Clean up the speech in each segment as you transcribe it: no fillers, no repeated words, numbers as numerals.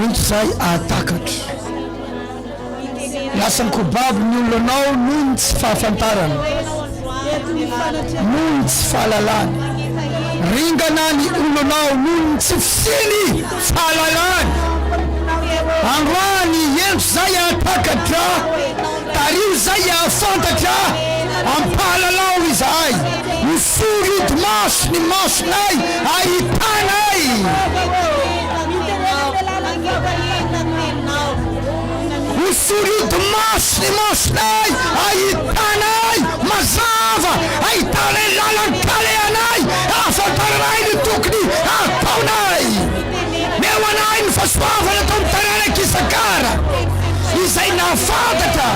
Ontsay atakatra. Lasany kobavy ny olonao noho tsy fahafantarana, noho tsy fahalalana. Ringana ny olonao noho tsy fisiny fahalalana. Androany endro zay atakatra, tario zay afantatra, ampahalalao izahay. Miforit maso ny masonay ahitanay. Miforit maso ny masonay ahitanay. Mazava ahitanay lalan-kaleanay, afantaranay ny tokony ataonay. Meo anay ny fahasoavana tao amin'ny taranaka isakara izay nahafantatra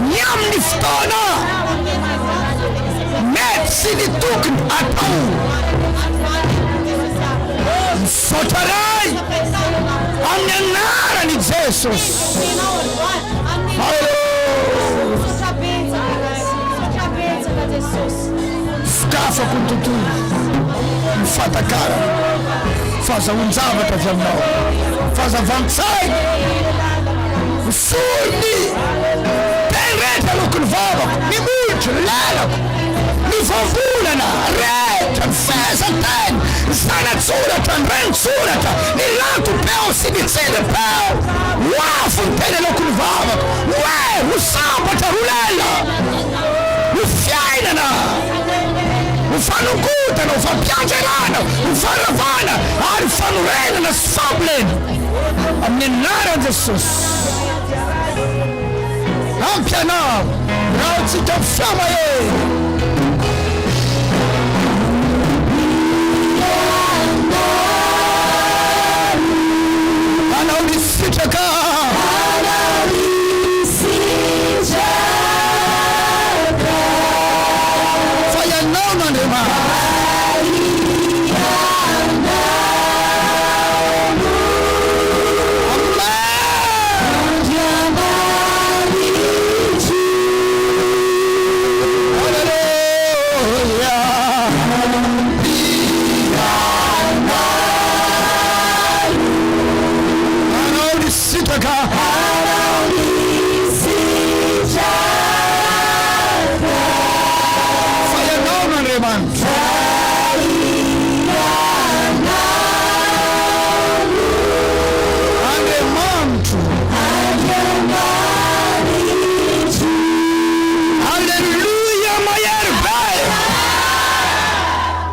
ny amin'ny fotoana mety sy ny tokony atao. Misaotra ray amin'ny anarany Jesosy. Fokafako ny tontolo mifatakara, fahazahon-javatra avy aminao, fahazavan-tsaina, misolony tenrehetra lokony vavako, ny molotro lalako, ny vavonana rehetra, ny fehezan-teny, ny zanatsoratra, ny renitsoratra, ny lanto-peo sy ny tsele-peo. Hoafo ny teny lokony vavako, hoe ho sambatra ho lela, ho fiainana, ho fanongotana, ho fampiangerana, ho faravana, ary fanorenana sy fambolena amin'ny anaran'i Jesosy. Ampianao raha tsika fiama anao ny sitraka, fa ianao n'Andriamanitra.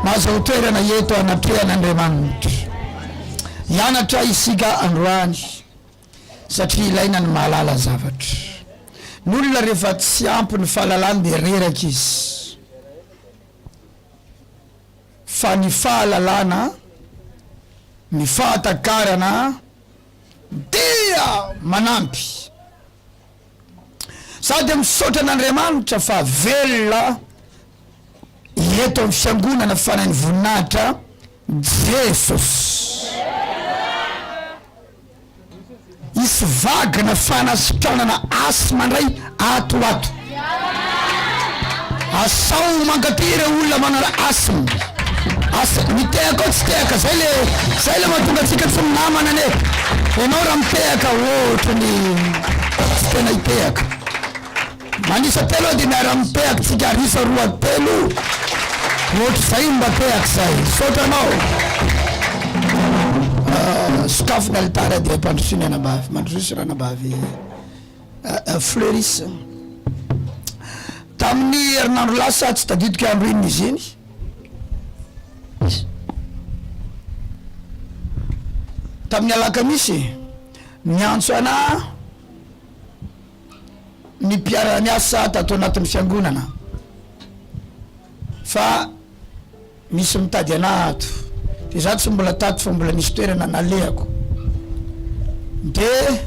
Mazo toerana eto anatrehan'Andriamanitra. Hianatra isika androany satria ilaina ny mahalala zavatra. Ny olona rehefa tsy ampy ny fahalalana dia reraka izy. Fa ny fahalalana, ny fahatakarana dia manampy. Sady misaotra an'Andriamanitra fa velona eto amin'ny fiangonana fanany voninahitra Jesosy. Isy vagana fanasitranana asy mandray atoato. Asao mankatire olona manara asy. Asa mitehaka tsy tehaka zay le mahatonga antsika tsy namana ne. Ianao raha mitehaka ohatrany tsy tena hitehaka. Manisa telo dia miara mitehaka tsika risa roa telo. Ohatry zay mba tehaka zay. Saotranao. Sakafo ny alitara dia mpandrosoana anabavy, mandrosoana anabavy fleuris. Tamin'ny herinandro lasa tsy tadidika andro iny izy iny. Tamin'ny alakamisy niantso ana ny mpiara-miasa tato anatin'ny fiangonana fa misy mitady ana ato. Dia za tsy mbola tato fa mbola nisy toerana nalehako. Dia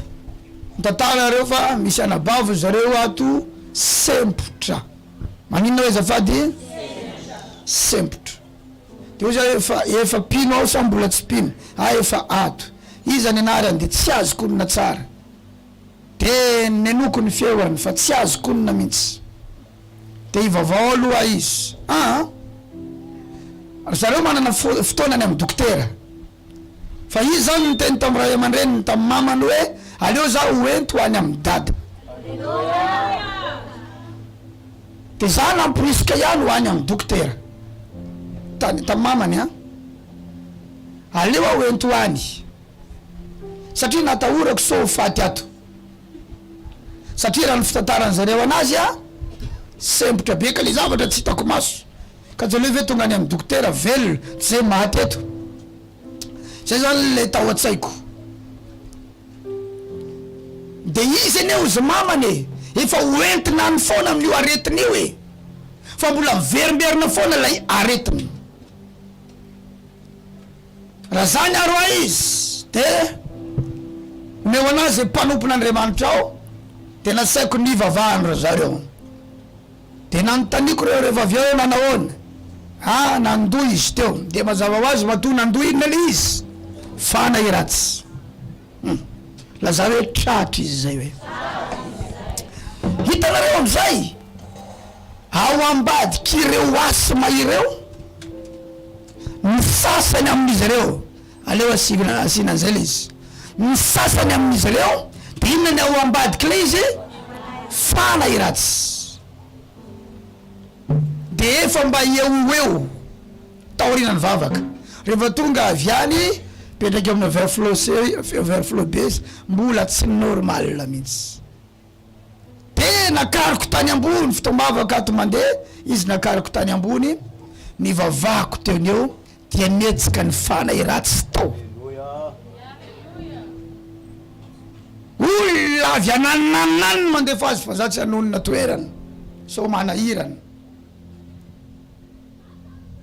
nitantarareo fa misy anabavo zareo ato sempotra. Maninona hoe zafady? Sempotra. Dia hoy zareo efa pino ao sa mbola tsy pino? Efa ato. Iza ny anarany dia tsy azo konina tsara. Dia nenoko ny feoany fa tsy azo konina mihitsy. Dia ivavao aloha izy. Zareo manana fotoanany amin'ny dokotera fa izy zany niteny tamin'ny ray aman-dreniny tamin'ny mamany hoe aleo zaho hoento ho any amin'ny dada. De za namporisika ihany ho any amin'ny dokotera tamin'ny mamany aleo aho hoento ho any satria natahorako so faty ato satria raha ny fitantarany zareo anazy sempotra be ka le zavatra tsy hitako maso ka jaleo ve tonga any amin'ny dokotera velona tsy zay maty eto. Zay zany le tao an-tsaiko. De izy eny ozy mamany efa hoentina ny foana amin'io aretiny io fa mbola miverimberina foana lay aretiny. Raha zany aroa izy de omeo anazy mpanompon'Andriamanitra ao de nasaiko ny vavahany ro zareo de nanotaniko reo rehefa avy eo nanahoana nandoa izy teo de mazava ho azy matoa nandoa inona le izy fana iratsy laza hoe tratra izy zay hoe hitanareo am'izay ao ambadiky ireo asima ireo ny sasany amin'izy ireo aleo asinan'izay le izy ny sasany amin'izy ireo de inona ny ao ambadiky le izy fana iratsy de efa mba eo taorinany vavaka rehefa tonga avy any petraky amina verflo be mbola tsy normal mihitsy de nakariko tany ambony fitombavaka ato mandeha izy nakariko tany ambony ny vavako teoneo dia netsika ny fana iratsy tao olona avy anananany mandeha fa azy fa za tsy anonona toerana so manahirana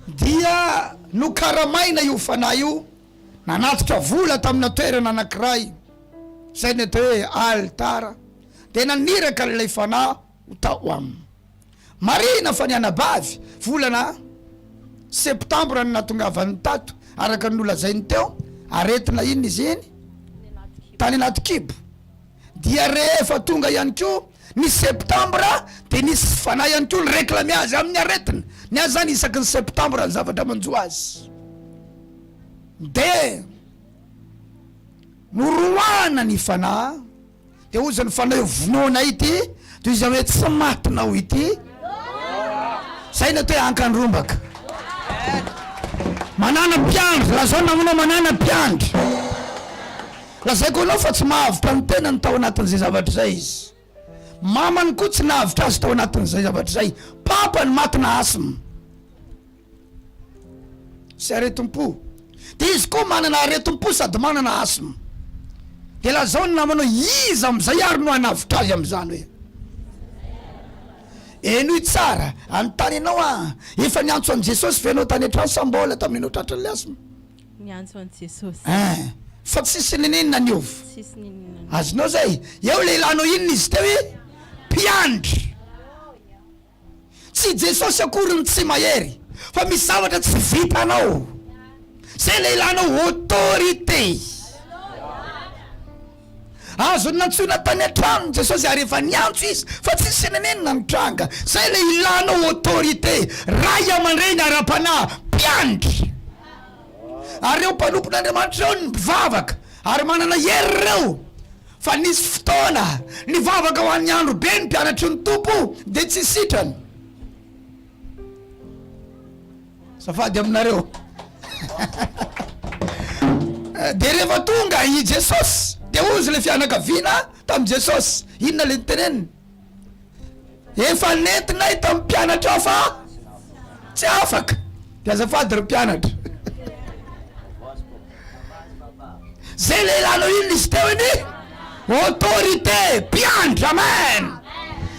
dia no karamaina io fanahy io nanatitra vola tamina toerana anankiray zay ny atao hoe Alitara de naniraka lay fanahy ho tao aminy marina fa nianabavy volana septambra ny natongavany tato araka ny nolazainy teo aretina iny izy iny tany anaty kibo dia rehefa tonga ihany ko ny septambra de nisy fanahy ihany ko ny réclame azy amin'ny aretina ny azy zany isaky ny septambra ny zavatra manjo azy de noroana ny fanahy de ozy ny fanahy vonona ity toy izy hoe tsy matinao ity zay natao hoe ankandrombaka manana mpiandry la zao namanao manana mpiandry la zay koa anao fa tsy mahavitra ny tena ny tao anatin'izay zavatra zay izy mamany koa tsy nahavitra azy tao anatin'izay zavatra zay papa ny matina asima sy aretim-po de izy koa manana aretim-po sady manana asima de la zao ny namanao izy am'izay ary no anavitra azy am'izany hoe enoy tsara anontany anao efa niantso an' Jesosy venao tany an-trano sambola tamin'inao tratran'le asima niantso an' Jesosy fa tsisy ninina niova azonao zay eo leilanao inona izy teo mpiandry tsy Jesosy akoriny tsy mahery fa misy zavatra tsy vitanao zay leilanao autorité azo nantsona tany an-trano Jesosy ary efa niantso izy fa tsy sinenenina ny tranga zay le ilanao autorité ray aman-dreny ara-panahy mpiandry ary reo mpanompon'Andriamanitra reo ny vavaka ary manana hery reo fa nisy fotoana ny vavaka ho an'ny andro be ny mpianatry ny tompo de tsy sitrany safady aminareo de rehefa tonga i Jesosy de ozy le fianakaviana tamin'i Jesosy inona le niteneniny efa nentinay tamin'ny mpianatra fa tsy afaka de azafady ry mpianatra zay leilanao inona izy teo iny autorité mpiandry amen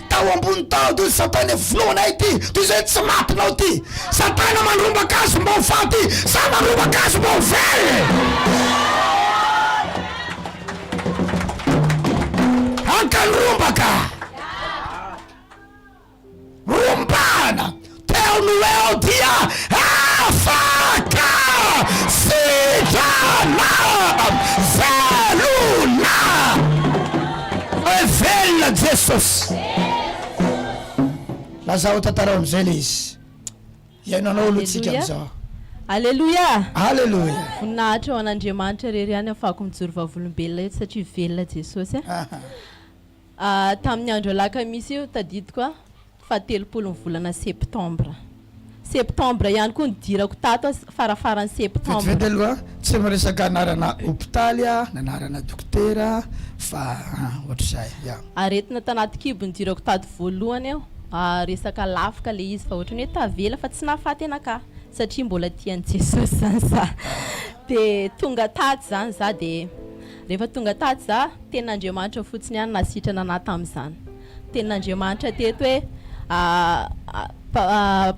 tao ambony tao toy satana volona ity toy zay tsy matinao ty satana mandrombaka azy mba ho faty sa mandrombaka azy mba ho vely ankandrombaka rombana teo no eo dia afaka sitrana velona velona Jesosy lazaho tantarao am'izay le izy iainanao olo tsika am'izao Alleluia. Alleluia. Voninahitra ho an'Andriamanitra rery ihany afahako mijoro vavolombelona eto satria velona Jesosy. Tamin'ny andro alakamisy io tadidiko fatelopolo volana septambra. Septambra ihany koa nidirako tato farafaran'ny septambra. Vedy aloha tsy miresaka anarana hôpitaly nanarana dokotera fa ohatr'izay. Aretina tanaty kibo nidirako tato voalohany eo. Resaka lafika le izy fa ohatrany hoe tavela fa tsy nahafaty anaka satria mbola tian'i Jesosy zany za. De tonga tato zany za de rehefa tonga tato za tenin'Andriamanitra fotsiny ihany nasitrana anahy tamin'izany. Tenin'Andriamanitra teto hoe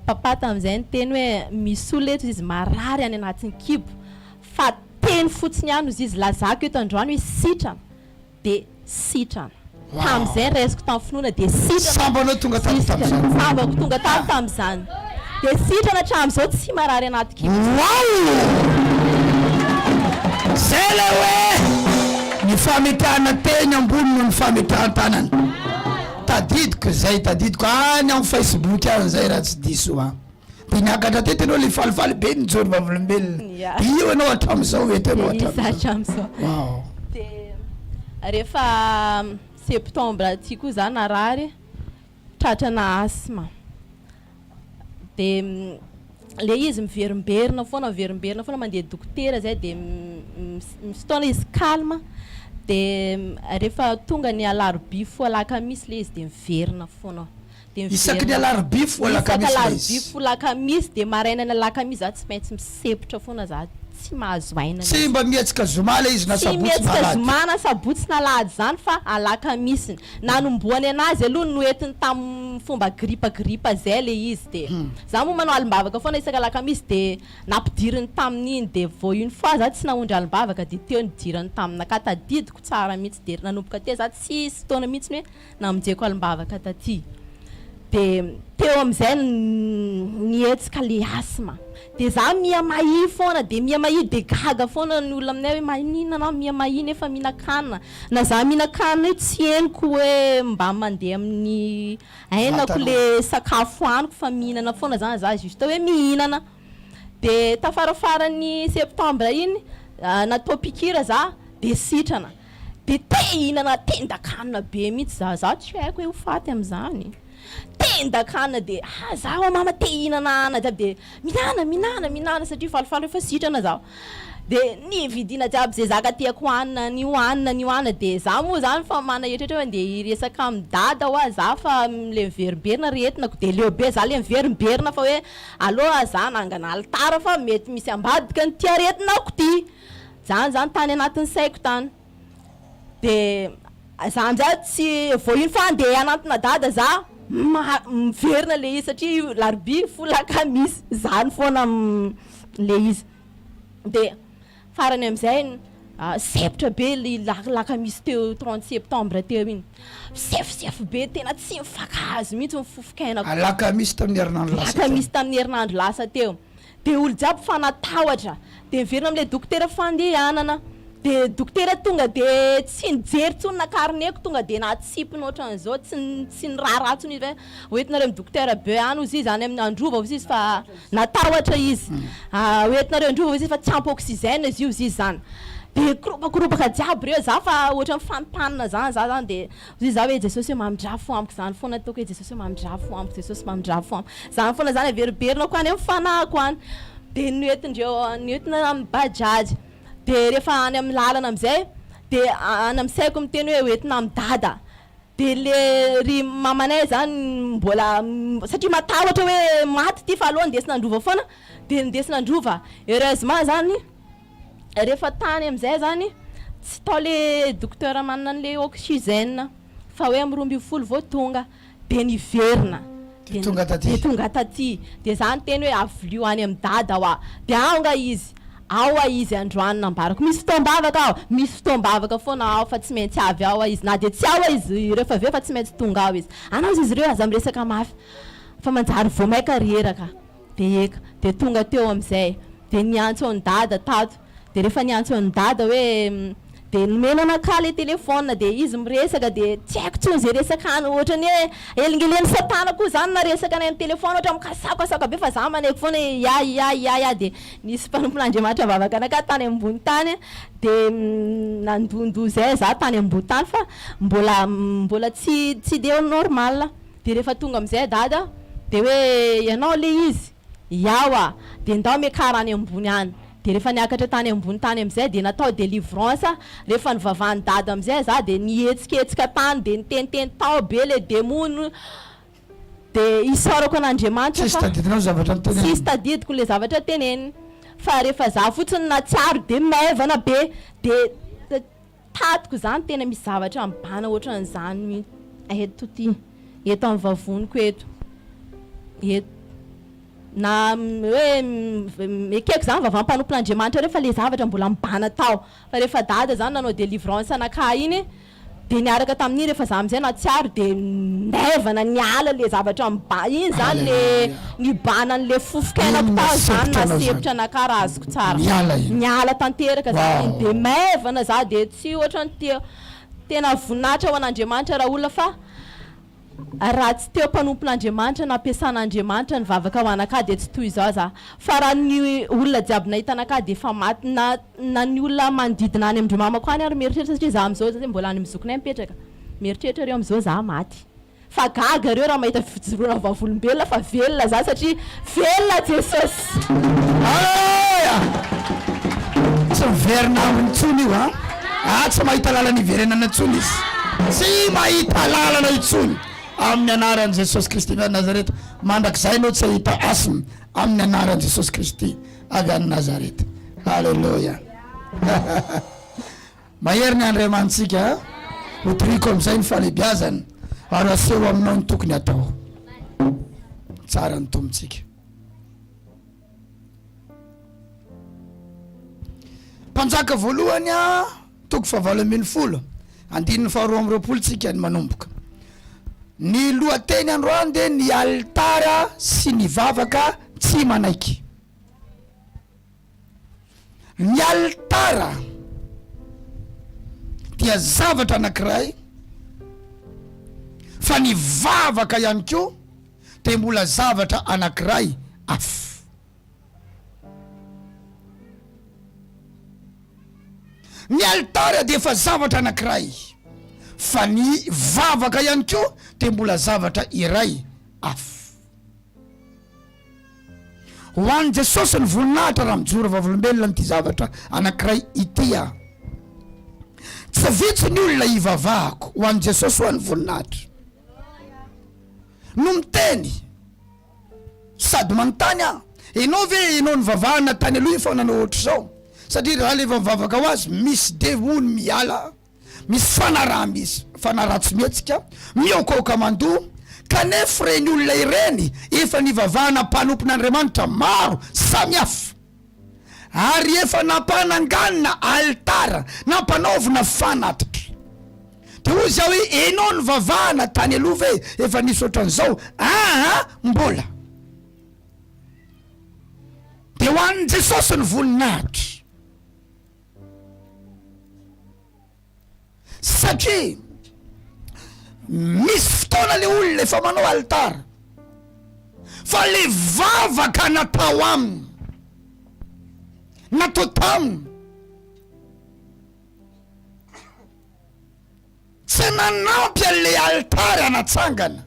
papa tamin'izay ny teny hoe misy olona eto izy marary any anatin'ny kibo fa teny fotsiny ihany izy lazako eto androany hoe sitrana de sitrana. Tamin'izay resiko tamin'ny finoana de sitrana. Sambanao tonga tato tamin'izany. Sambako tonga tato tamin'izany. De sitrana hatramin'izao tsy marary anaty kibo. Zay le hoe ny fametahana teny ambony no ny fametahana tanana. Tadidiko any amin'ny Facebook any zay raha tsy diso de niakatra teto anao le falifaly be nijoro vavolombelona. Io anao hatramin'izao eto anao hatramin'izao. Wow. De rehefa septambra ty koa za narary tratrana asma. De le izy miverimberina foana mandeha dokotera zay de misy fotoana izy calme. De rehefa tonga ny alarobia fo alakamisy le izy de miverina foana. Isaky ny alarobia fo alakamisy de maraina ny alakamisy za tsy maintsy misepotra foana za tsy mahazo aina. Tsy mba mietsika zoma le izy na sabotsy na alahady. Zoma na sabotsy na alahady zany fa alakamisy. Nanomboany anazy aloha noentiny tamin'ny fomba gripa zay le izy de za moa manao alimbavaka foana isaka alakamisy de nampidiriny tamin'iny de vao une fois za tsy naondry alimbavaka de teo nidirany taminaka tadidiko tsara mihitsy de nanomboka teo za tsy fotoana mihitsy hoe namonjeko alimbavaka taty. De teo am'izay nietsika le asma. De za mia mahi foana de mia mahi de gaga foana ny olona aminay hoe maninona anao mia mahi nefa mihinan-kanina. Na za mihinan-kanina io tsy henoko hoe mba mandeha amin'ny ainako le sakafo haniko fa mihinana foana zany za juste hoe mihinana. De tafarafaran'ny septambra iny natao pikira za de sitrana. De te hihinana tendan-kanina be mihitsy za tsy haiko hoe ho faty amin'izany. Tendan-kanina de zaho mama te hihinana ana jiaby de minana satria falifaly efa sitrana zaho. De nividiana jiaby zay zaka tiako hoanina ny hoanina de za moa zany fa mana eritretra hoe andeha hiresaka amin'ny dada hoa za fa le miverimberina rehetinako de leobe za le miverimberina fa hoe aloha za nangana alitara fa mety misy ambadika ny tiaretinako ty. Zany tany anatin'ny saiko tany. De za amizay tsy vao iny fa andeha anatina dada za miverina le izy satria larobia fo lakamisy zany foana le izy. De farany amizay sepotra be le lakamisy teo 30 septambra teo iny. Sefosefo be tena tsy mifakahazo mihitsy mifofokainako. Lakamisy tamin'ny herinandro lasa. Lakamisy tamin'ny herinandro lasa teo. De olo jiaby fanatahotra. De miverina am'le dokotera fandehanana. De dokotera tonga de tsy nijery tsony nakarneko tonga de natsipiny ohatran'izao tsy niraharaha tsony izy hoe oentinareo amin'ny dokotera be any ozy izy any amin'ny androva ozy izy fa natahotra izy. Oentinareo androva ozy izy fa tsy ampy oxygène izy io izy zany. De koropaka jiaby reo za fa ohatra mifampanina zany za zany de ozy za hoe Jesosy hoe mamindrafo amiko zany foana ataoko hoe Jesosy hoe mamindrafo amiko Jesosy mamindrafo amiko. Zany foana zany averiberina any amin'ny fanahiko any. De noentina amin'ny bajaj. De rehefa any amin'ny lalana amizay de any amin'saiko miteny hoe oentina amin'ny dada. De le ry mamanay zany mbola satria matahotra hoe maty ty fa aloha ndesina androva foana de ndesina androva. Heureusement zany rehefa tany amizay zany tsy tao le dokotera manana an'le oxygène fa hoe amin'ny 12 vao tonga de niverina. De tonga taty. De zany teny hoe avolio any amin'ny dada hoa. De aonga izy. Ao izy androany nambarako misy fotoam-bavaka foana ao fa tsy maintsy avy ao izy na de tsy ao izy rehefa avy fa tsy maintsy tonga ao izy. Anao izy ireo aza miresaka mafy fa manjary vao maika reraka. De eka de tonga teo amizay de niantso ny dada tato. De rehefa niantso ny dada hoe de nomena anaka le telefona de izy miresaka de tsy haiko tsony zay resaka any ohatrany hoe elingeleny satana koa zany na resaka any telefona ohatra mikasakasaka be fa za maneky foana ya de nisy mpanompon'Andriamanitra mivavaka anaka tany ambony tany de nandondoa zay za tany ambony tany fa mbola tsy de normal de rehefa tonga amizay dada de hoe ianao le izy yawa de ndao miakara any ambony any de rehefa niakatra tany ambony tany amizay de natao délivrance rehefa nivavany dada amizay za de nihetsiketsika tany de niteniteny tao be le démon de isorako an'Andriamanitra sisy tadidiko le zavatra teneniny fa rehefa za fotsiny natsiaro de maivana be de tatiko zany tena misy zavatra mibana ohatran'izany eto amin'ny vavoniko eto na hoe ekeko zany vavam-panompon'Andriamanitra rehefa le zavatra mbola mibana tao fa rehefa dada zany nanao délivrance anaka iny de niaraka tamin'iny rehefa za amizay natsiaro de maivana niala le zavatra mibana iny zany le nibana an'le fofokainako tao zany nasepitra anaka raha azoko tsara niala tanteraka zany de maivana za de tsy ohatrany tena voninahitra ho an'Andriamanitra raha olona fa raha tsy teo mpanompon'Andriamanitra na ampiasan'Andriamanitra ny vavaka ho anaka de tsy toy izao za fa raha ny olona jiaby nahita anaka de fa maty na ny olona manodidina any amindreo mamako any ary mieritreritra satria za amizao zay mbola any mizokonay mipetraka mieritreritra reo amizao za maty fa gaga reo raha mahita fijoroana vavolombelona fa velona za satria velona Jesosy tsy miverina amin'ntsony io tsy mahita lalana iverenana ntsony izy tsy mahita lalana itsony amin'ny anaran'i Jesosy Kristy avy Nazareta mandrakizay anao tsy ahita asiny amin'ny anaran'i Jesosy Kristy avy any Nazareta halleluja mahery ny andriamantsika hotoriko amin'izay ny fahalebiazany ary aseho aminao ny tokony atao tsara ny tombontsika mpanjaka voalohany toko fahavalo ambin'ny folo andininy faharoa amby roapolo tsika ny manomboka ny lohateny androany de ny alitara sy ny vavaka tsy manaiky. Ny alitara dia zavatra anankiray fa ny vavaka ihany koa de mbola zavatra anankiray hafa. Ny alitara de fa zavatra anankiray fa ny vavaka ihany koa de mbola zavatra iray hafa. Ho an'i Jesosy ny voninahitra raha mijoro vavolombelona n'ity zavatra anankiray ity tsy vitsy ny olona ivavahako ho an'i Jesosy ho an'ny voninahitra no miteny sady manontany enao ve enao ny vavahana tany aloha fa nanao ohatry zao satria raha le mivavaka ho azy misy demony miala, misy fanaratsy mihetsika miokaoka mandoa kanefa reny olona ireny efa nivavahana mpanompon'Andriamanitra maro samy hafa ary efa nampananganina alitara nampanaovina fanatitra. De ozy aho hoe enao ny vavahana tany aloha ve efa nisy ohatran'izao mbola. De ho an'i Jesosy ny voninahitra satria misy fotoana le olona efa manao alitara fa le vavaka natao aminy natao taminy tsy nanampy an'le alitara natsangana.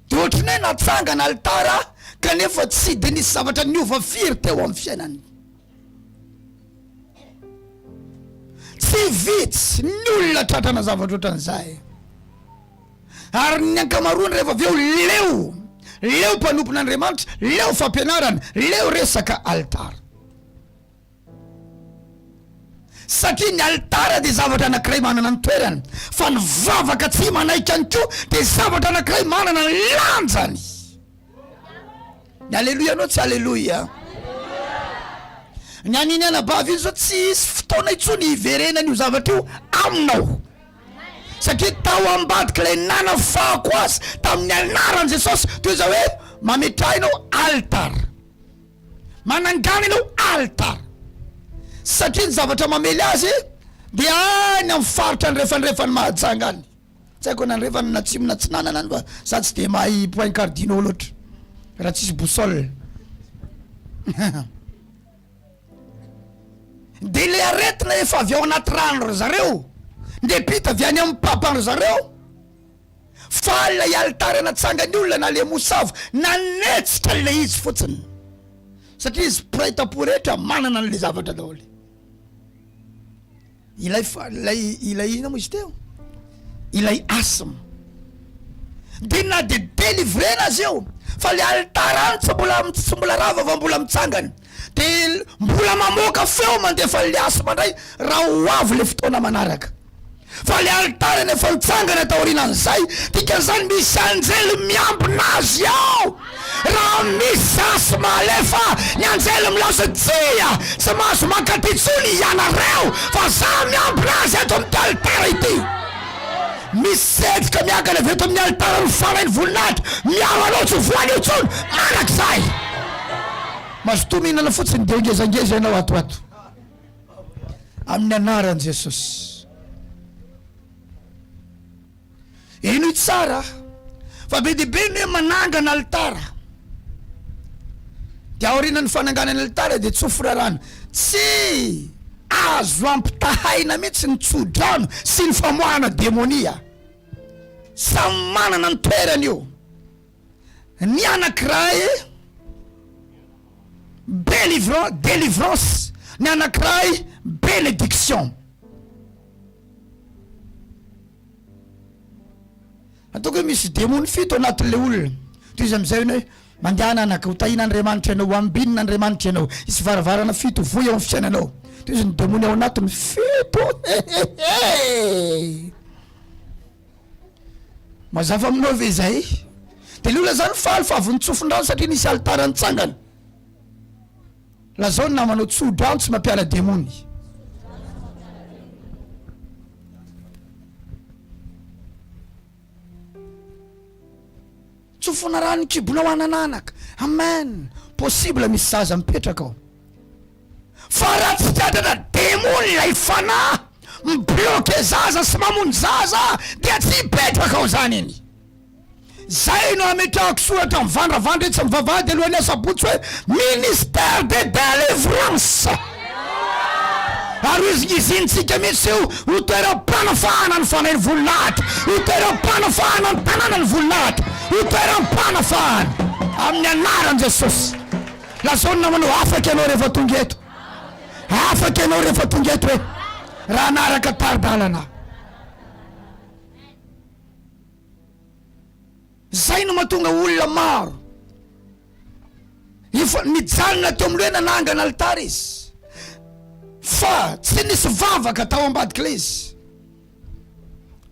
De ohatrany hoe natsangana alitara kanefa tsy de nisy zavatra niova firy teo amin'ny fiainany. Tsy vitsy ny olona tratrana zavatra ohatran'izay ary ny ankamaroany rehefa aveo leo mpanompon'Andriamanitra, leo fampianarana, leo resaka alitara. Satria ny alitara de zavatra anankiray manana ny toerany fa ny vavaka tsy manaiky any koa de zavatra anankiray manana ny lanjany. Ny alleluia anao tsy alleluia. Ny aniny anabavy iny zao tsy fotoana itsony iverenany io zavatra io aminao satria tao ambadika le nanafako azy tamin'ny anaran'i Jesosy toy izao hoe mametrahinao alitara, manangana ianao alitara satria ny zavatra mamely azy dia any amin'ny faritra andrefandrefany Mahajanga any. Tsy haiko nandrefany natsimo na tsinanana any fa za tsy dia mahay point cardinaux loatra raha tsisy boussole. Dia le aretina efa avy ao anaty rano ry zareo, ndepita avy any amin'ny papa ry zareo, fa ilay alitara natsangany olona na le mosavy nanetsitra le izy fotsiny, satria izy praitapo rehetra manana an'le zavatra daholo. Ilay ina moa izy teo, ilay asma dia na dia délivrena azy eo, fa le alitara any tsy mbola rava fa mbola mitsangany, dia mbola mamoaka feo mandefa le asma ndray raha ho avy le fotoana manaraka. Fa le alitara nefa mitsangana taorinan'izay, dikan'izany misy anjely miambina azy ao. Raha misy asma alefa ny anjely milaza tsia tsy mahazo mankatitsony ianareo fa za miambina azy eto amin'ny alitara ity. Misedrika miankana avy eto amin'ny alitara ny farainy voninahitra miaro anao tsy voanio tsony manak'izay. Mazotoa mihinana fotsiny dia ngezangeza ianao atoato amin'ny anaran'i Jesosy. Ino tsara fa be dia be ny hoe manangana alitara, dia aorian'ny fananganana alitara dia tsofirarana, tsy azo ampitahaina mihitsy ny tsodrano sy ny famoahana demonia. Samy manana ny toerany io. Ny anankiray délivrance, ny anankiray bénédiction. Ataoko hoe misy demony fito anatin'le olona, toy izy amin'izay hoe mandehana anaka hotahina Andriamanitra ianao, ambinina Andriamanitra ianao, isy varavarana fito voy eo amin'ny fiainanao. Toy izy ny demony ao anatiny fito. Mazava aminao ve izay? Dia le olona zany faly fa avy nitsofin-drano satria nisy alitara nitsangana. Lazao ny namanao tsodrano tsy mampiala demony. Tsofona raha ny kibonao anananaka. Amen. Possible misy zaza mipetraka ao. Fa raha tsy tratrana demony ilay fanahy mibloke zaza sy mamony zaza dia tsy hipetraka ao zany iny. Zay no ametrahako soratra mivandravandra etsy mivavahady alohan'ny asabotsy hoe ministère de délivrance. Ary izy intsika mihitsy io ho toeram-panafahana ny fanahy ny voninahitra, ho toeram-panafahana ny tanàna ny voninahitra, ho toeram-panafahana amin'ny anaran'i Jesosy. Lazao namanao afaka ianao rehefa tonga eto, afaka ianao rehefa tonga eto hoe raha anaraka taridalana. Zay no mahatonga olona maro nijanona teo amin'ny hoe nanangana alitara izy, fa tsy nisy vavaka tao ambadika izy.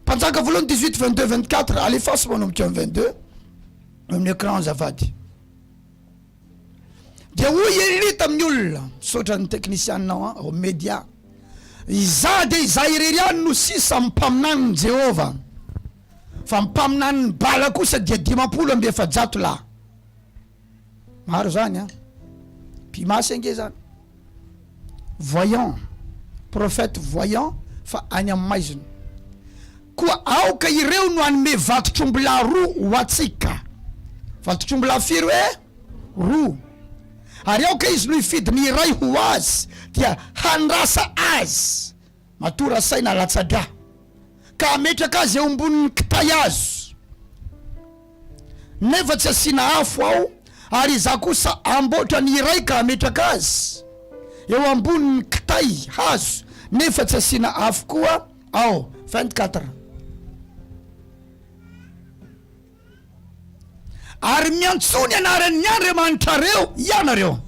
Mpanjaka voalohany 18 22 24 alefaso manomboka amin'ny 22 amin'ny écran zavady. Dia hoy elita amin'ny olona misaotra ny teknisianinao ao média, iza dia iza irery any no sisa mimpaminany ny Jehova, fa mimpaminany ny bala kosa dia 500 lahy. Maro zany a pimasy ange zany. Voyant, prophète voyant fa any amin'ny maizina. Koa aoka ireo no anome vatotrombola roa ho atsika. Vatotrombola firy hoe roa. Ary aoka izy no hifidy ny iray ho azy dia handrasa azy matora saina latsadra ka ametraka azy eo ambonin'ny kitay azo, nefa tsy asiana afo ao, ary iza kosa amboatra ny iray ka ametraka azy eo ambonin'ny kitay hazo, nefa tsy asiana afo koa ao. 24. Ary miantsony anaran'ny Andriamanitra reo ianareo,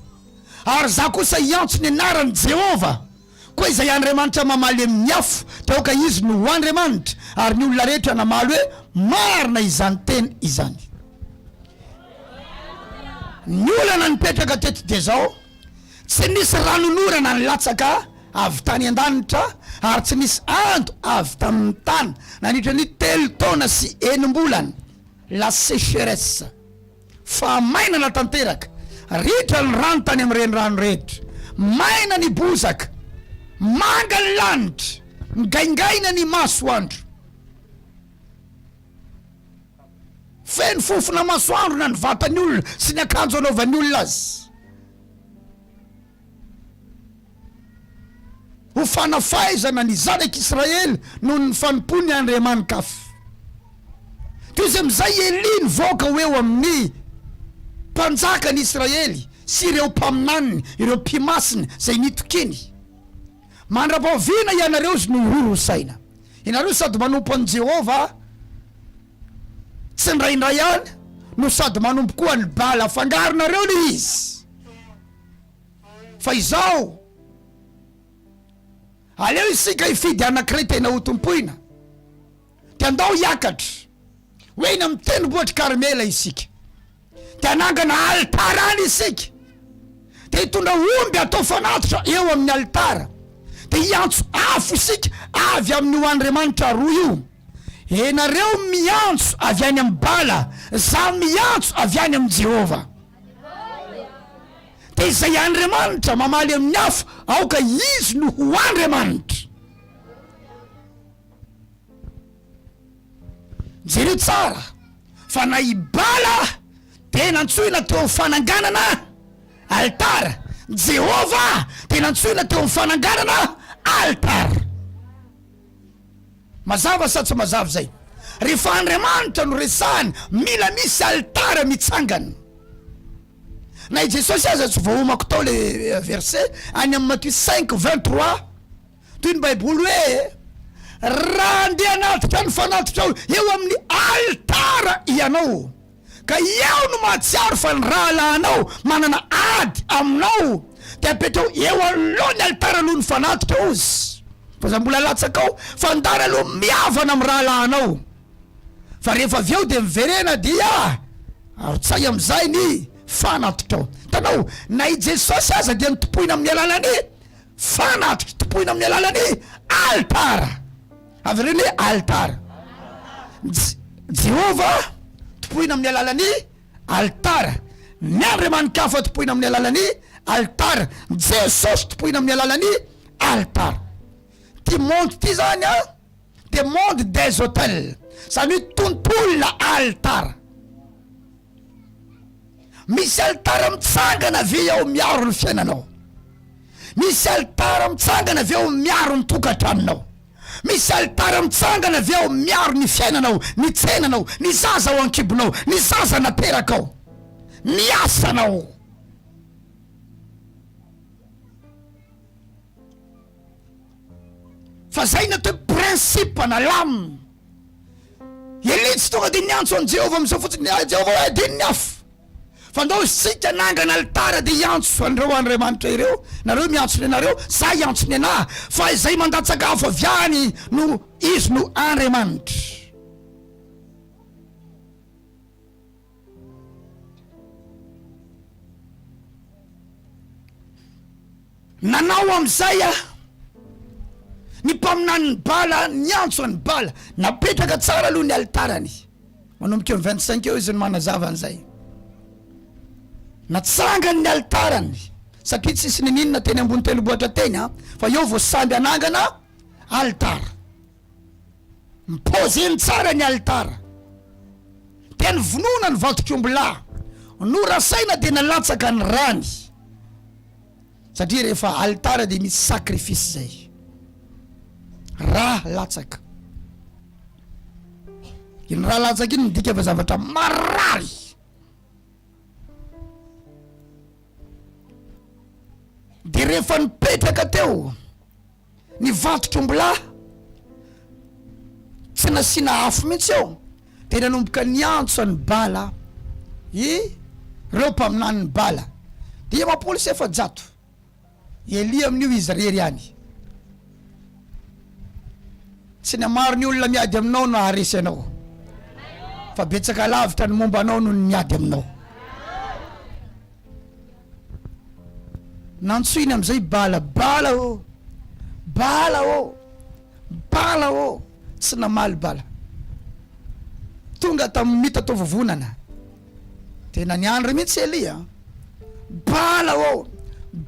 ary za kosa iantsony anaran'ny Jehova, koa izay Andriamanitra mamaly amin'ny afo teo ka izy no Andriamanitra, ary ny olona rehetra namaly hoe marina izany teny izany. Ny olana nipetraka teto dia zao, tsy nisy ranonorana ny latsaka avy tany an-danitra, ary tsy nisy ando avy tamin'ny tany nandritra ny 3 taona sy 9 la sécheresse. Fa mainana tanteraka, ritra ny rano tany amin'ny renirano rehetra, maina ny bozaka, manga ny lanitra, Ngaingaina ny masoandro. Feno fofona masoandro na ny vatany olona sy ny akanjo anaovan'ny olona azy. Ho fanafaizana ny zanak'Israely noho ny fanompony Andriamanikafy. Toy izay amizay Eli nivoaka ho eo amin'ny mpanjaka ny Israely sy ireo mpaminaniny, ireo mpimasiny zay nitokiny. Mandra-pahaviana ianareo izy no horosaina. Ianareo sady manompo an Jehova tsy ndraindray ihany, no sady manompo koa ny Bala, afangaronareo le izy. Fa izao aleo isika hifidy anankiray tena ho tompoina. Te andao hiakatra hoe eny amin'ny tendrombohitra Karmela isika. Te hanangana alitara any isika. Te hitondra omby atao fanatitra eo amin'ny alitara. Te hiantso afo isika avy amin'ny Andriamanitra roa io. Enareo miantso avy any amin'ny Bala, za miantso avy any amin'ny Jehova. Te izay Andriamanitra mamaly amin'ny afo, aoka izy no ho Andriamanitra. Jereo tsara fa na i Bala tena antsoina teo fananganana alitara, Jehova tena antsoina teo fananganana alitara. Mazava sa tsy mazava zay? Rehefa Andriamanitra no resahany, mila misy alitara mitsangana. Na i Jesosy aza tsy voahomako tao le verset any amin'ny Matthieu 5:23, toy ny Baiboly hoe raha andeha hanatitra ny fanatitra eo amin'ny alitara ianao, ka eo no mahatsiaro fa ny rahalahinao manana ady aminao, de apetrao eo alohany alitara aloha ny fanatitra ozy. Fa za mbola latsaka ao fandara aloha miavana amin'ny rahalahinao. Fa rehefa avy eo de miverena dia arotsay am'izay ny fanatitra. Tanao, na i Jesosy aza dia nitopoina amin'ny alalany fanatitra, topoina amin'ny alalany alitara. Avy reny alitara. Jehova topoina amin'ny alalany alitara. Ny Andriamanikafa topoina amin'ny alalany alitara. Jesosy topoina amin'ny alalany alitara. Ty monde ty zany de monde des hôtels. Zany hoe tontolona alitara. Misy alitara mitsangana ve ao miaro ny fiainanao. Misy alitara mitsangana ve ao miaro ny tokantranonao. Misy alitara mitsangana ve ao miaro ny fiainanao, ny tsenanao, ny zaza ao ankibonao, ny zaza naterakao, ny asanao. Fa zay natao principe na lame. Eli tsy tonga de niantso an Jehova am'izao fotsiny, Jehova hoe dininy afo. Fa ndao sika nangana alitara de iantso andreo Andriamanitra ireo, nareo miantsony anareo, za iantsony ana. Fa izay mandatsaka afo avy any no izy no Andriamanitra. Nanao am'izay ny mpaminany Bala, niantso ny Bala, napetraka tsara aloha ny alitarany. Manomboka eo 25 eo izy ny manazava an'izay. Natsangany ny alitarany satria tsisy ninina teny ambony tendrombohitra teny fa eo vo samby anangana alitara. Mipozeny tsara ny alitara. Teny vonona ny vatokombola, norasaina de nalatsaka ny rany. Satria rehefa alitara de misy sacrifice zay. Raha latsaka. Iny raha latsaka iny midika fa zavatra marary. De rehefa nipetraka teo ny vatokombola, tsy nasina afo mihitsy eo, de nanomboka niantso ny Bala reo mpaminany ny Bala. De mapoly sy efa-jato Eli amin'io izy rery any. Tsy namaro ny olona miady aminao no haharesy anao, fa betsaka lavitra ny momba anao no miady aminao. Nantsoiny am'izay Bala, Bala o, Bala o, Bala o. Tsy namaly Bala. Tonga tamin'ny mita tao vovonana, tena niandry mihitsy Eli Bala o,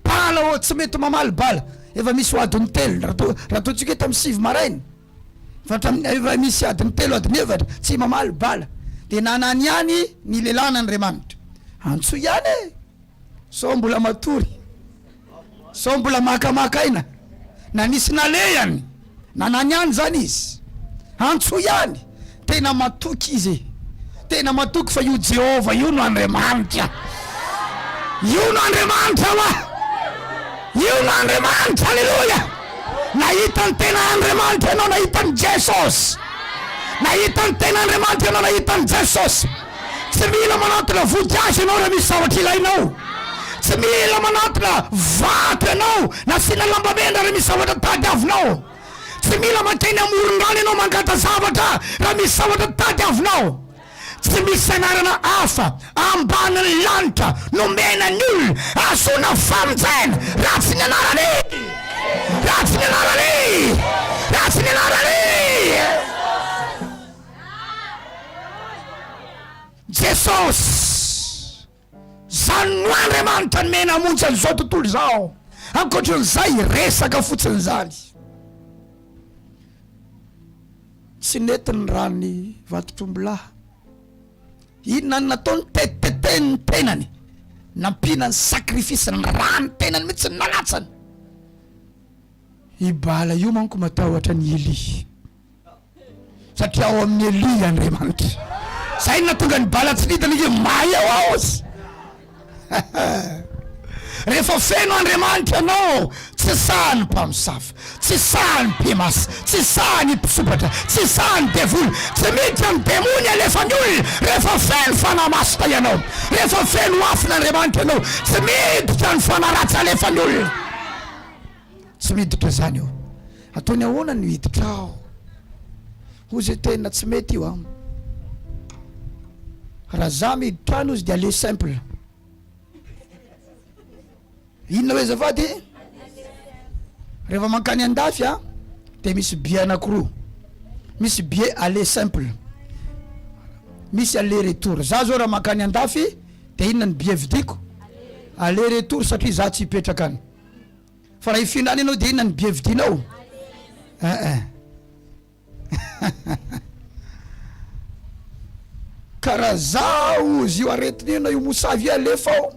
Bala o, tsy mety mamaly Bala. efa misy adiny telo raha totsika tamin'ny 6 maraina efa misy adiny telo adiny evatra tsy mamaly bala de nanany ihany ny lehilahy n'Andriamanitra antso ihany so mbola matory so mbola makamakaina na nisy nalehany nanany ihany zany izy antso ihany tena matoky izy tena matoky fa io Jehova io no Andriamanitra io no Andriamanitra wa io no Andriamanitra haleluya nahita ny tena Andriamanitra ianao nahita ny Jesosy nahita ny tena Andriamanitra ianao nahita ny Jesosy tsy mila manatona voninkazo ianao raha misy zavatra ilainao tsy mila manatona vato ianao na sina lamba mena raha misy zavatra tady avinao tsy mila makeny amoron-drano ianao mangata zavatra raha misy zavatra tady avinao tsy misy anarana hafa amban'ny lanitra nomenany olona asona famonjena ratsy ny anarany ratsy ny anarany ratsy ny anarany Jesosy zany no Andriamanitra nomena hamonjy an'izao tontolo izao ankoatran'izay resaka fotsiny zany tsy netiny rany vatotrombilahy inona nataony teteteny ny tenany nampinany sakrifisy ny rany tenany mihitsy nalatsany ibala io manko matahotra ny Eli satria ao amin'ny Eli Andriamanitra zay natonga ny bala tsy nitany izy may ao aozy rehefa feno Andriamanitra ianao tsy sahany mpamosavy tsy sahany mpimasy tsy sahany mpisopatra tsy sahany devoly tsy mety amin'ny demony alefany olona rehefa feno fanamasita ianao rehefa feno afin'Andriamanitra ianao tsy miditra ny fanaratsy alefany olona tsy miditra zany io ataony ahoana no hiditra ao ozy tena tsy mety io am raha za miditra any ozy de ale simple inona hoe zafady rehefa mankany andafy a de misy bie anankiroa misy bie aller simple misy aller retour za zao raha mankany andafy de inona ny bie vidiko aller retour satria za tsy hipetraka any fa raha ifinany ianao de inona ny bie vidinao karaha zao izy io aretiny ianao io mosavy alefa ao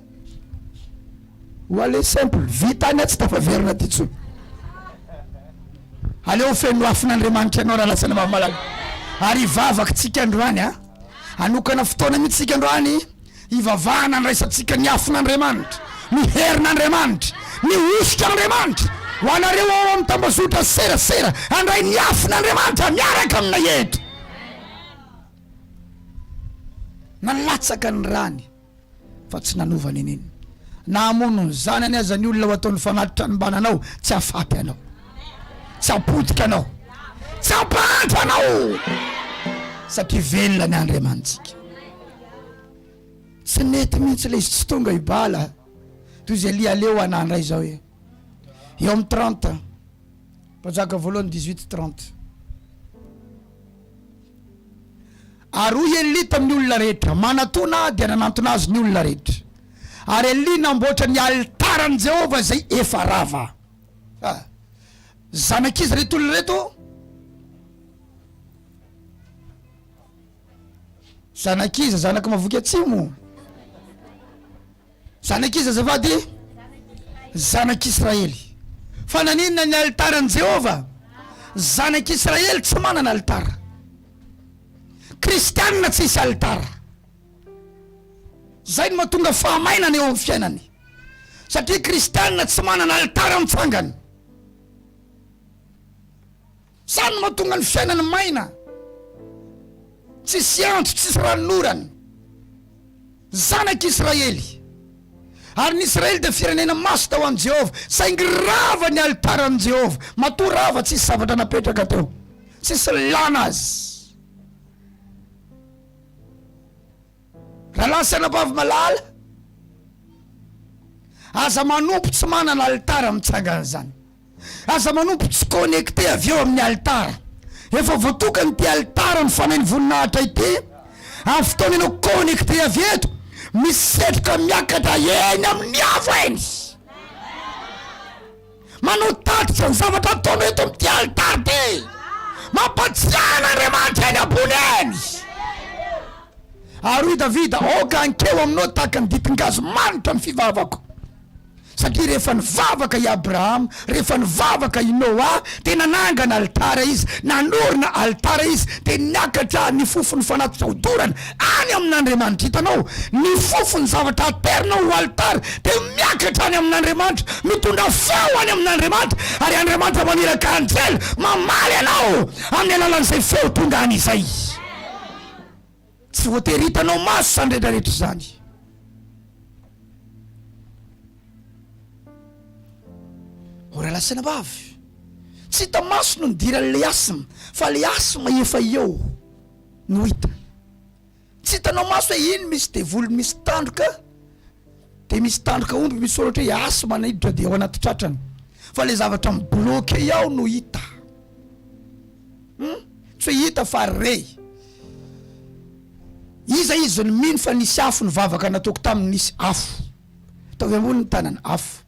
ho aller simple vita any tsy tafaverina ty tsony aleo feno afin'Andriamanitra ianao raha lasana mamalaga ary vavaka tsika androany a anokana fotoana mihitsy tsika androany ivavahana andraisantsika ny afin'Andriamanitra ny herin'Andriamanitra ny ositra Andriamanitra ho anareo ao amin'ny tambazotra serasera andray ny afin'Andriamanitra miaraka amina hetra nalatsaka ny rany fa tsy nanovany ininy na amono ny zanany aza ny olona ho ataony fanatitra ny bananao tsy afapy anao tsy apotika anao tsy ampahatra anao satria velona ny Andriamanitsika tsy nety mihitsy le izy tsy tonga ibala toy izy Elia aleo anandray zao eo amin'ny 30 mpazaka voalohany 18:30 ary Elia tamin'ny olona rehetra manatona dia nanantona azy ny olona rehetra ary Elia namboatra ny altarany Jehova zay efa rava zanak'izy reto olona reto zanak'izy zanaka mavoky atsimo zanak'izy azavady zanak'Israely fa naninona ny altarany Jehova zanak'Israely tsy manana altara kristianina tsy isy altara zay no mahatonga fahamainana eo amin'ny fiainany satria kristianina tsy manana altara mitsangany zany no mahatonga ny fiainany maina tsisy antso tsisy ranonorany zanak'Israely ary ny Israely de firenena masina ho an' Jehova saingy rava ny altarany Jehova mato rava tsisy zavatra napetraka teo tsisy lana azy raha lasa anabavy malala aza manompo tsy manana altara mitsangana zany aza manompo tsy connecté avy eo amin'ny altara efa voatokany ty altara ny fanainy voninahitra ity amin'ny fotoana ianao connecté avy eto misy setroka miakatra eny amin'ny avo eny manao tatitra ny zavatra ataony eto amin'ity alitara ty, mampatsiana Andriamanitra eny ambony eny. Ary Davida oka ankeo aminao tahaka ny ditin-gazo manitra ny fivavako, satria rehefa nivavaka i Abraham, rehefa nivavaka i Noa, dia nanangana alitara izy, nanorina alitara izy, dia niakatra ny fofony fanatitra hodorana any amin'Andriamanitra. Hitanao, ny fofony zavatra aterina ho alitara dia miakatra any amin'Andriamanitra, mitondra feo any amin'Andriamanitra, ary Andriamanitra maniraka anjely mamaly anao amin'ny alalan'izay feo tonga any izay. Tsy voatery hitanao maso zany rehetrarehetra zany. Ora lasana vavy, tsy hita maso no nidira le asina, fa le asina efa eo no hita. Tsy hitanao maso hoe iny misy devolo misy tandroka, dia misy tandroka omby misy soratra hoe asina maniditra dia ao anaty tratrany, fa le zavatra mibloke ao no hita. Tsy hita fa rey. Iza izy ny mino fa nisy afo ny vavaka nataoko tamin'ny nisy afo. Tavy ambony ny tanany afo,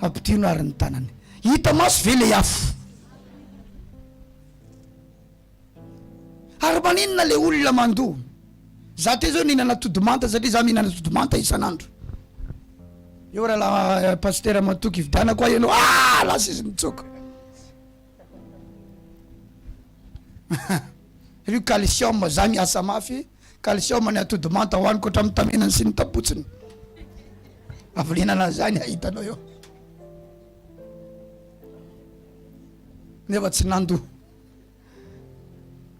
ampitino ary ny tanany. Hita maso ve le afo? Ary maninona le olona mandoa? Za te zao nihinana todimanta satria za mihinana todimanta isan'andro. Eo raha la pasteur matoky vidana koa ianao, lasa izy mitsoka. Io calcium za miasa mafy, calcium ny atodimanta hoaniko hatramin'ny tamenany sy ny tapotsiny. Avalianana zany ahitanao eo. Nefa tsy nando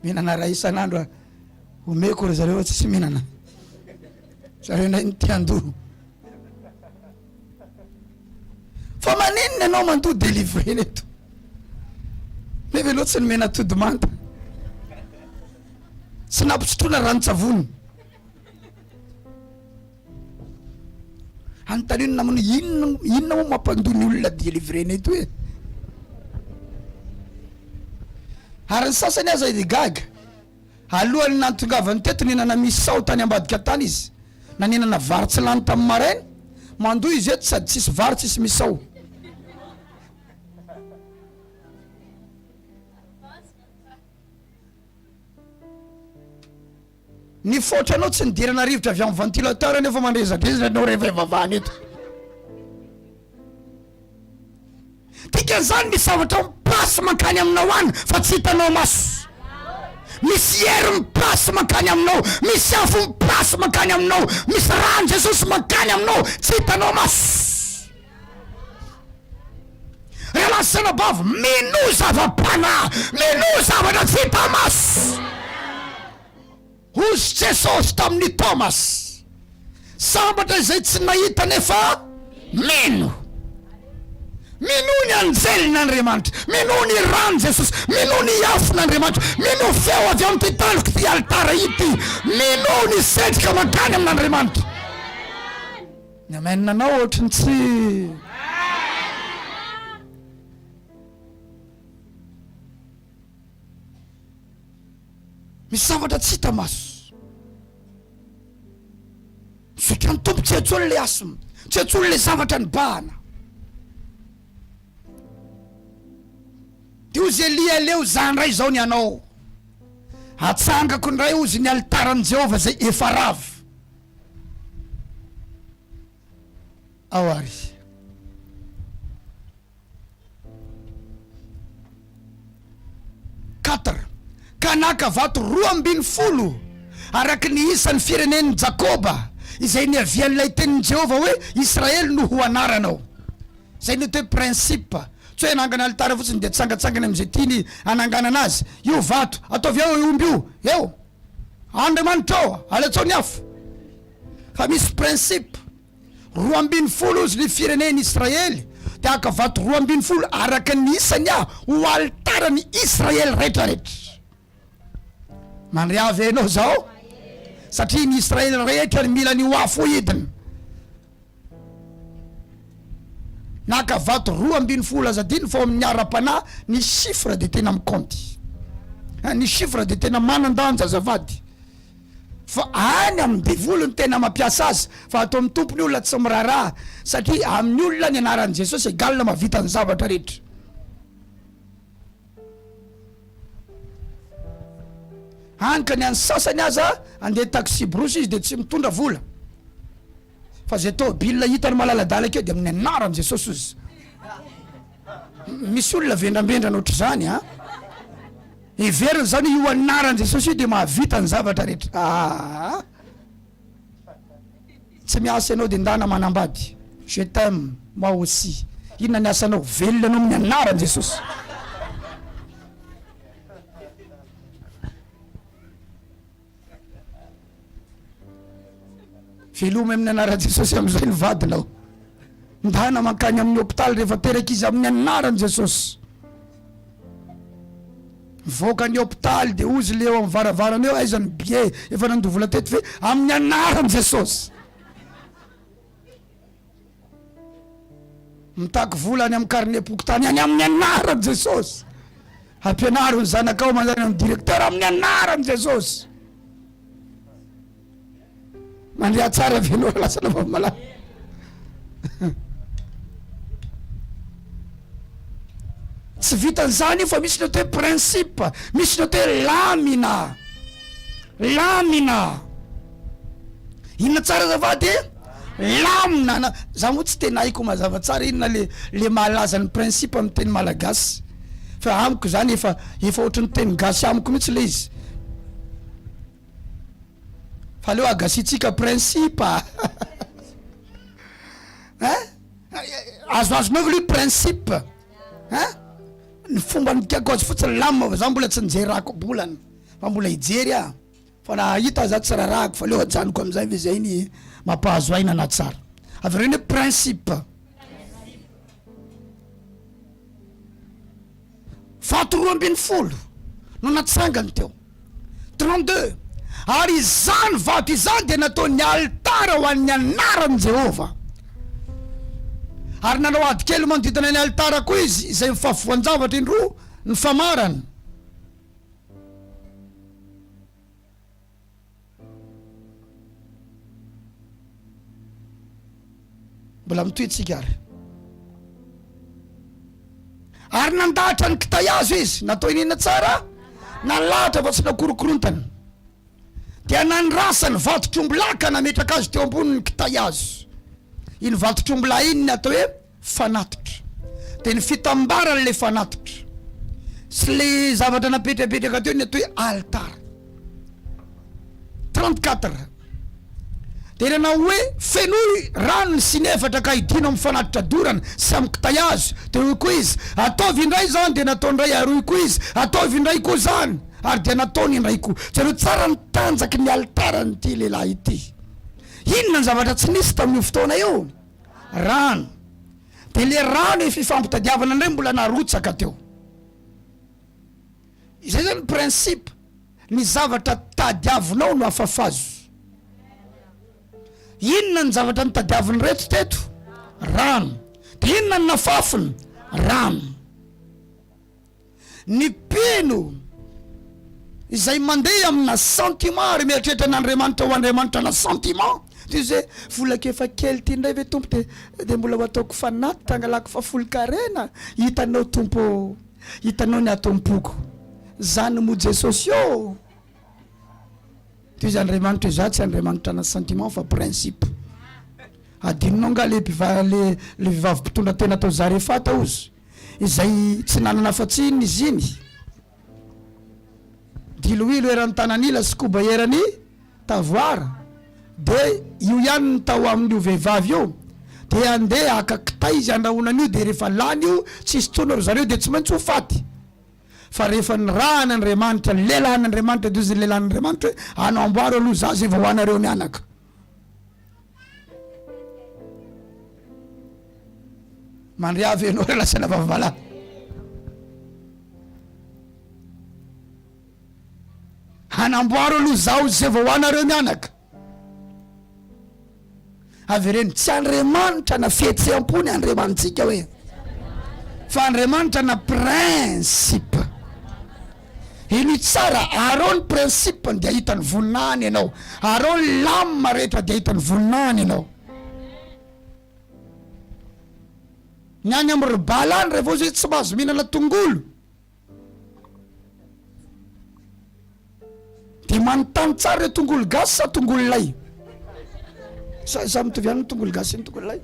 mihinana raha isan'andro, omeko ry zareo tsy mihinana, zareo ndray ny tiando. Fa maninona anao mandoa délivré neto? Nefa loatra tsy nomena todimanta, tsy nampisotroana ranon-tsavony. Anontaniana namana inona moa mampandoa ny olona délivré neto hoe? Ary ny sasany aza idy gaga, alohany nantongavany teto nihinana misao tany ambadika tany izy, na nihinana vary tsy lany tamin'ny marainy, mandoa izy eto sady tsisy vary tsisy misao. Ny fotranao tsy nidirana rivotra avy amin'ny ventilateur nefa mandrezadrezatra anao rehefa ivavahana eto. Dikan'izany misy zavatra miplasy mankany aminao any fa tsy hitanao maso. Misy hery miplasy mankany aminao, misy afo miplasy mankany aminao, misy rano Jesosy mankany aminao, tsy hitanao maso. Relasana bavy, mino zava-pana, mino zavatra tsy hita maso. Hozy Jesosy tamin'ny Thomas, sambatra izay tsy nahita nefa mino. Mino ny anjelin'Andriamanitra, mino ny rano Jesosy, mino ny afon'Andriamanitra, mino feo avy amin'ny tandroko ty alitara ity, mino ny setrika mankany amin'Andriamanitra. Ny amenina anao ohatrany tsy misy zavatra tsy hita maso. Sakra ny tompo tsy atsolo le asina, tsy atsolo le zavatra ny bahana. Dia ozy Elia leo zandray zao ny anao, atsangako ndray ozy ny alitaran'i Jehova zay efa ravo. Ao ary kanaka vato 12 araky ny isan'ny firenen'ny Jakoba izay niavian'ilay tenin'i Jehova hoe Israely no ho anaranao. Zay ny toe principe, tsy hoe anangana alitara fotsiny dia tsangatsangana amin'izay tiany anangana anazy. Io vato ataovy eo omby io, eo Andriamanitra ao alatsao ny afo. Fa misy principe, 12 ozy ny firenen'ny Israely, dia aka vato 12 araky ny isany ho alitaran'ny Israely rehetrarehetra. Mandre avy anao zao, satria ny Israely rehetra ny mila ny ho afo hidiny. Naka vato 12 azadiny fa amin'ny ara-pana ny chiffre de tena mikonty. Ny chiffre de tena manandanja azavady. fa any amin'ny devolo ny tena mampiasa azy fa atao amin'ny tompony olona tsy miraharaha satria amin'ny olona ny anaran'i Jesosy egalina mavita ny zavatra rehetra. Anka ny any sasany aza andeha taxi brosy izy de tsy mitondra vola fa zay tôbila hitany malaladala akeo de amin'ny anaran'i Jesosy izy. Misy olona vendrambendra ohatr'izany a everiny zany io anaran'i Jesosy io de mahavita ny zavatra rehetra. Tsy miasa ianao de ndana manambady je t'aime moi aussi, inona ny asanao? Velona anao amin'ny anaran'i Jesosy. Veloma amin'ny anaran'i Jesosy amin'izay ny vadinao. Ndana mankany amin'ny hôpitaly rehefa teraka izy amin'ny anaran'i Jesosy. Voaka ny hôpitaly de ozy le eo amin'ny varavarana eo aizany billet efa nandovola teto ve amin'ny anaran'i Jesosy. Mitaky vola any amin'ny carnet pokotany any amin'ny anaran'i Jesosy. Ampianaro ny zanakao manjany amin'ny directeur amin'ny anaran'i Jesosy. Mandria tsara venora lasana vamalala. Tsy vitan'izany fa misy ny hoe principe, misy ny hoe lamina. Lamina. Inona tsara zavady? Lamina. Za moa tsy tena haiko mazava tsara inona le malaza ny principe amin'ny teny malagasy. Fa amiko zany efa ohatran'ny teny gasy amiko mihitsy le izy. Fa leo agasitsika principe. Azonao lui principe. Ny fomba nikako azy fotsiny lamina za mbola tsy nijerako bolany fa mbola hijery a fa nahita za tsy rarahako fa leo ajanoko amin'izay ve zay ny mampahazo aina na tsara. Avy reny principe. Fato 12 no natsangany teo 32 ary izany vato izany de nataony alitara ho an'ny anaran'i Jehova. Ary nanao ady kely manodidina ny alitara koa izy izay mifahafoan-javatra indroa ny famarany. Mbola mitoetsika ary nandahatra ny kitay azo izy natao inina tsara nalahatra fa tsy nakorokorontany dia nandrasany vatotrombolaka nametraka azy teo amboniny kitay azo. Iny vatotrombola iny atao hoe fanatitra de ny fitambarany le fanatitra sy le zavatra napetrapetraka teo ny atao hoe alitara 34 de rena hoe fenoy rano ny sinefatra ka hidino amin'ny fanatitra dorana sy amin'ny kitay azo de hoy koa izy ataovy indray zany de natao indray aroy koa izy ataovy indray koa zany ary de nataony indray koa zareo tsara ny tanjaky ny alitarany ty lehilahy ity. Inona ny zavatra tsy nisy tamin'io fotoana io? Rano. De le rano efa ifampitadiavana indray mbola narotsaka teo. Izay zany principe ny zavatra tadiavinao no afafazo. Inona ny zavatra nitadiaviny reto teto? Rano. De inona ny nafafiny? Rano. Ny pino izay mandeha amina sentiment ary mieritreritra n'Andriamanitra ho Andriamanitra na sentiment ty zay volaka efa kely ty indray ve tompo de mbola ho ataoko fanaty tangalako fa folo-karena hitanao tompo hitanao ny atompoko zany mo Jesosy io ty izy Andriamanitra za tsy Andriamanitra na sentiment fa principe. Adinonao nga le vivavy mpitondra tena tao Zarefata ozy izay tsy nanana fatsiny izy iny diloilo erany tananila sy koba erany tavoara de io ihany ny tao amin'io vehivavy io de andeha akakitay izy andrahonan'io de rehefa lany io tsisy tsona ro zareo de tsy maintsy ho faty fa rehefa ny rahan'Andriamanitra ny lelan'Andriamanitra de izy ny lelan'Andriamanitra hoe anao amboaro aloha za zay vao hoanareo mianaka. Mandriavy enao re lasana vavala. Hanamboaro aloha zao zay vao hoanareo mianaka. Avy reny tsy Andriamanitra na fihetseham-pony Andriamanitsika hoe fa Andriamanitra na principe. iny tsara arao ny principe dia hitany voninahiny ianao, arao ny lame rehetra dia hitany voninahiny ianao. Ny any amin'ny ribalany rehefa zay tsy mahazo mihinana tongolo dia manontany tsara hoe tongolo gasy sa tongolo lay, sa mitovy ihany ny tongolo gasy sy ny tongolo lay.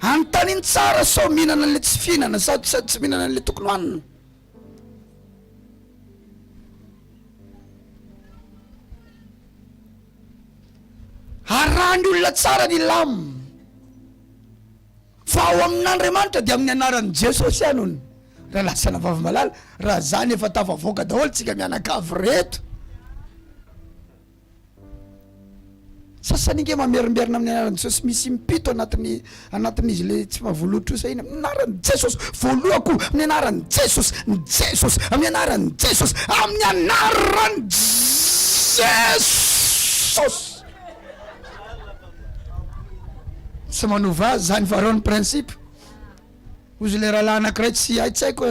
Anontaniny tsara sao mihinana an'le tsy fihinana sady tsy mihinana an'le tokony hohanina. Arahany olona tsara ny lame fa ao amin'Andriamanitra dia amin'ny anaran'i Jesosy ihany hono. Raha lasana vavy malala, raha zany efa tafavoaka daholo tsika mianakavy reto. Sasany inge mamerimberina amin'ny anaran'i Jesosy, misy mipito anatin'izy le tsy mahavolotra io sahiny amin'ny anaran'i Jesosy, voalohako amin'ny anaran'i Jesosy, ny Jesosy amin'ny anaran'i Jesosy, amin'ny anaran'i Jesosy. Tsy manova azy zany fa reo ny principe. Ozy le rahalahy anankiray tsy haiko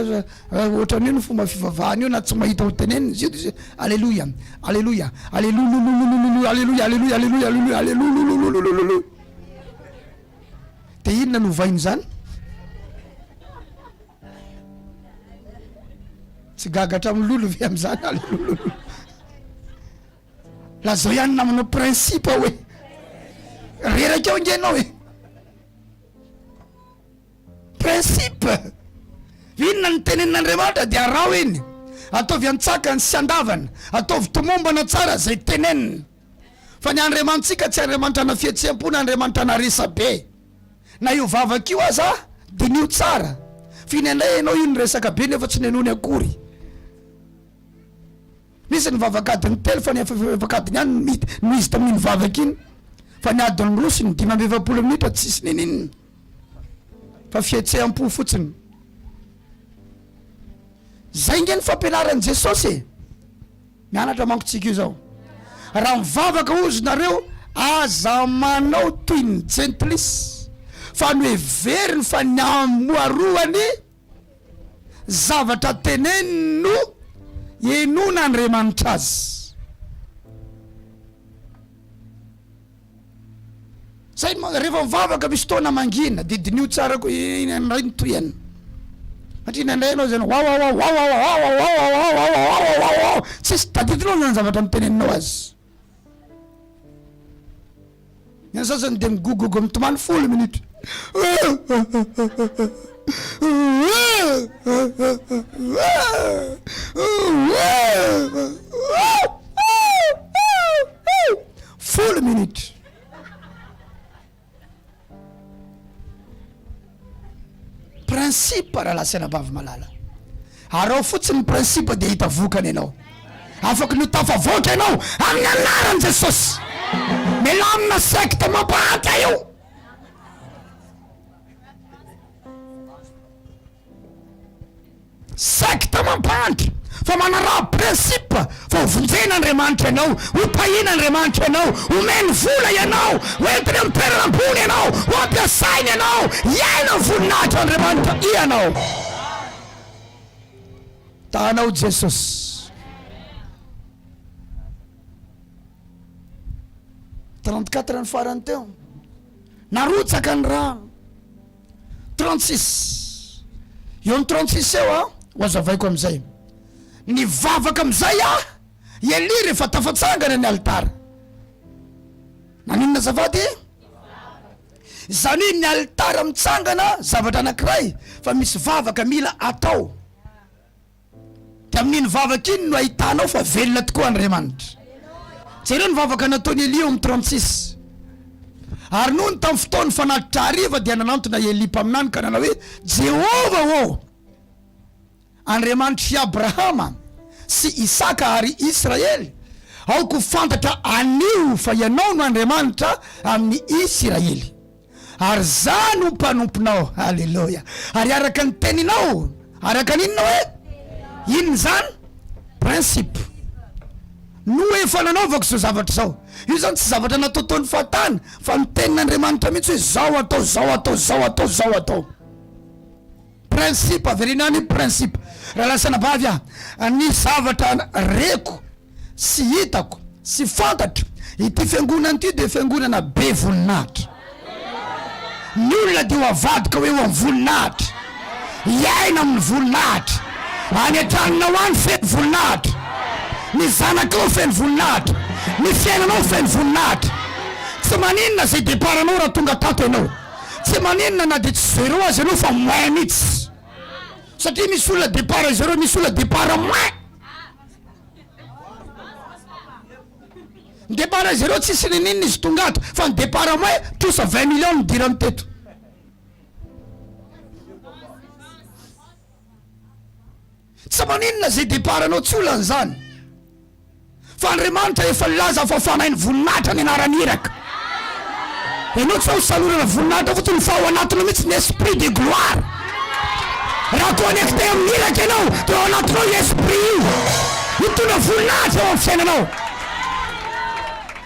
ohatran'io ny fomba fivavahany io na tsy mahita ho teneniny izy io dia alleluia alleluia alleluia alleluia alleluia alleluia alleluia alleluia. Dia inona novainy zany? Tsy gagatra amin'ny lolo ve amin'izany? Alleluia. Lazao ihany namanao principe hoe reraka eo inge ianao hoe principe. Inona ny tenenin'Andriamanitra dia arao iny, ataovy antsakany sy andavana, ataovy tomombana tsara zay teneniny. Fa ny Andriamanitsika tsy Andriamanitra na fihetseham-po na Andriamanitra na resa be. Na io vavaka io aza dinio tsara, finendray ianao io ny resaka be nefa tsy nenony akory. Misy ny vavakadiny telo fa ny vavakadiny ihany no izy tamin'iny vavaka iny, fa ny adiny roso ny 5 minitra tsisy nenininy, fa fihetseham-po fotsiny. Zay nge ny fampianaran'i Jesosy. Mianatra mankotsika io zao. Raha mivavaka ozy nareo aza manao toy ny gentlis, fa ny hoe veriny fa ny amoaroany zavatra teneniny no enona Andriamanitra azy. Zay rehefa mivavaka misy taona mangina didinio tsara ko inandray ny toyany. Satria inandray anao zany tsisy tadidinao zany zavatra miteneninao azy. Ny sasany dia migogogo mitomany 10 minitra. Full minute. Principe raha lasana bavy malala. Arao fotsiny principe dia hita vokany ianao. Afaka ny tafavoaka ianao amin'ny anaran'i Jesosy. Milamina sekta mampahatra io. Sekta mampahatra fa manaraha principe fa hovonjena Andriamanitra ianao, hopahina Andriamanitra ianao, homeny vola ianao, hoentiny amin'ny toerana ambony ianao, ho ampiasainy ianao, iaina voninahitra Andriamanitra ianao. Tahanao Jesosy. 34 ny farany teo narotsaka ny rano. 36 eo ny 36 eo ho azavaiko amizay. Ny vavaka amizay Eli rehefa tafatsangana ny alitara naninona zavady zany ny alitara mitsangana zavatra anankiray fa misy vavaka mila atao. Dia amin'iny vavaka iny no ahitanao fa velona tokoa Andriamanitra. Jereo ny vavaka nataony Eli eo amin'ny 36. Ary noho ny tamin'ny fotoany fanatitra hariva dia nanantona Eli mpaminany ka nanao hoe Jehova ô Andriamanitra Abrahama sy Isaka ary Israely, aoko fantatra anio fa ianao no Andriamanitra amin'ny Israely, ary zany no mpanomponao. Halleluja. Ary araka ny teninao, araka ninona hoe ino zany principe no efa nanaovako zao zavatra zao. Io zany tsy zavatra nataotao ny fahatany fa ny tenin'Andriamanitra mihitsy hoe zao atao, zao atao, zao atao, zao atao. principe averinany principe raha lasana bavy ny zavatra reko sy hitako sy fantatro ity fiangonana ty de fiangonana be voninahitra ny olona de ho avadika hoe ho amin'ny voninahitra iaina amin'ny voninahitra any an-tranona ho any feno voninahitra ny zanakao feno voninahitra ny fiainanao feno voninahitra tsy maninona zay deparanao raha tonga tato ianao tsy maninona na de tsy zéro azy anao fa moin mihitsy satria misy olona départ zéro misy olona départ moin départ zéro tsisy ninina izy tonga ato fa ny départ moin tosa 20 millions midira miteto tsy maninona zay départ anao tsy olan'izany fa Andriamanitra efa laza fa fanainy voninahitra ny anaran'iraka ianao tsy ho salorana voninahitra fotony fa ao anatiny mihitsy ny esprit de gloire raha connecté amin'iraka ianao de ao anatinao esprit io mitondra voninahitra ao amin'ny fiainanao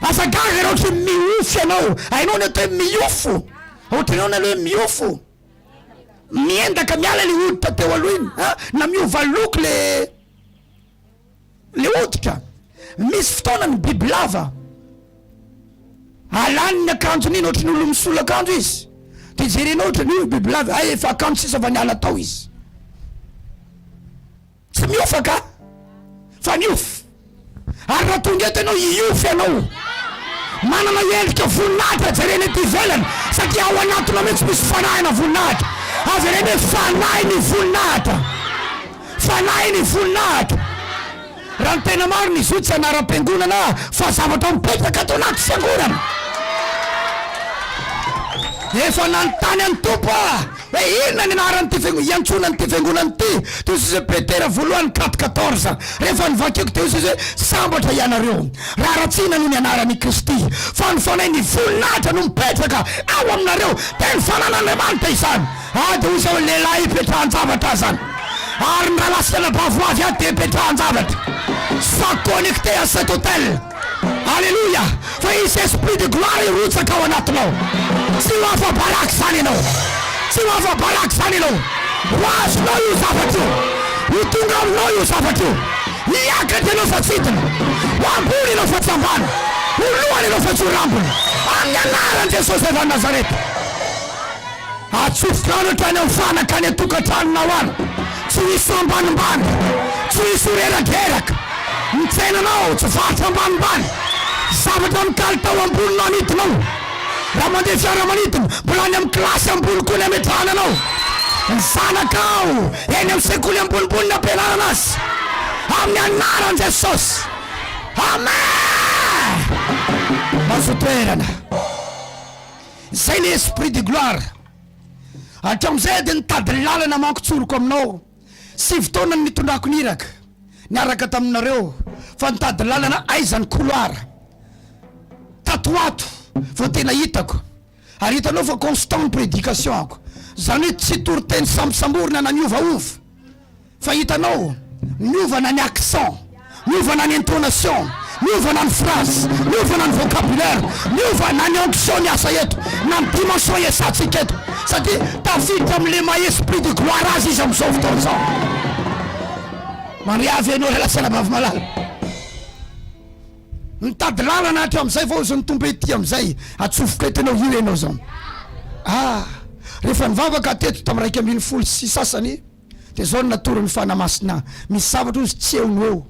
afagaga raha ohatra miofo ianao hainao ny atao miofo ohatra ianao ny aloha miofo miendaka miala le hoditra teo aloha iny na miova loko le hoditra misy fotoana ny biby lava alany ny akanjony iny ohatra ny olo misolo akanjo izy de jerenao ohatra ny biby lava ay efa akanjo sisa va niala tao izy tsy miofa ka fa niofo ary raha tonga eto ianao iofo ianao manana endrika voninahitra jerena ety ivelany satria ao anatona mihitsy misy fanahina voninahitra azy reny hoe fanahiny voninahitra fanahiny voninahitra raha ny tena marina izy io tsy anaram-piangonana fa zavatra mipetraka ato anaty fiangonana efa nanontany any tompo hoe inona ny anaran'ty iantsonany ty fiangonany ty teo izy Petera voalohany 4:14 rehefa nivakeko teo izy hoe sambatra ianareo raha ratsina noho ny anarany Kristy fa ny fanainy voninahitra no mipetraka ao aminareo teny fanan'Andriamanitra izany de hoy zao lehilahy ipetrahan-javatra zany ary raha lasana bavoavy aty de ipetrahan-javatra sa connecté à cet hôtel alléluia fa izy esprit de gloire irotsaka ao anatinao tsy ho afabaraky zany ianao tsy ho afabaraky zany ianao hoazonao io zavatra io hitonga aminao io zavatra io hiakatra ianao fa tsidina ho ambony ianao fa tsy ambany ho lohany ianao fa tsy ho rambony amin'ny anaran Jesosy efa Nazareta atsofoka anatra any amin'ny fanaka any atokantranonao any tsy hisy ambanimbany tsy hisy horerageraka mitsainanao tsy varitra ambanimbany zavatra mikaly tao amboninao anitinao raha mandeha fiaramanidina mbola any amin'ny kilasy ambony koa ny ametrananao ny zanakao eny amin'ny sekoly ambonimbony ny ampianarana azy amin'ny anaran Jesosy amen mazotoerana zay le esprit de gloire hatram'izay de nitady lalana manko tsoroko aminao sy fotoana ny nitondrako niraka niaraka taminareo fa nitady lalana aizany couloir tatoato fa tena hitako ary hitanao fa constant prédication ako zany hoe tsy toriteny sambosamborina na niovaova fa hitanao miovana ny accent miovana ny intonation miovana ny phrase miovana ny vocabulaire miovana ny onction miasa eto na ny dimension iasantsika eto satria tafiditra am'le ma esprit de gloire azy izy am'izao fotoana zao mariavy ianao relasana bavy malala mitady lalana hatra am'izay fa ozy ny tombo ety am'izay atsofoka eto ianao io ianao zao rehefa nivavaka teto tamy 1 sy sasany de zao natory ny fanamasina misy zavatra ozy tsy eony eo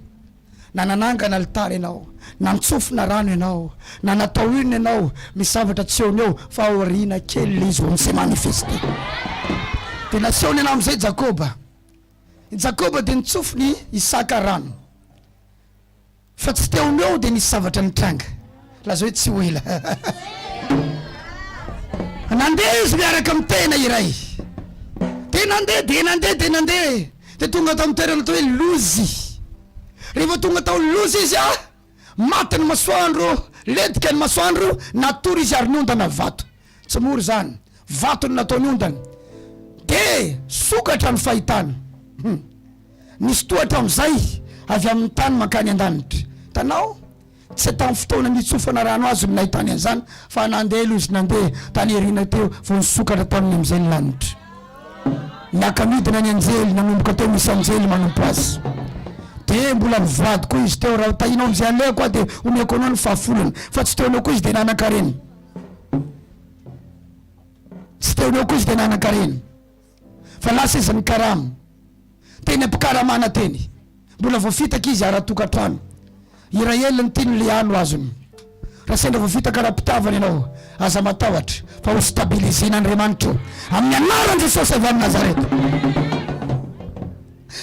na nanangana alitara ianao na nitsofona rano ianao na natao iny ianao misy zavatra tsy eony eo fa aoriana kely le izy vao manifeste de naseony ianao am'izay Jakoba de nitsofony Isaka rano fa tsy teony eo de nisy zavatra nitranga laza hoe tsy oela nandeha izy miaraka amin'ny tena iray de nandeha de tonga tao am'toerana atao hoe lozy rehefa tonga tao lozy izy maty ny masoandro ledika ny masoandro natory izy ary niondana vato tsy mory zany vato ny nataony ondana de sokatra ny fahitana nisy tohatra am'izay avy amin'ny tany mankany an-danitra tanao tsy tamy fotoana nitsofana rano azy ny nahitany an'izany fa nandeha lozy nandeha tany erina teo vo nisokatra taminy am'izay ny lanitra Nakamidina ny anjely nanomboka teo misy anjely manompo azy. De mbola mivady koa izy teo raha tahinao am'izay an'ilay koa de omeko anao ny fahafolony fa tsy teonao koa izy de nanan-kareny. Tsy teonao koa izy de nanan-kareny. Fa lasa izy ny karama. Teny am-pikaramana teny. Mbola voafitaka izy ara-tokantrano. Iraely ny tiany le ano azony. Raha sendra voafitaka ara-pitavana ianao aza matahotra fa ho stabilisena Andriamanitra amin'ny anaran'i Jesosy avy amin'ny Nazareta.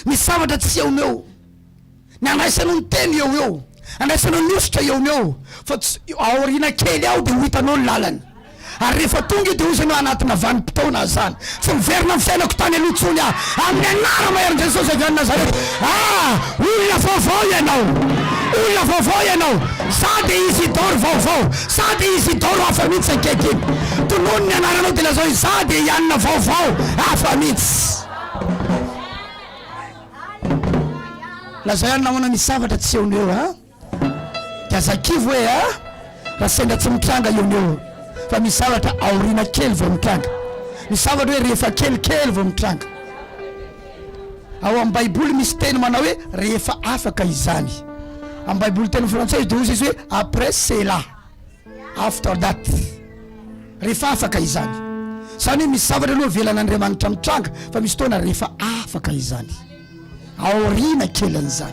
Misy zavatra tsy eo eo. Ny andraisanao ny teny eo eo. Andraisanao ny ositra eo eo. Fa aoriana kely ao de ho hitanao ny lalany. Ary rehefa tonga de ozy anao anatina vanim-potoana zany. Tsy miverina amin'ny fiainako tany aloha tsony amin'ny anara maherin' Jesosy avy amin'ny Nazareta. Olona vaovao ianao. Olona vaovao ianao. Sady Isidore vaovao. Sady Isidore hafa mihitsy ankekiny. Tonono ny anaranao de lazao sady ianona vaovao hafa mihitsy. Lazao ihany namana misy zavatra tsy eo eo de azakivo hoe raha sendra tsy mitranga eo eo. Fa misy zavatra aoriana kely vao mitranga. Misy zavatra hoe rehefa kelikely vao mitranga. Ao amin'ny Baiboly misy teny manao hoe rehefa afaka izany. Amin'ny Baiboly teny frantsay de ozy izy hoe après cela, after that. Rehefa afaka izany. Zany hoe misy zavatra aloha velan'Andriamanitra mitranga fa misy tona rehefa afaka izany. Aoriana kely an'izany.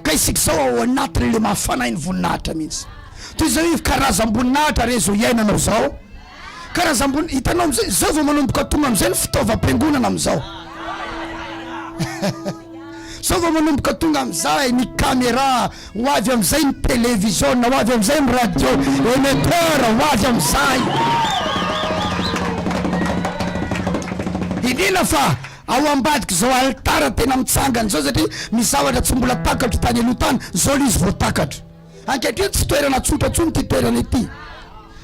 Ka isika zao ao anatin'le mahafanainy voninahitra mihitsy. Toy zao hoe karazam-boninahitra rezo iainanao zao. Karazam-boninahitra hitanao am'izay zao vao manomboka tonga am'izay ny fitaovam-piangonana am'izao. Zao vao manomboka tonga am'izay ny caméra, ho avy am'izay ny télévision, ho avy am'izay ny radio émetteur, ho avy am'izay. Indrindra fa ao ambadiky zao alitara tena mitsangana zao satria misy zavatra tsy mbola takatro tany aloha tany zao le izy voatakatro. Ankehitriny tsy toerana tsotra tsony ty toerana ity.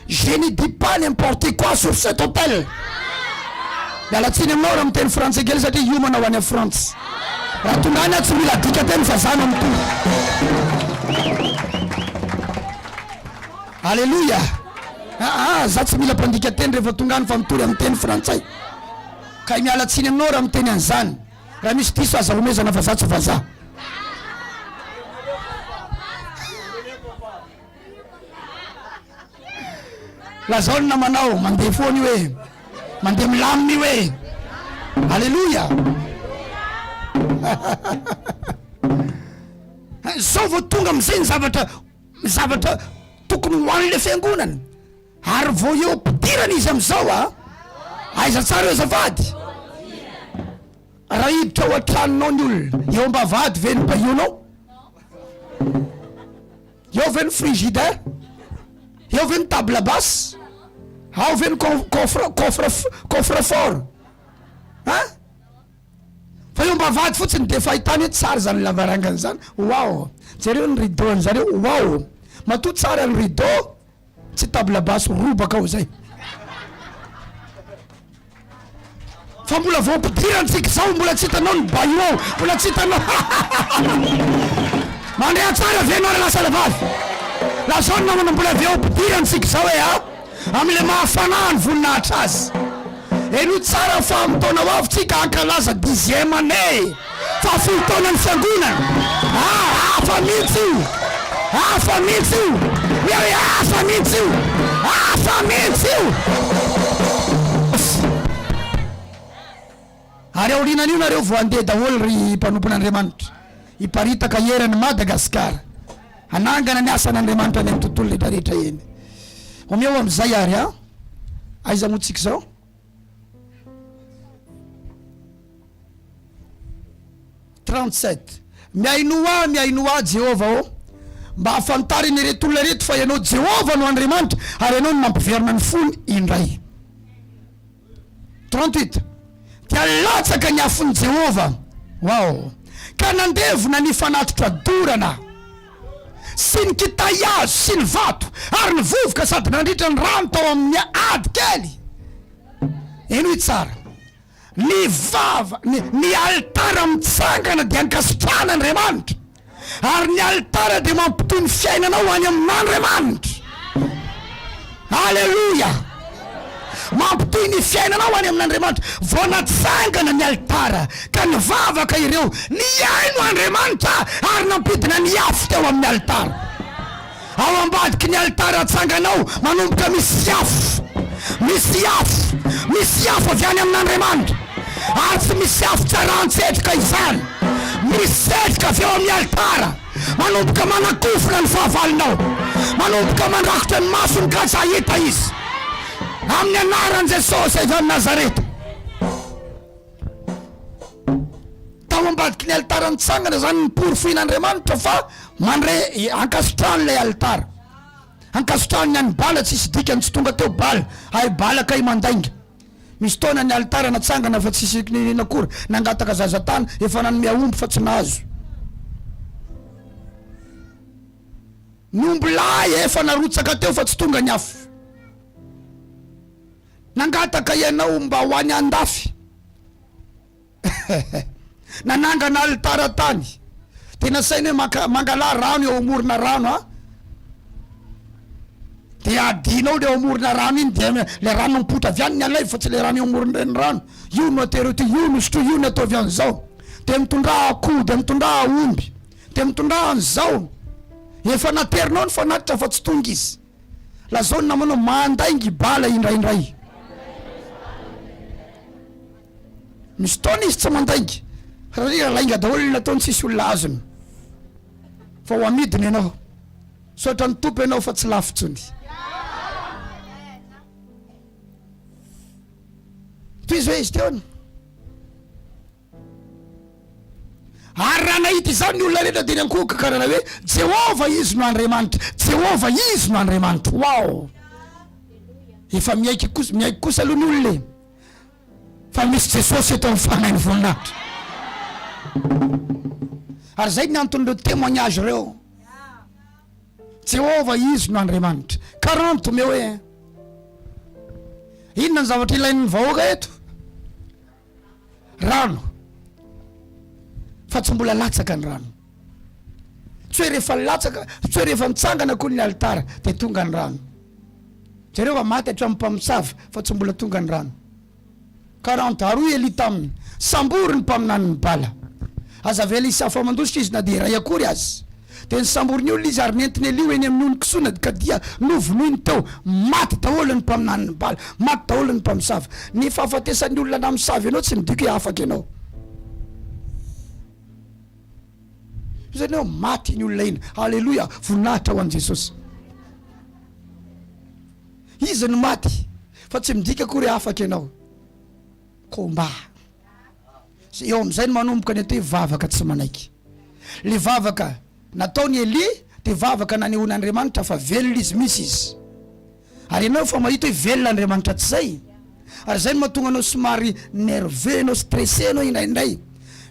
Je ne dis pas n'importe quoi sur cet hôtel. Mialatsiny aminao raha miteny français kely satria io manao any France. Raha tonga any tsy mila dika teny fa zana amitoy. Alléluia. Za tsy mila mpandika teny rehefa tonga any fa mitory amin'ny teny frantsay. Ka mialatsiny aminao raha miteny an'izany. Raha misy diso aza omezana fa za tsy vazaha. Lazao ny namanao mandeha foany hoe mandeha milaminy hoe alléluia. Zao vao tonga am'izay ny zavatra tokony ho an'le fiangonana ary vao eo mpidirana izy am'izao aiza tsara eo zafady. Raha hiditra ao an-tranonao ny olona eo mba vady ve ny baionao, eo ve ny frigidaire, eo ve ny table basse, ao ve ny coffre fort fa eo mba vady fotsiny de fahitany hoe tsara zany lavarangany zany. Wow, jereo ny rideau an'zareo. Wow, mato tsara ny rideau, tsy table basse robaka ao zay. Fa mbola vao mpidirantsika zao mbola tsy hitanao ny baillon, mbola tsy hitanao. Mandeha tsara venao re lasa lavavy. Lazao ny namana mbola vao mpidirantsika zao hoe am'le mahafanany voninahitra azy. Eno tsara fa am'taona ho avy tsika ankalaza 10e année. Fa folo taona ny fiangonana. Hafa mihitsy io. Hafa mihitsy io. Hafa mihitsy io. Hafa mihitsy io. Ary aorinan'io nareo vao andeha daholo ry mpanompon'Andriamanitra hiparitaka herany Madagasikara anangana ny asan'Andriamanitra any amin'ny tontolo rehetrarehetra eny. Omeo am'izay ary aiza motsika zao. Miainoa Jehova mba hafantariny reto olona reto fa ianao Jehova no Andriamanitra ary ianao no mampiverina ny fony indray. 38 dia latsaka ny afon'i Jehova. Wow, ka nandevona ny fanatitra dorana sy ny kitay hazo sy ny vato ary ny vovoka sady nandritra ny rano tao amin'ny ady kely. Eno i tsara ny alitara mitsangana dia ankasitrana Andriamanitra ary ny alitara dia mampitoy ny fiainanao any amin'Andriamanitra. Halleluja. mampitoy ny fiainanao any amin'Andriamanitra. Vao natsangana ny alitara ka nivavaka ireo, niaino Andriamanitra ary nampidina ny afo teo amin'ny alitara. Ao ambadiky ny alitara atsanganao manomboka misy afo avy any amin'Andriamanitra, ary tsy misy afo tsaran-tsetrika izany, misy setrika avy eo amin'ny alitara manomboka manakofona ny fahavalonao, manomboka mandrakotra ny masony ka tsy hahita izy, amin'ny anaran'i Jesosy avy amin'ny Nazareta. Tao ambadiky ny alitara nitsangana zany ny porofoin'Andriamanitra fa mandre ankasitrano lay alitara, ankasitrano ny any bala tsisy dikany, tsy tonga teo bala, ay bala kay mandainga. Misy taona ny alitara natsangana fa tsisy nakory, nangataka zazatany efa nanome aomby fa tsy nahazo. Nombo lay efa narotsaka teo fa tsy tonga ny afo. Nangataka ianao mba ho any andafy. Nanangana alitara tany, tena sainy hoe mangala rano eo amorona rano ha, de adinao le amorona rano iny, de le rano mipotra avy any ny alay fa tsy le rano eo amorona ny rano. Io no atero ty, io no sotro, io no atao avy an'izao, de mitondra akoho, de mitondra omby, de mitondra an'izao. Efa naterinao ny fanatitra fa tsy tonga izy. Lazao ny namanao mandaingy bala indraindray. Misy taona izy tsy mandaingy, raha lainga daholo ny nataony tsisy olona azony, fa ho amidiny ianao, sotra ny tompo ianao fa tsy lafitsony. Toy izao izy teony. Ary raha nahita izany ny olona rehetra dia nankoka karana hoe Jehova izy no Andriamanitra, Jehova izy no Andriamanitra. Wow! Efa miaiky kosa aloha ny olona fa misy Jesosy eto amin'ny fanainy voninahitra. Ary zay ny anton'ireo témoignage reo, Jehova izy no Andriamanitra. 40 me hoe inona ny zavatra ilain'ny vahoaka eto? Rano, fa tsy mbola latsaka ny rano. Tsy hoe rehefa latsaka, tsy hoe rehefa mitsangana koa ny alitara dia tonga ny rano. Jereo va maty hatramin'ny mpamosavy fa tsy mbola tonga ny rano. 40 aroy Eli taminy, sambory ny mpaminany ny bala. Aza vela isa fa mandositra izy na dia ray akory azy. Dia ny sambory ny olona izy ary nentiny Eli eny amin'ny onikisona ka dia novonoiny teo, maty daholo ny mpaminany ny bala, maty daholo ny mpamosavy. Ny fahafatesan'ny olona namosavy ianao tsy midika hoe afaka ianao. Zany hoe maty ny olona iny, halleluja, voninahitra ho an'i Jesosy. Izy no maty fa tsy midika akory afaka ianao. Komba. Eo amin'izay no manomboka ny atao hoe vavaka tsy manaiky. Le vavaka nataony Eli dia vavaka nanehoan'Andriamanitra fa velona izy misy izy. Ary ianao fa mahita hoe velona Andriamanitra tsy zay. Ary zay no mahatonga anao somary nerveux, anao stressé anao indraindray.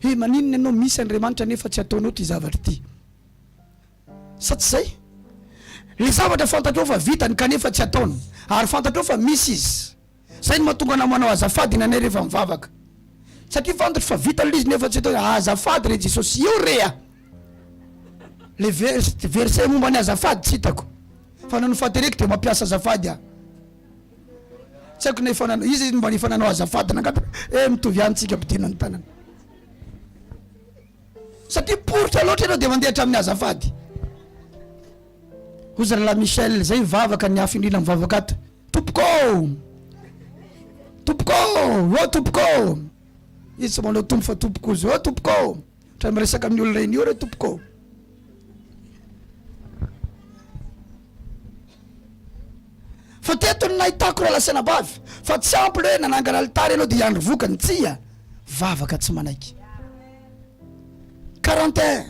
Maninona ianao misy Andriamanitra nefa tsy ataonao ty zavatra ty. Sa tsy zay? Le zavatra fantatrao fa vitany kanefa tsy ataony, ary fantatrao fa misy izy. Zay no mahatonga anao manao azafady nanay rehefa mivavaka. Satria fantatra fa vita l'izy nefa tsy ataony, azafady re Jesosy, io rea. Le verset momba ny azafady tsy hitako. Fa nanao fahatereko dia mampiasa azafady aho. Tsy haiko nefa nanao, izy mba nefa nanao azafady nangataka, mitovy antsika mpidina ny tanana. Satria poritra loatra ianao dia mandeha hatramin'ny azafady. Hozy la Michel zay vavaka ny hafa indrindra mivavaka ato. Tompoko! Tompoko! O tompoko! Izy tsy manao tompo fa tompoko izy. O tompoko! Tra miresaka amin'ny olona iny io re tompoko. Fa teto ny nahitako raha lasana bavy. Fa tsy ampy hoe nanangana alitara ianao dia andro vokany, tsia. Vavaka tsy manaiky. 41.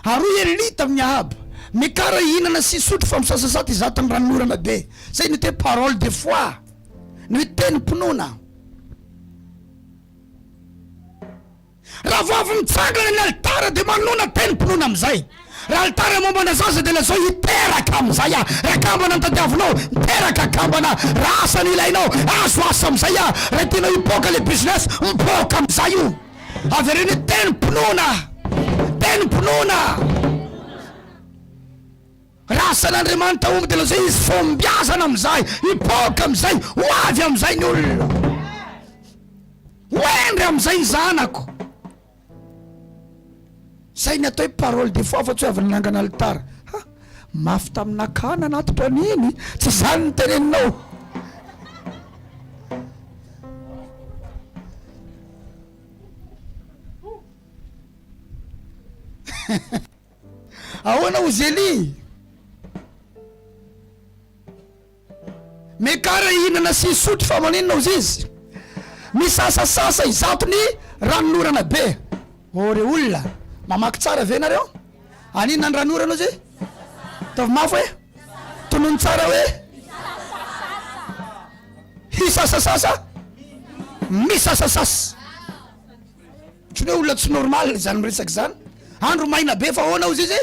Aroy Eli tamin'ny Ahaba, mikara hihinana sy sotro fa misasasata izato ny ranonorana be. Zay ny hoe parole de foi, ny hoe teny-pinoana. Raha vavy mitsangana ny alitara dia manona teny-pinoana amin'izay. Raha alitara mombana zaza dia lazao hiteraka amin'izay a. Raha kambana nitadiavinao, miteraka kambana. Raha asa ny ilainao, azo asa amin'izay a. Raha tianao hipoaka le business, mipoaka amin'izay io. Avereny teny-pinoana, teny-pinoana. rasan'Andriamanitra omby de lazay izy fombiazana amizay, ipoka amizay, hoavy amizay ny olona, hoendry amizay ny zanako. Zay ny atao hoe parole de foi fa tsy hoe avy nanangana alitara. Mafy tamin'akana natitra niny, tsy zany ny teneninao. Ahoana Ozely? Mekara ihinana sy sotry fa maninona ozy izy? Misasasasa izatony ranonorana be. Ore olona mamaky tsara ve nareo? Aninona ny ranonorana ozy? Tavy mafy hoe? Tonono tsara hoe? Hisasasasa? Misasasasa. Tsy hoe olona tsy normal zany miresaky zany. Andro maina be fa ahoana ozy izy?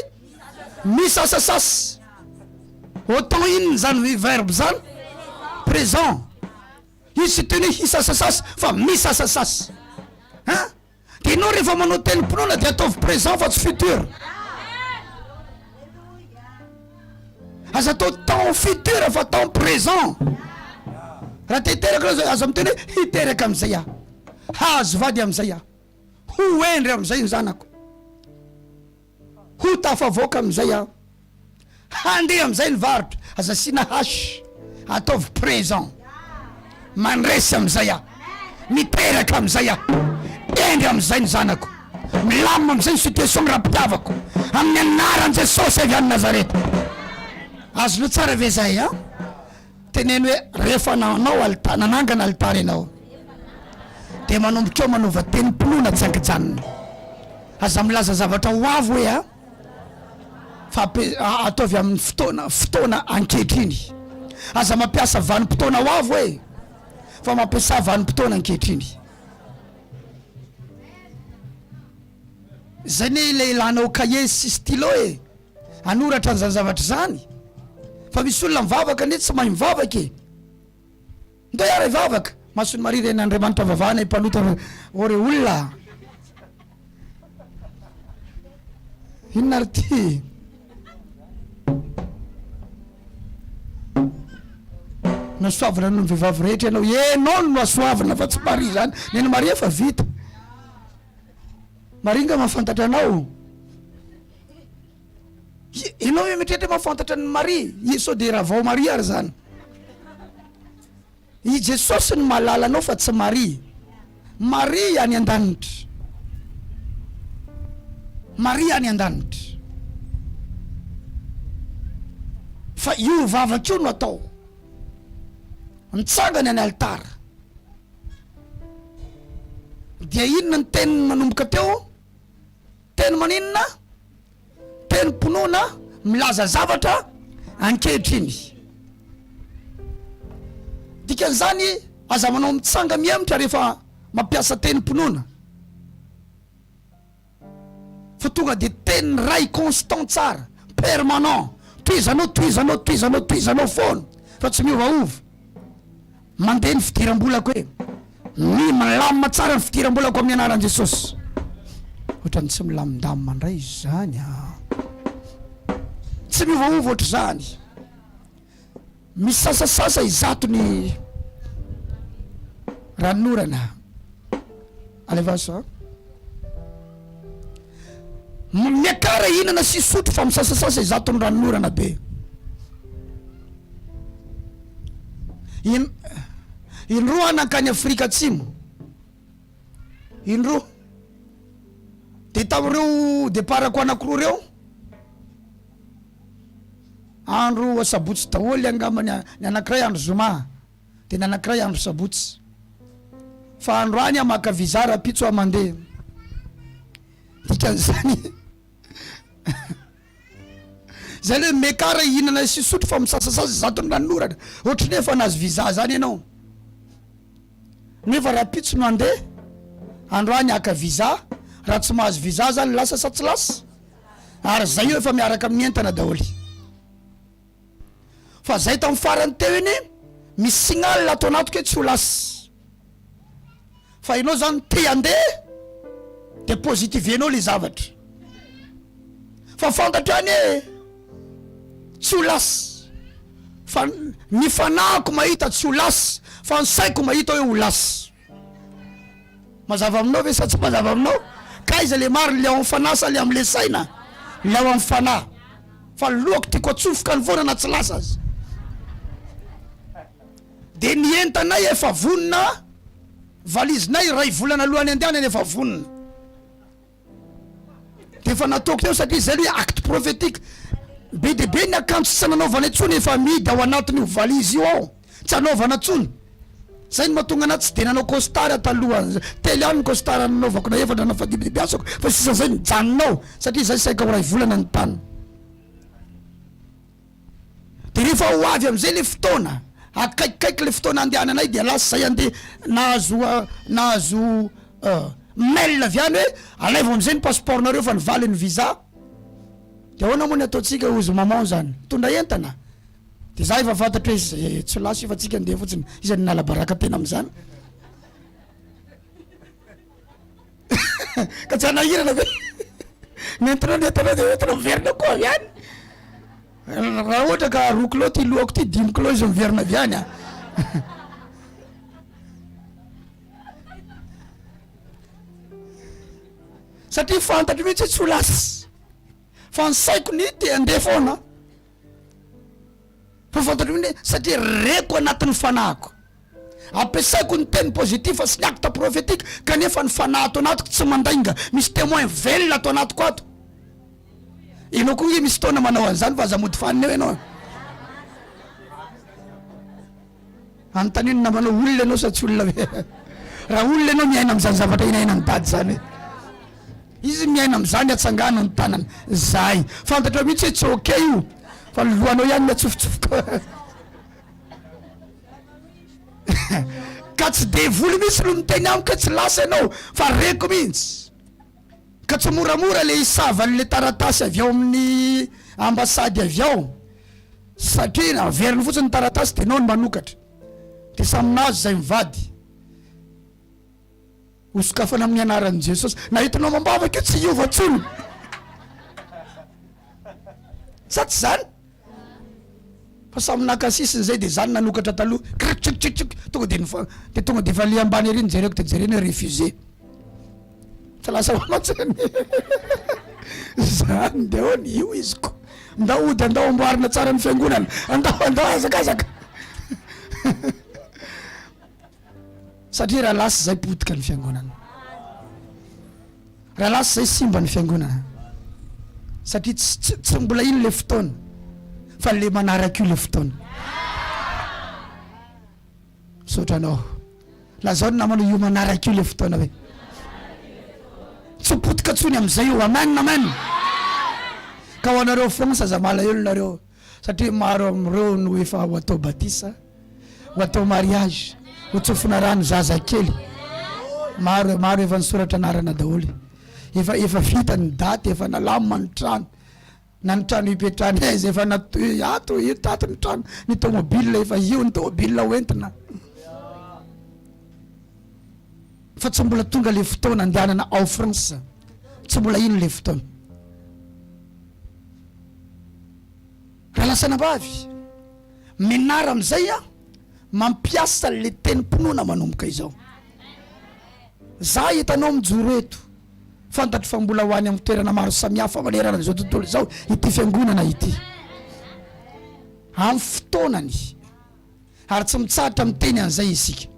Misasasasa. Autant inona zany verbe zany? Présent. Izy sy teny hisasasasa fa misasasasa. Hein? De ianao rehefa manao tenim-pinoana de ataovy présent fa tsy futur. Aza atao temps futur fa temps présent. Raha te hiteraka aza miteny hoe hiteraka amizay aho, hazo vady amizay aho, ho endry amizay ny zanako, ho tafavoaka amizay aho, handeha amizay ny varotra. Aza sina hash, ataovy présent. Mandresy amizay aho, miteraka amizay aho, endry amizay ny zanako, milamina amizay ny situation raha-pitiavako, amin'ny anaran'i Jesosy avy any Nazareta. Azonao tsara ve zay a? Teneny hoe rehefa nanao alitara, nanangana alitara ianao, de manomboka eo manova tenim-pinoana tsangijanona. Aza milaza zavatra ho avy hoe a fa ataovy amin'ny fotoana ankehitriny. Aza mampiasa vanim-potoana ho avy hoe fa mampiasa vanim-potoana ankehitriny. Zay ne ile ilanao cahier sy stylo e, anoratra an'izany zavatra zany. Fa misy olona mivavaka ne tsy mahay mivavaka e. Ndo iara ivavaka. Masony Maria ren'Andriamanitra vavahana ipanota ore olona. Inona ry ty? Nasoavana no vehivavy rehetra ianao, enao no asoavana fa tsy Maria zany. Neny Maria fa vita. Maria nga mahafantatra anao. Ianao hoe mitrehitra mahafantatra ny Maria, iso de raha vao Maria ary zany. I Jesosy ny mahalala anao fa tsy Maria. Maria any an-danitra. Maria any an-danitra. Fa io vavaka io no atao mitsangany any alitara. Dia inona ny teny manomboka teo? Teny maninona? Teny pinoana milaza zavatra ankehitriny. Dikan'izany aza manao mitsanga miemitra rehefa mampiasa teny pinoana. Fa tonga de teny ray constant tsara, permanent, toizanao foana, fa tsy miovaova. Mandeha ny fidiram-bolako hoe ny milamina tsara ny fidiram-bolako amin'ny anaran'i Jesosy. Ohatrany tsy milamindamina mandray izy zany tsy miovaova ohatry zany. Misasasasa izato ny ranonorana. Alevaso miakara ihinana sy sotro fa misasasasa izato ny ranonorana be. Indroa nankany Afrika Atsimo, indroa de tamin'ireo deparako anankiroa reo andro sabotsy daholo angamba ny anankiray andro zoma de ny anankiray andro sabotsy. Fa andro any maka visa rapitso amandeha. Dikan'izany zay le mekara ihinana sy sotro fa misasasasa zato ny ranonorana. Ohatry ny efa nazo visa zany ianao, nefa rapitso no andeha andro any aka visa, raha tsy mahazo visa zany lasa sa tsy lasa. Ary zay io efa miaraka mientana daholy. Fa zay tamin'ny farany teo iny misy signal atao anatiko hoe tsy ho lasa. Fa ianao zany te andeha de positive ianao le zavatra. Fa fantatra any tsy ho lasy, fa ny fanahiko mahita tsy ho lasy, fa ny saiko mahita hoe ho lasy. Mazava aminao ve sa tsy mazava aminao? Kaiza le mariny le ao amin'ny fanahy sa le am'le saina? Le ao amin'ny fanahy. Fa lohako tiako atsofoka ny foana na tsy lasa azy. De ny entanay efa vonona, valizinay ray volana alohany andehanany efa vonona. De efa nataoko teo satria zay hoe acte prophétique. Be de be ny akanjo tsy nanaovana intsony efa midy ao anatin'io valizy io ao, tsy anaovana intsony. Zay ny mahatonga anaty tsy de nanao costard taloha, tely any ny costard nanaovako na efatra na fadibidibiasako, fa sisa zay mijanonao satria zay saika ho ray volana ny tany. De rehefa ho avy am'izay le fotoana, akaikikaiky le fotoana andehananay de lasa zay andeha nahazo mail avy any hoe alaivo am'izay ny passeportnareo fa nivaly ny visa. De ahoana moa ny ataotsika ozy maman zany, tondra entana. De za efa fantatra hoe tsy lasy fa tsika andeha fotsiny, izany nala baraka tena am'izany. Ka tsy anahirana ve nentinao de entinao miverina koa avy any. Raha ohatra ka 2 kilô ty lohako ty 5 kilô izy miverina avy any a. Satria fantatry mihitsy tsy ho lasy, fa ny saiko ny te andeha foana. Fa fantatry mihitsy satria reko anatin'ny fanahiko, ampiasaiko ny teny positif fa sy ny acte prophétique, kanefa ny fanahy ato anatiko tsy mandainga, misy témoin velona ato anatiko ato. Enao koa misy taona manao an'izany fa aza mody faniny eo enao. Antaniny na manao olona enao sa tsy olona ve? Raha olona enao miaina am'izany zavatra inaina ny dady zany, izy miaina am'izany atsangano ny tanany zay. Fantatra mihitsy hoe tsy ok io, fa lohanao ihany miatsofotsofoka. Ka tsy de voly mihitsy no miteny amiko tsy lasa ianao, fa reko mihitsy. Ka tsy moramora le isavany le taratasy avy ao amin'ny ambasady avy ao, satria averiny fotsiny taratasy de nao ny manokatra. De saminazy zay mivady osokafana amin'ny anaran'i Jesosy, na hitanao mambavaka io tsy iova tsony. Sa tsy zany? Fa samy nakasisiny zay de zany nanokatra taloha, krikikikikiky tonga de tonga de efa le ambany ery nijereko de jereny refusé. Tsy lasa matsiny. Zany de ho io izy ko. Andao ody, andao amboarina tsara ny fiangonana, andao azakazaka. Satria raha lasy zay potika ny fiangonana, raha lasy zay simba ny fiangonana, satria tsy mbola ino le fotoana, fa le manaraka io le fotoana. Sotranao lazao ny namana io manaraka io le fotoana hoe tsy potika tsony am'izay io. Amen, amen. Ka ho anareo foagna saza malahelo nareo, satria maro am'ireo no efa ho atao batisa, ho atao mariage, ho tsofina rano zaza kely, maro efa nisoratra anarana daholy, efa vita ny daty, efa nalamina ny trano, na ny trano hipetrahany aiza efa ato io tato ny trano, ny tomobile efa io ny tomobile hoentina. Fa tsy mbola tonga le fotoana andehanana ao France, tsy mbola ino le fotoana. Raha lasanambavy minara am'izay a mampiasa le tenim-pinoana manomboka izao. Za hitanao mijoro eto, fantatry fa mbola ho any amin'ny toerana maro samihafa manerana izao tontolo izao ity fiangonana ity, amin'ny fotoanany, ary tsy mitsahatra miteny an'izay isika.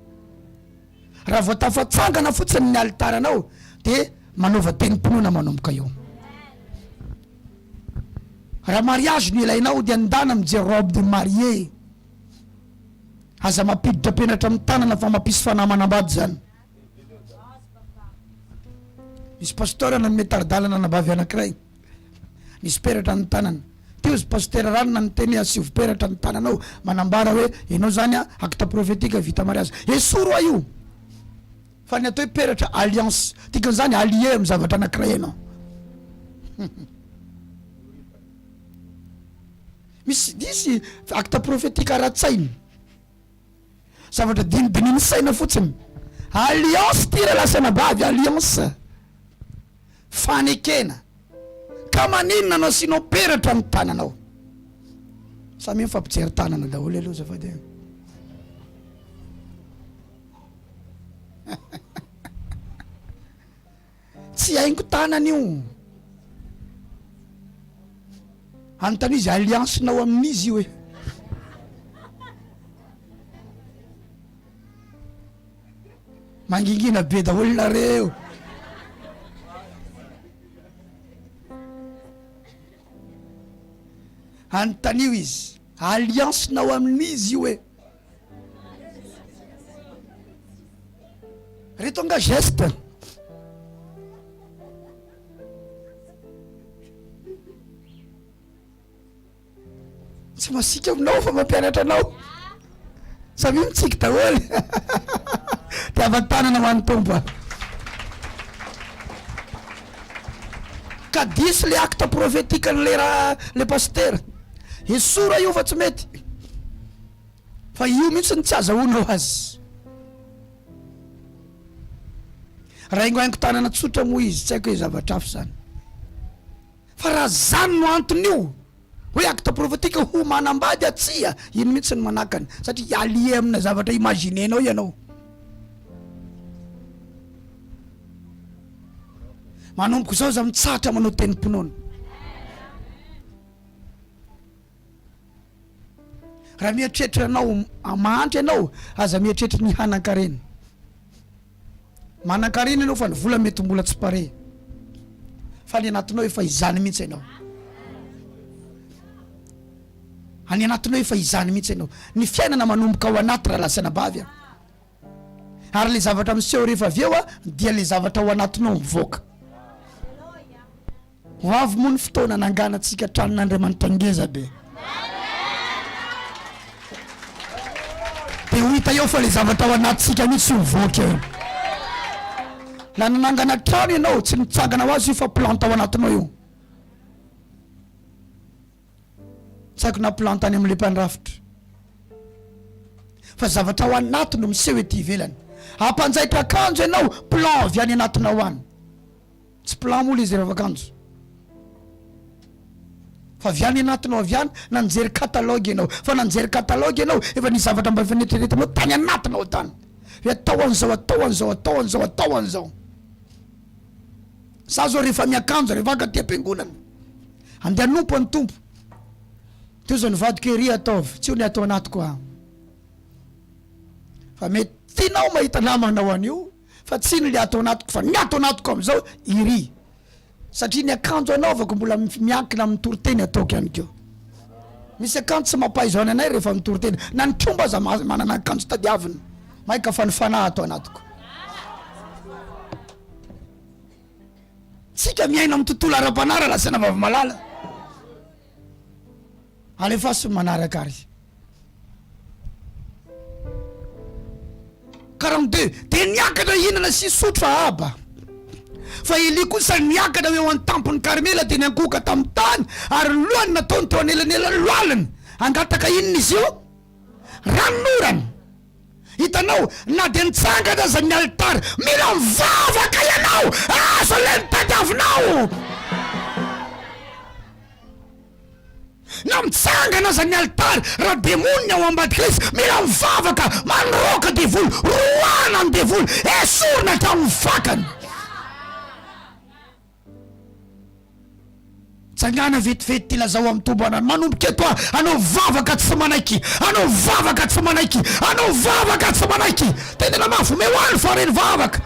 Raha vao tafatsangana fotsiny ny alitaranao de manaova tenim-pinoana manomboka eo. Raha mariage no ilainao de andana mijery robe de marié, aza mampiditra penatra amin'ny tanana fa mampisy fanahy manambady zany. Misy pasteur nanome taridalana nabavy anankiray, misy peratra ny tanana. Teo izy pasteur ranona ny teny asivy peratra ny tananao, manambara hoe enao zany a acte prophétique vita mariage. Esoro a io, fa ny atao hoe peratra alliance, tikan'izany allié amin'ny zavatra anankiray enao. Misy acte prophétique ara-tsainy, zavatra dinidininy saina fotsiny. Alliance ty raha lasanabavy, alliance fanekena. Ka maninona anao sinao peratra amin'ny tananao, Samy mifampijery tanana daholo aloha zafady. Tsy haingo tanana io. Anontany izy alliance nao amin'izy io e. Mangingina be daholo nareo. Anontany io izy alliance nao amin'izy io e. Reto anga geste. Tsy masika aminao fa mampianatra anao. Samy mitsiky daholo. Tiava-tanana ho an'ny tompo. Ka disy le acte prophétique le pasteur. Esora io fa tsy mety. Fa io mihitsy tsy azahoana ho azy. Raingoaingo tanana tsotra moa izy, tsy haiko hoe zavatra hafa zany. Fa raha zany no anton'io hoe acte prophétique ho manambady atsia, ino mihitsy ny manakany, satria alie amina zavatra imaginenao ianao. Manomboko zao za mitsatra manao tenim-ponoana. Raha mieritreritra anao mahantra ianao, aza mieritreritra ny hanan-karena. Manan-karena ianao fa ny vola mety mbola tsy pare. Fa ny anatinao efa izany mihitsy ianao. Any anatinao efa izany mihitsy ianao. Ny fiainana manomboka ao anaty raha lasana bavy. Ary le zavatra miseho rehefa avy eo dia le zavatra ao anatinao mivoaka. Ho avy moa ny fotoana nanganantsika tranon'Andriamanitra ngeza be. Dia ho hita eo fa le zavatra ao anatsika mihitsy mivoaka eo. Na nanangana trano ianao, tsy nitsangana ho azy io fa plante ao anatinao io. Tsy haiko na plante any amin'ilay mpandrafitra. Fa zavatra ao anatiny no miseho ety ivelany. Hampanjaitra akanjo ianao, plan avy any anatinao any. Tsy plan moa le izy ravakanjo. Fa avy any anatinao avy any, nanjery catalogue ianao. Fa nanjery catalogue ianao, efa ny zavatra mba fanetreretanao tany anatinao tany. Hoe atao an'izao, atao an'izao, atao an'izao, atao an'izao. Sa zao rehefa miakanjo, rehefa ka ty am-piangonana. Andeha nompo ny tompo. Teo zao nivadiko ery ataovy, tsy ho ny atao anatiko aho. Fa mety tianao mahita namanao an'io, fa tsy ny le atao anatiko, fa ny atao anatiko am'izao iry. Satria ny akanjo anaovako mbola miankina amin'ny toriteny ataoko ihany keo. Misy akanjo tsy mampahizao anay rehefa amin'ny toriteny. Na ny tromba za manana akanjo tadiavina. Maika fa ny fanahy atao anatiko. Tsika miaina amin'ny tontolo ara-panara lasana vavy malala. Alefa sy manaraka ary. 42. Dia niakatra hinana sy sotro fa aba. Fa Eli kosa niakatra eo amin'ny tampony Karmela dia niankoka tamin'ny tany ary ny lohany nataony teo anelanelany loaliny. Angataka inona izy io? Ranorana. Hitanao, na dia nitsangana aza ny alitara, mila mivavaka ianao, azo le nitadiavinao. Na mitsangana aza ny alitara, raha demonina ao ambadika izy, mila mivavaka, manroka devoly, roana ny devoly, esorina hatramin'ny vakany. Tsangana vetivety ty lazao amin'ny tombo anany, manomboka eto anao vavaka tsy manaiky, anao vavaka tsy manaiky, anao vavaka tsy manaiky. Tendena mafy mehoany fa reny vavaka.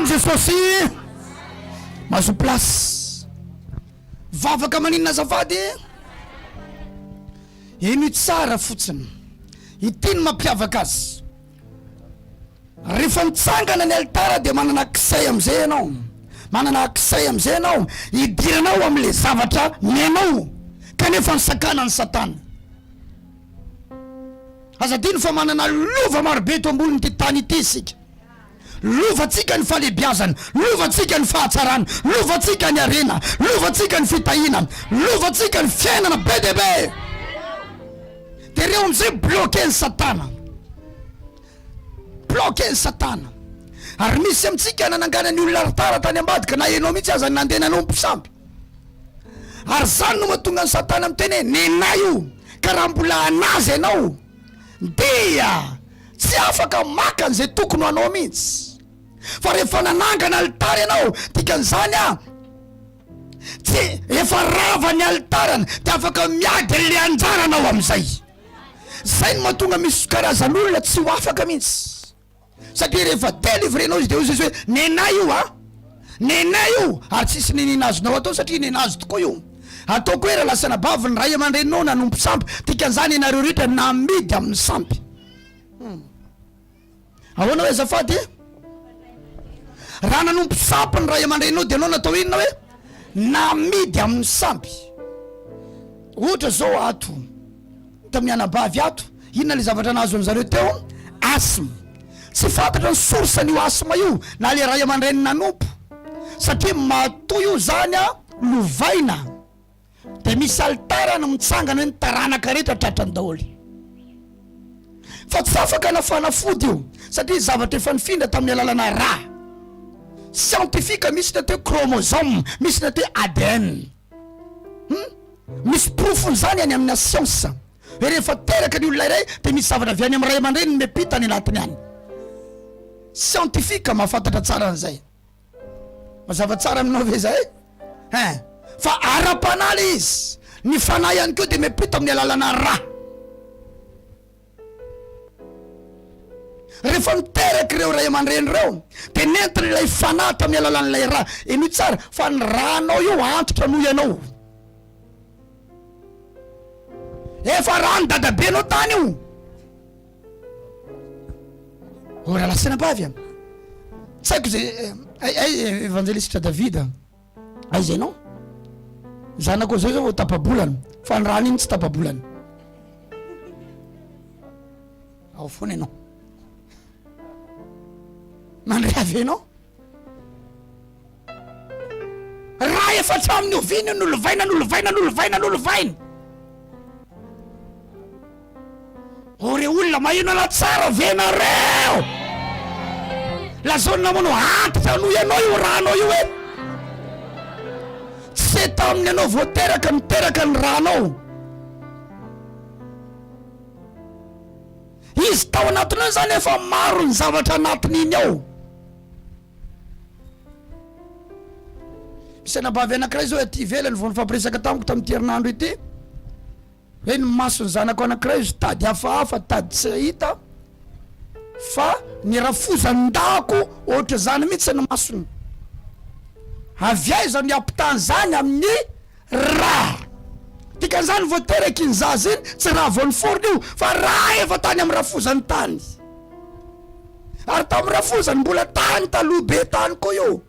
Anaran Jesosy mahazo place. Vavaka maninona azafady ino tsara fotsiny itiny mampiavaka azy. Rehefa mitsangana ny alitara dia manana accès am'izay ianao, manana accès am'izay ianao idiranao am'le zavatra mianao kanefa nisakana ny satana. Azadino fa manana lova marobe eto amboniny ty tany ity isika. Lovatsika ny falebiazana, lovatsika ny fahatsarana, lovatsika ny arena, lovatsika ny fitahina, lovatsika ny fiainana be dia be. Dia reo am'izay bloqué ny satana, bloqué ny satana. Ary misy amintsika nanangana ny olona alitara tany ambadika na enao mihitsy aza nandenanao mpisampy. Ary zany no mahatonga ny satana miteny nenay io ka raha mbola anazy ianao dia tsy afaka maka an'izay tokony anao mihitsy. Fa rehefa nanangana alitara ianao dikan'izany tsy efa rava ny alitarana dia afaka miady le anjaranao am'izay. Zay no mahatonga misy karazan'olona tsy ho afaka mihitsy satria rehefa délivrenao izy dia ozy izy hoe nenay io nenay io ary tsisy neninazonao atao satria nenazo tokoa io. Ataoko hoe raha lasana bavy ny ray aman-dreninao nanompo sampy dikan'izany ianareo rehetra namidy amin'ny sampy. Ahoana hoe azafady raha nanompo sampy ny ray aman-dreninao dia anao natao inona hoe namidy amin'ny sampy. Ohatra zao ato tamin'ny anabavy ato, inona le zavatra nazo an'zareo teo? Asma. Tsy fantatra ny source-n'io asma io na le ray aman-dreny nanompo satria matoy io zany lovaina dia misy alitara no mitsangana hoe ny taranaka rehetra tratrany daholy. Fa tsy afaka na fanafody io satria zavatra efa nifindra tamin'ny alalana raha scientifique. Misy natao chromosome, misy natao ADN, misy profony zany any amin'ny science hoe rehefa teraka ny olona iray dia misy zavatra avy any amin'ny ray aman-dreny mepita ny anatiny any. Scientifique mahafantatra tsara an'izay. Mazava tsara aminao ve zay? Fa ara-panaly izy ny fanahy ihany koa dia mepita amin'ny alalana raha. Rehefa miteraka ireo ray aman-dreny reo dia nentiny ilay fanahy tamin'ny alalan'ilay raha. Ino tsara fa ny rahanao io antotra noho ianao. Efa rano dadabenao tany io. Ora lasana bavy tsy haiko zay evangelistra Davida aiza ianao zanako zay zao tapabolana fa ny rano iny tsy tapabolana ao foana ianao mandray avy ianao raha efa tramin'ny oviny nolovaina ore olona mahino ala tsara venareo lazao namanao antitra no ianao io ranao io e tsy tamin'ny anao voateraka miteraka ny ranao. Izy tao anatinao zany efa maro ny zavatra anatin'iny ao. Misy anabavy anankiray zao aty ivelany vao nifampiresaka tamiko tamin'ity herinandro ity hoe ny maso ny zanako anankiray izy tady hafahafa tady tsy hita fa ny rafozan-dako ohatra zany mihitsy ny masony avy aiza ny ampitany zany amin'ny raha dikan'izany voateraka iny zaza iny tsy raha vao ny forony io fa raha efa tany amin'ny rafozany tany ary tamin'ny rafozany mbola tany taloha be tany koa io.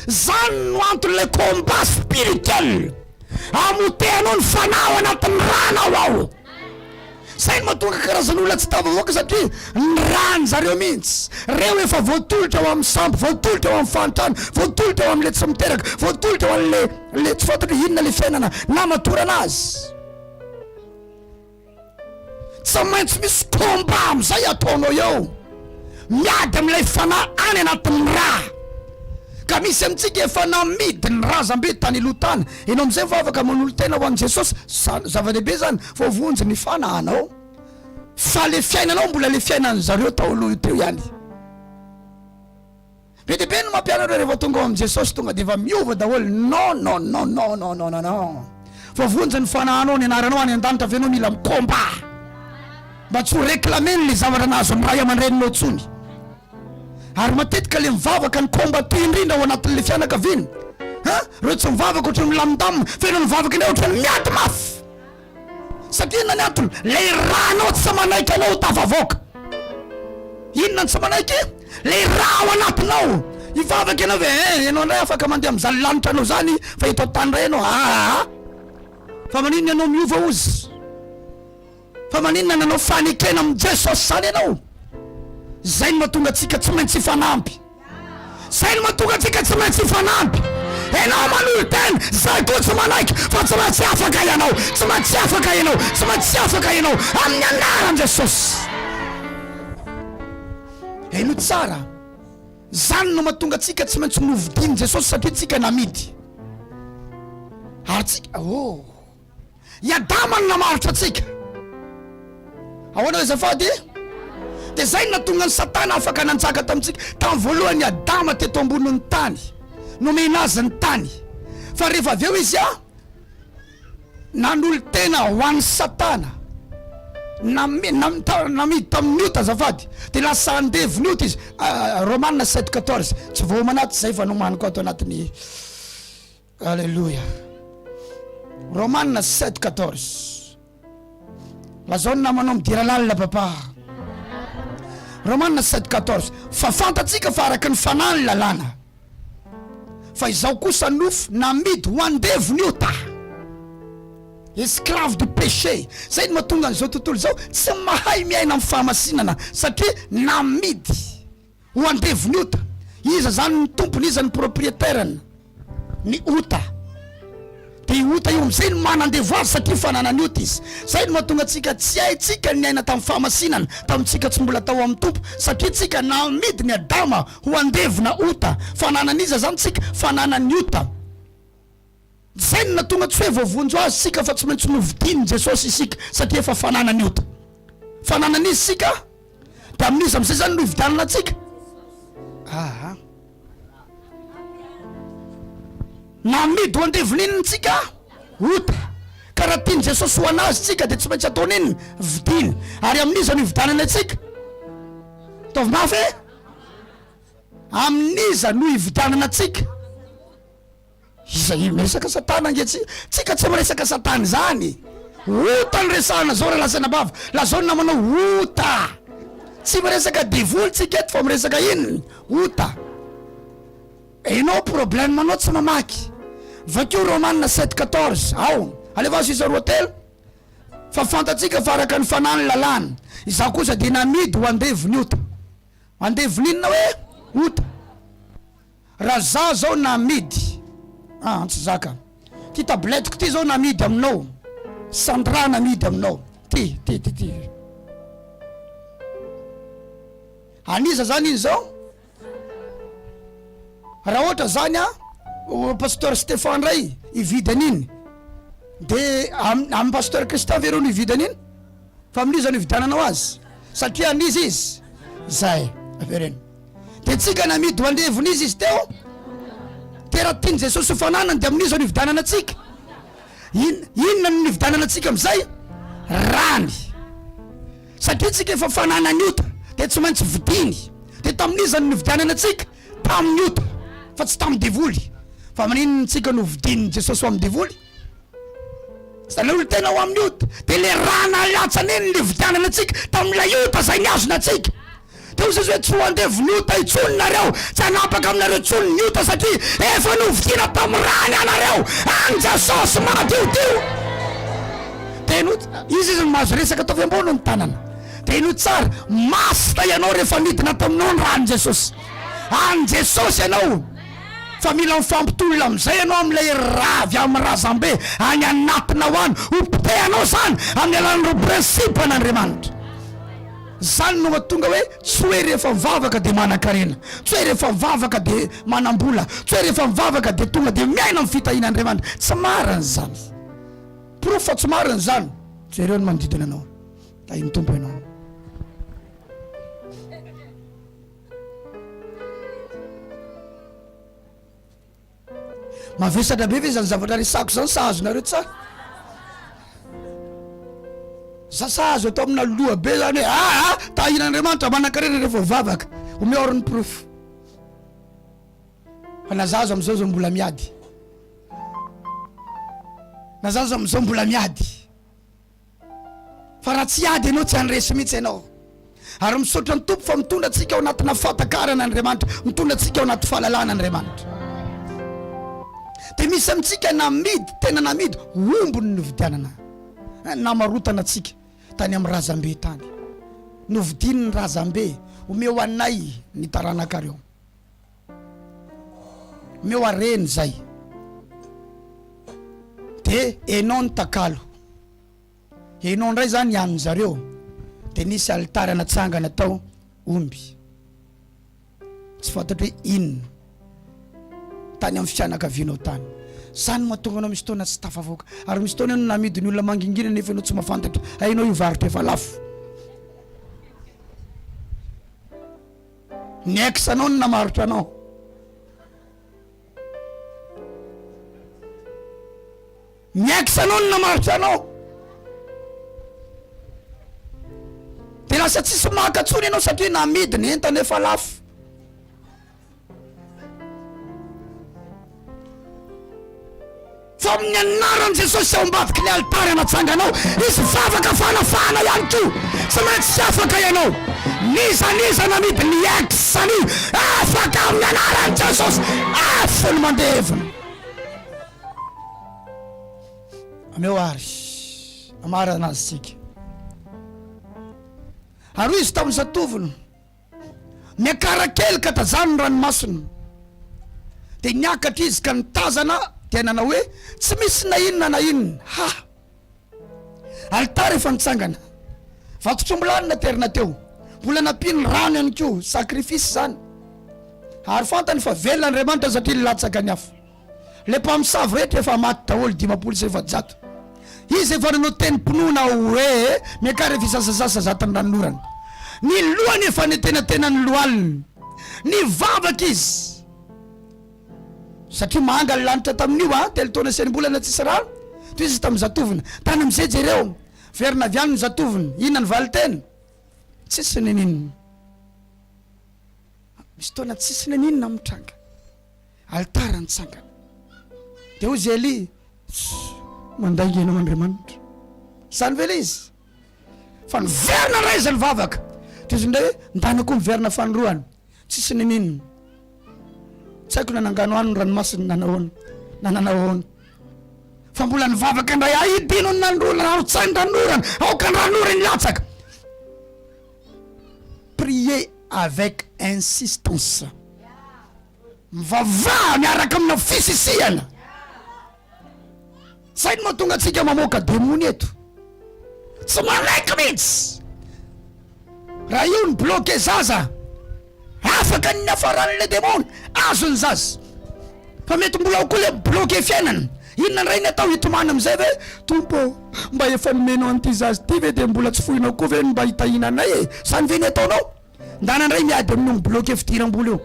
Zany no anton'ilay combat spirituel amotehanao ny fanahy anatin'ny ranao ao. Zay no mahatonga karazan'olona tsy tavavoaka satria ny rany zareo mihitsy reo efa voatolotra ao amin'ny sampy, voatolotra ao amin'ny fanotrano, voatolotra ao amin'le tsy miteraka, voatolotra ao amin'le tsy fantatra inona le fiainana na matorana azy. Tsy maintsy misy combat amin'izay ataonao eo miady amin'ilay fanahy any anatin'ny raha. Ka misy amintsika efa namidy ny razam-be tany ilotana. Ianao amin'izay vavaka manolo tena ho an'i Jesosy zava-dehibe zany vao vonjy ny fanahanao fa le fiainanao mbola le fiainany zareo taoloha teo ihany. Be dia be no mampianareo rehefa tonga ao amin'i Jesosy tonga dia efa miova daholo. Non. Vao vonjy ny fanahanao ny anaranao any an-danitra avy anao mila micombat mba tsy ho réclameny le zavatra nahazo ny ray aman-dreninao tsony. Ary matetika le mivavaka ny combattu indrindra ao anatin'le fianakaviana. Reo tsy mivavaka ohatry ny milamindamina, feno mivavaka indray ohatry ny miady mafy. Satria nany antony, le ranao tsy manaiky anao tafavoaka. Inona tsy manaiky? Le raha ao anatinao. Ivavaka ianao ve ianao ndray afaka mandeha amin'izany lanitra anao zany fa eto tany ray ianao fa maninona ianao miova ozy, fa maninona nanao fanekena amin'ny Jesosy zany ianao. Zay no mahatonga antsika tsy maintsy ifanampy. Zay no mahatonga antsika tsy maintsy ifanampy. Ianao manolo tena zay koa tsy manaiky fa tsy maintsy afaka ianao, tsy maintsy afaka ianao, tsy maintsy afaka ianao amin'ny anaran'i Jesosy. Eno tsara. Zany no mahatonga antsika tsy maintsy novidiny Jesosy satria tsika namidy. Ary tsika Iadama no namaritra atsika. Ahoana azafady? Dia zay no nahatonga ny Satana afaka nanjaka tamintsika. Tamin'ny voalohany Adama teto ambonin'ny tany, nomena azy ny tany. Fa rehefa avy eo izy nanolo tena ho an'ny Satana, namidy tamin'ny ota azafady, dia lasa andeviny ota izy. Romanina 7:14 tsy voamanaty zay fa nomaniko ato anatiny. Alleluia. Romanina 7:14 lazao ny namanao midira lalina papa. Romanina 7:14 fa fantatsika fa araka ny fanahy ny lalàna, fa izao kosa nofo namidy ho andeviny ota, esclave du péché. Zay no mahatonga an'izao tontolo zao tsy mahay miaina amin'ny fahamasinana satria namidy ho andeviny ota. Iza zany ny tompony, iza ny propriétaire-ny ny ota. Dia ota io am'izay no manandevo azy satria fananany ota izy. Zay no mahatonga antsika tsy haintsika ny aina tamin'ny fahamasinana tamintsika tsy mbola tao amin'ny tompo satria tsika namidy ny Adama ho andevina ota. Fananan'iza zany tsika fananany ota. Zay no nahatonga tsy hoe voavonjo azy sika fa tsy maintsy novidiny Jesosy isika satria efa fananany ota. Fananan'izy sika dia amin'izy am'izay zany no hividanana atsika. Namidy ho andevinininy tsika ota. Ka raha tiany Jesosy ho anazy tsika dia tsy maintsy ataony inony vidiny. Ary amin'iza no hividanana atsika. Taovy mafy amin'iza no hividanana atsika. Iza miresaka Satana ange tsika tsy miresaka Satana zany. Ota ny resahana zao raha lasana bava. Lazao na manao ota. Tsy miresaka divoly tsika eto fa miresaka inony ota. Enao problème manao tsy mamaky. Vakeo Romanina 7:14 ao aleva sisa roa telo. Fa fantatsika fa araka ny fanahy ny lalàna, izaho kosa dia namidy ho andeviny ota. Andeviny inona hoe ota. Raha za zao namidy tsy zaka ty tabletiko ty zao namidy aminao, Sandra namidy aminao ty aniza zany iny zao. Raha ohatra zany Pasteur Stéphane ray ividy an'iny dia amin'ny Pasteur Christian vereo no ividy an'iny fa amin'iza no ividananao azy satria anizy izy zay avereny. Dia tsika namidy ho andeviny izy teo. Dia raha tiany Jesosy fananany dia amin'iza no ividanana atsika. Inona no ividanana atsika amin'izay? Rany. Satria tsika efa fananany ota dia tsy maintsy vidiny. Dia tamin'iza no ividanana atsika? Tamin'ny ota fa tsy tamin'ny devoly. Fa maninona tsika no vidin'ny Jesosy ho amin'ny devoly? Zany olo tena ho amin'ny ota. Dia le rana latsany iny le vidanana atsika tamin'ilay ota zay niazona atsika. Dia ho zay tsy ho andeviny ota itsononareo, tsy hanapaka aminareo tsony ny ota satria efa novidina tamin'ny rany anareo any Jesosy madio. Dia izy mahazo resaka ataovy ambony ny tanana. Dia ino tsara masina ianao rehefa nidina taminao ny rany Jesosy. Any Jesosy ianao. Fa mila mifampitolona amin'izay ianao amin'ilay ravy amin'ny razambe any anatina ho any hopitehanao zany amin'ny alalan'ireo prinsipa an'Andriamanitra. Zany no mahatonga hoe tsy hoe rehefa mivavaka dia manan-karena, tsy hoe rehefa mivavaka dia manam-bola, tsy hoe rehefa mivavaka dia tonga dia miaina amin'ny fitahian'Andriamanitra. Tsy marina zany. Profo fa tsy marina zany. Jereo no manodidina anao. Tahiny tompo ianao. Mavesatra be ve zany zavatra resako zany sahazonareo tsara. Sahazo atao amina loha be zany hoe tahin'Andriamanitra manan-karena rehefa mivavaka. omeorony proof fa nazazo am'izao zao mbola miady, nazazo am'izao mbola miady, fa raha tsy ady ianao tsy handresy mihitsy ianao. Ary misaotra ny tompo fa mitondra antsika ao anatina fatakarana Andriamanitra, mitondra antsika ao anaty fahalalana Andriamanitra. Dia misy amintsika namidy, tena namidy ombony novidianana, namarotana antsika tany amin'ny razambe tany, novidiny ny razambe, omeo anay ny taranakareo, omeo areny zay, dia enao ny takalo, enao ndray zany ianony zareo, dia nisy alitara natsangana tao omby, tsy fantatra hoe inona tany amin'ny fianakavianao tany. Zany mahatonga anao misy taona tsy tafavoaka, ary misy taona ianao namidy ny olona mangingina nefa ianao tsy mahafantatra, hainao io varotra efa lafo. Ny ex-anao no namarotra anao, ny ex-anao no namarotra anao, dia lasa tsisy makatsony ianao satria namidy ny entana efa lafo. Fa amin'ny anaran'i Jesosy ao ambadiky ny alitara natsanganao, izy vavaka fanafana ihany koa, tsy maintsy tsy afaka ianao. Niza namidy ny ex-any afaka amin'ny anaran'i Jesosy, afony mandevona. Ameo ary amarana azy tsika. Ary izy tamin'ny zatoviny miakarakely ka tazany ny ranomasina, dia niakatra izy ka nitazana dia nanao hoe tsy misy na inona na inona. Alitara efa nitsangana, vatotrombolany naterina teo, mbola napiny rano ihany koa, sakrifisy zany. Ary fantany fa velona Andriamanitra satria nilatsaka ny hafa. Le mpamosavy rehetra efa maty daholo 500. Izy efa nanao teny-pinoana hoe miakary fisasasasa zatany ranorana. Ny lohany efa netenatena ny lohaliny, ny vavaka izy satria mahanga ny lanitra tamin'io telo taona sy enimbolana tsisy rano. Toy izy tamin'ny zatovina, tany amin'izay jereo verina avy any ny zatovina, inona ny valitena, tsisy neninina. Misy taona tsisy neninina mitranga, alitara nitsangana. Dia hozy Eli mandangy ianao Andriamanitra, zany ve le izy fa niverina ray izy ny vavaka. Toy izy ndray hoe ndanako miverina fanoroany, tsisy neninina. Tsy haiko na nangano any ny ranomasina nananahoana, fa mbola nivavaka ndray ahidino ny nandrolana arotsany ranorana, aoka ny ranorany latsaka. Priez avec insistance, mivavaha miaraka amina fisisiana. Sainy mahatonga antsika mamoaka demony eto, tsy malaika mihitsy. Raha io ny bloke zaza, afaka ny afaran'le demony, azo ny zaza. Fa mety mbola koa le bloke fiainana, inona ray ny atao hitomana amizay ve tompo mba efa nomenao an'ity zaza ty ve dia mbola tsy fohinao koa ve mba hitahinanay e, sany ve ny ataonao? Ndanandray miady amin'ny bloke fidiram-bola io.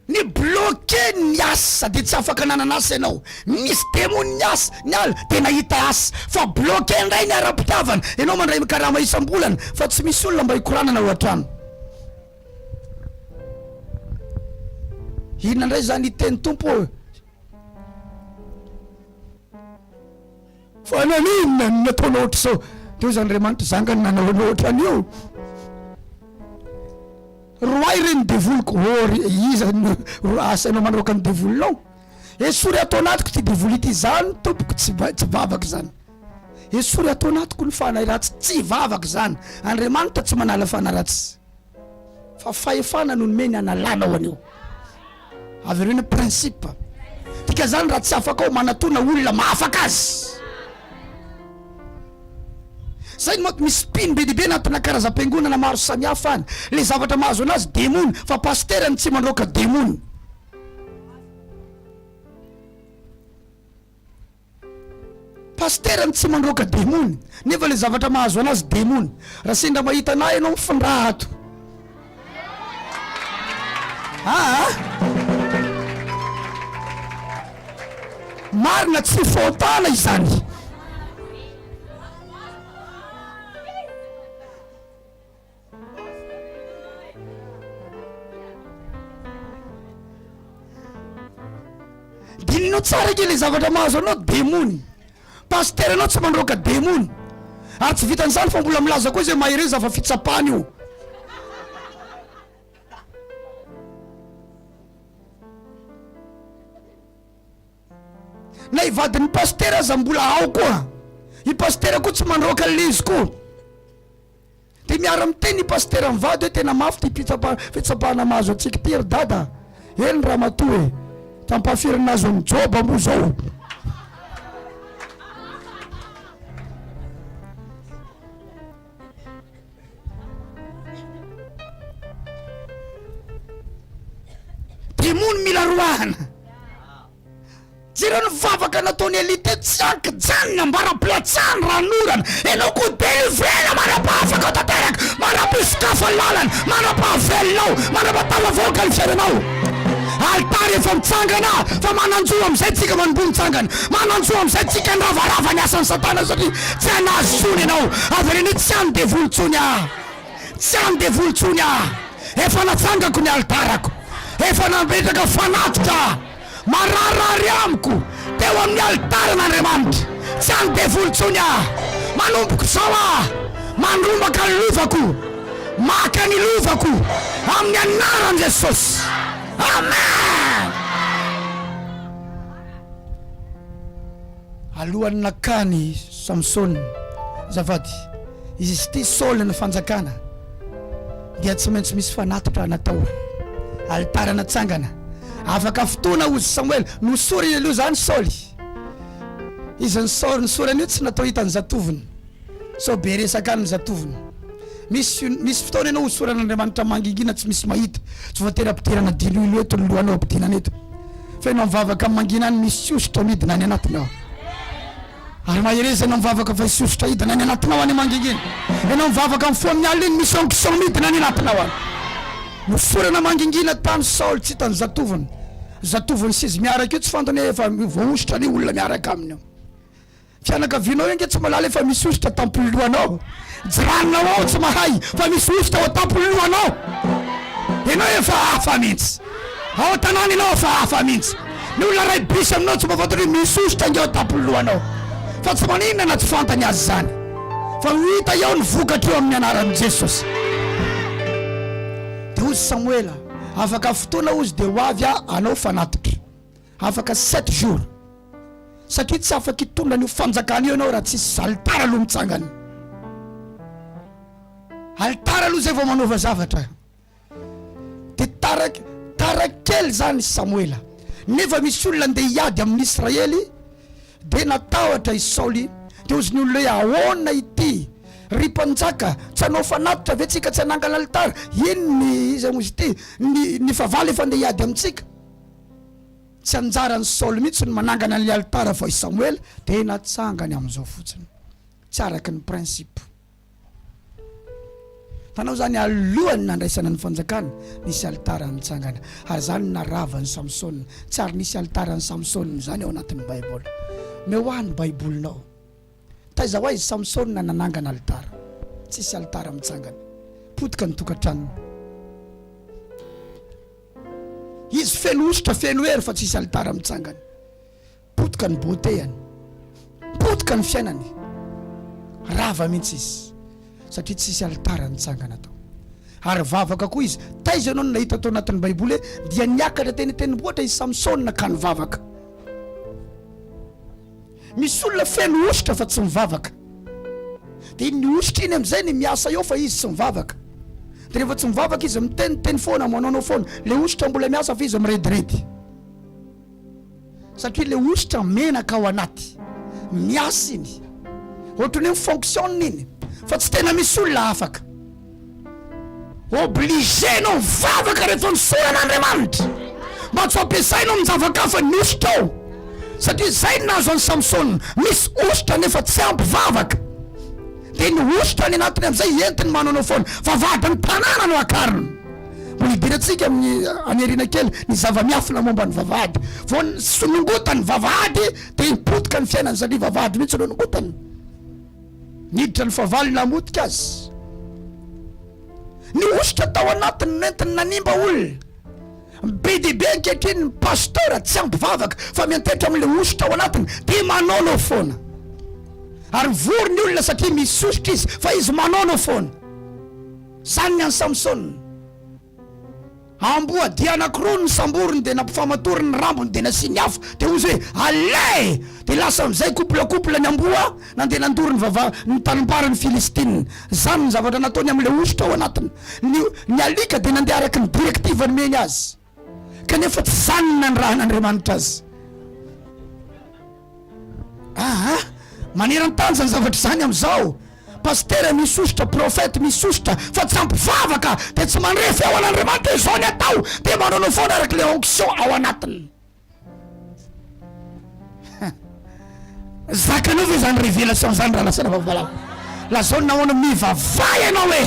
Ny bloke ny asa dia tsy afaka nananasa ianao, misy demony ny asa ny ala dia nahita asa. Fa bloke ndray ny ara-pitiavana, ianao mandray mikarama isam-bolana fa tsy misy olona mba hikoranana ao an-trano. Inona ndray zany iteny tompo, fa naninona ny nataonao ohatr'izao? Teo zany Andriamanitra zangany nanaonao ohatran'io. Roay reny devoliko, iza asa ianao manaoka ny devolinao? Esory atao anatiko ty devoly ity, zany tompoko tsy vavaka zany. Esory atao anatiko ny fanahy ratsy, tsy vavaka zany. Andriamanitra tsy manala fanahy ratsy, fa fahefana no nomeny analana ao an'io. Avy ireo ny principe. Tika zany raha tsy afaka ao manatona olona mahafaka azy. Zay misy piny be dibe anatina karazam-piangonana maro samihafa any. Le zavatra mahazo anazy demony, fa pasteur ny tsy mandroaka demony. Pasteur ny tsy mandroaka demony, nefa le zavatra mahazo anazy demony. Raha sendra mahita anahy ianao mifindrahato, marina tsy fotana izany. Dininao tsara kely zavatra mahazo anao demony. Pasteur anao tsy mandroaka demony. Ary tsy vitan'izany fa mbola milaza koa izay mahireza fa fitsapany io. Na ivadin'ny pasteur aza mbola ao koa. I pasteur koa tsy mandroaka lizy koa. Dia miara miteny i pasteur mivady hoe tena mafy ty fitsapahana mahazo antsika ty ry dada. Eny raha matoa e. Tampafirina azo amin'ny joba mo zao. Demony mila roahana. Jirano vavaka nataony elite tsanky janona mbara-pilatsany ranorana. Enao ko delivena manapahafaka tanteraka, manapisokafa lalana, manapahavelonao, manapatavavoaka ny fiainanao. Alitara efa mitsangana, fa mananjoa amin'izay tsika manomboa mitsangana, mananjoa amin'izay tsika nravarava ny asan'ny satana satria tsy hanazo tsony ianao. Avy reny tsy hany devolontsony ah, tsy hany devolontsony ah. Efa natsangako ny alitarako, efa nametraka fanatitra mararary amiko teo amin'ny alitara n'Andriamanitra. Tsy hany devolontsony ah. Manomboko zao ah, mandrombaka ny lovako, maka ny lovako amin'ny anaran'i Jesosy. Amen. Alohan'ny nakany Samson zavady izy ity Saul ny fanjakana dia tsy maintsy misy fanatitra natao. Alitara natsangana, afaka fotoana ozy Samuel nosoriny aloha zany Saul. Izy ny Saul nosorany io tsy natao hitany zatoviny, so be resaka ny zatoviny. Misy fotoana ianao hosoran'Andriamanitra mangingina tsy misy mahita, tsy voatery ampidirana dilo eto ny lohanao ampidinana eto. Fa ianao mivavaka mangina any misy ositra midina any anatinao. Ary mahereza ianao mivavaka fa misy ositra hidina any anatinao any mangingina. Ianao mivavaka amin'ny fo amin'ny alina iny misy onction midina any anatinao any. Nosorana mangingina tany Saul tsy hitany zatoviny. Zatoviny sizy miaraka io tsy fantany efa voaositra ny olona miaraka aminy. Fianakavianao inge tsy malala efa misy ositra tampolohanao. Jiranonao ao tsy mahay fa misy ositra ao tampolohanao. Ianao efa hafa mihitsy. Ao tanàna ianao efa hafa mihitsy. Ny olona ray bisy aminao tsy mahafantany misy ositra inge ao tampolohanao. Fa tsy maninona na tsy fantany azy zany. Fa hita eo ny vokatra eo amin'ny anaran'i Jesosy. Dia ozy Samuela, afaka fotoana ozy dia ho avy anao fanatitra. Afaka 7 jours. Satria tsy afaka hitondra ny fanjakana io ianao raha tsisy alitara aloha mitsangana. Alitara aloha zay vao manova zavatra. Dia tarakely zany Samuela. Nefa misy olona andeha hiady amin'ny Israely, dia natahotra i Sauli. Dia ozy ny olona hoe ahoana ity ry mpanjaka, tsy hanao fanatitra ve tsika tsy hanangana alitara? Ino ny izy mozy ity ny favaly efa andeha hiady amintsika. Tsy anjaran'ny Saul mihitsy ny manangana ny alitara fa i Samuel dia natsangany amin'izao fotsiny, tsy araky ny prinsipe. Tanao zany alohany nandraisana ny fanjakana nisy alitara nitsangana. Ary zany naravany Samson. Tsy ary nisy alitara ny Samson zany ao anatin'ny Baiboly. Mehoany Baibolinao, taiza ho aizy Samson nanangana alitara, tsisy alitara mitsangana, potika ny tokantrano. Izy feno ositra feno hery fa tsisy alitara mitsangana, potika ny beautéany, potika ny fiainany, rava mihitsy izy satria tsisy alitara nitsangana tao. Ary vavaka koa izy, taiza ianao nahita tao anatin'ny Baiboly dia niakatra teny boatra izy Samson ka nivavaka. Misy olona feno ositra fa tsy mivavaka. Dia ny ositra iny amin'izay ny miasa eo fa izy tsy mivavaka. Dia rehefa tsy mivavaka izy miteniteny foana, manao foana, le ositra mbola miasa fa izy mirediredy. Satria le ositra menaka ao anaty, miasa iny, ohatrany hoe fonctionne iny, fa tsy tena misy olona afaka. Obligé anao mivavaka rehefa nisoran'Andriamanitra, mba tsy ampiasainao mijavakafa ny ositra ao. Satria zay nazo an'i Samson, misy ositra nefa tsy ampivavaka. Dia ny ositra ny anatiny amin'izay entiny manao foana, vavadiny tanàna no akariny. Mbola hidirantsika amin'ny Andrianirina kely ny zava-miafina momba ny vavady. Vao sonongotany vavady dia hipotika ny fiainany satria vavady mihitsy no nongotany. Niditra ny favaly namotika azy. Ny ositra tao anatiny nentiny nanimba olona. be dehibe ankehitriny pasteur tsy ampy vavaka fa miantetra am'le osotra ao anatiny de manao foana ary vorony olona satria misy osotra izy fa izy manao foana zany ny any Samson amboa dia anankiroa ny samborony de nampifamatoriny ny rambony de nasiny afo de ozy hoe alay de lasa am'izay koplakopla ny amboa nandeha nandoro ny tanimbarany Filistinina zany ny zavatra nataony am'le osotra ao anatiny ny alika de nandeha araky ny direktiva ny meny azy kanefa tsy zanona ny raha n'Andriamanitra azy maneran-tany zany zavatra zany am'izao pasteur misy osotra profeta misy osotra fa tsy ampivavaka de tsy manrefy ao an'Andriamanitra izao ny atao de manao foana araky le onction ao anatiny zakanao ve zany révélation zany raha lasana vavalavo la zao nahoana mivavay ianao hoe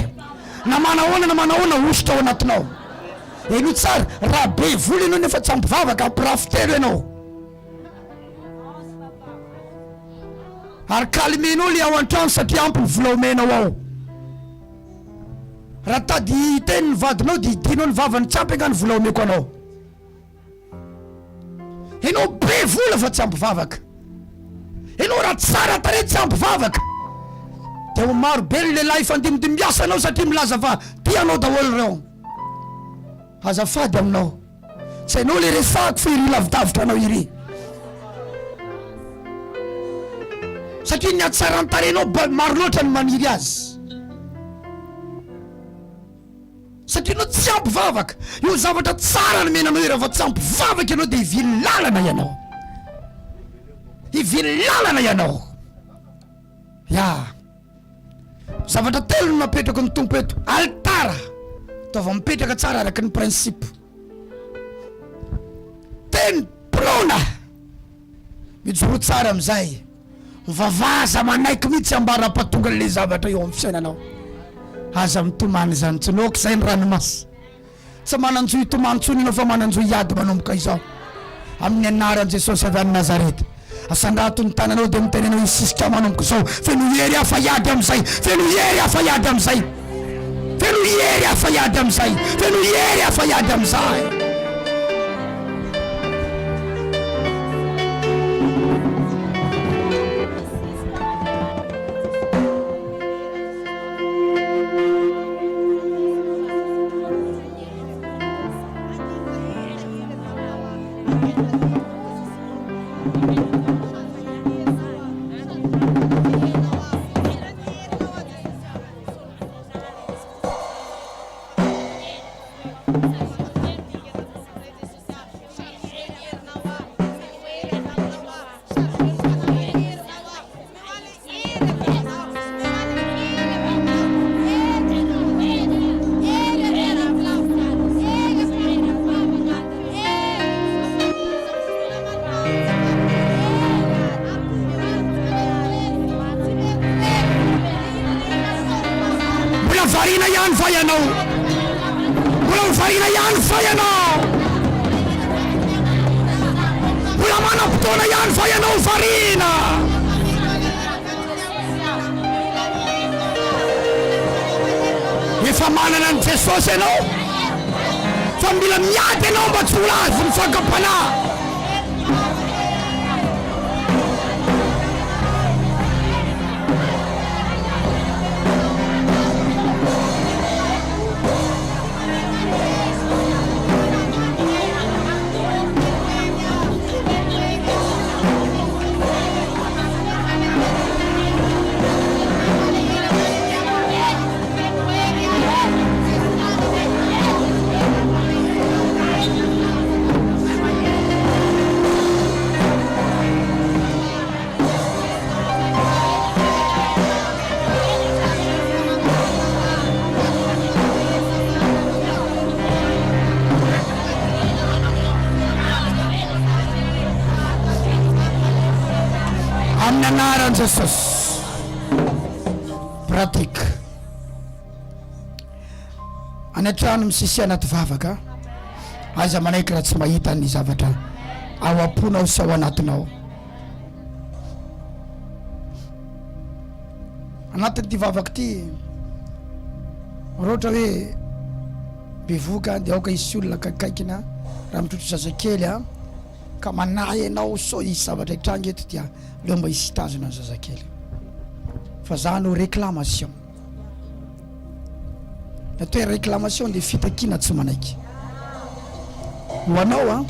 na manahoana osotra ao anatinao eno tsara raha be vola ianao nefa tsy ampivavaka ampirafitelo ianao ary kalimenao le ao an-trano satria ampy ny vola omenao ao raha tady teny ny vadinao de idinao ny vavany tsy ampy angany vola omeko anao enao be vola fa tsy ampivavaka enao raha tsara tare tsy ampivavaka de ho maro be ny lehilahy fandimody miasa anao satria milaza fa tianao daholo reo azafady aminao tsy hainao le resako fa iry lavidavitra anao iry satria ny atsaranytarenao maro loatra ny maniry azy satria anao tsy ampivavaka io zavatra tsara ny menanao io raha fa tsy ampivavaka ianao de ivily lalana ianao ya zavatra telo no napetraka ny tompo eto alitara taova mipetraka tsara araky ny principe teny prona mijoro tsara am'izay Vavaka manaiky mihitsy ambara-patonga le zavatra eo amin'ny fiainanao aza mitomany zany tsy noky zay ny ranomasy tsy mananjoy tomantsony ianao fa mananjoy iady manomboka izao amin'ny anaran'i Jesosy avy any Nazareta asandrato ny tananao de mitenenao isisika manomboka izao feno hery hafa iady am'izay feno hery hafa iady am'izay feno hery hafa iady am'izay feno hery hafa iady am'izay farina ihany fa ianao mbola mifarina ihany fa ianao mbola manam-potoana ihany fa ianao farina efa manana ny Jesosy ianao fa mila miady ianao mba tsy ho lazo ny fakampanahy anaran Jesus pratique anatrano misisi anaty vavaka aiza manaiky raha tsy mahita ny zavatra ao amponao sy ao anatinao anatin'ity vavaka ty rohatra hoe bevoka de aoka isy olona kaikaikyna raha mitrotro zazakely a ka manahy ianao so isy zavatra itrangy eto dia leo mba hisy tazona ny zazakely fa za no réclamation natao réclamation de fitakina tsy manaiky ho anao a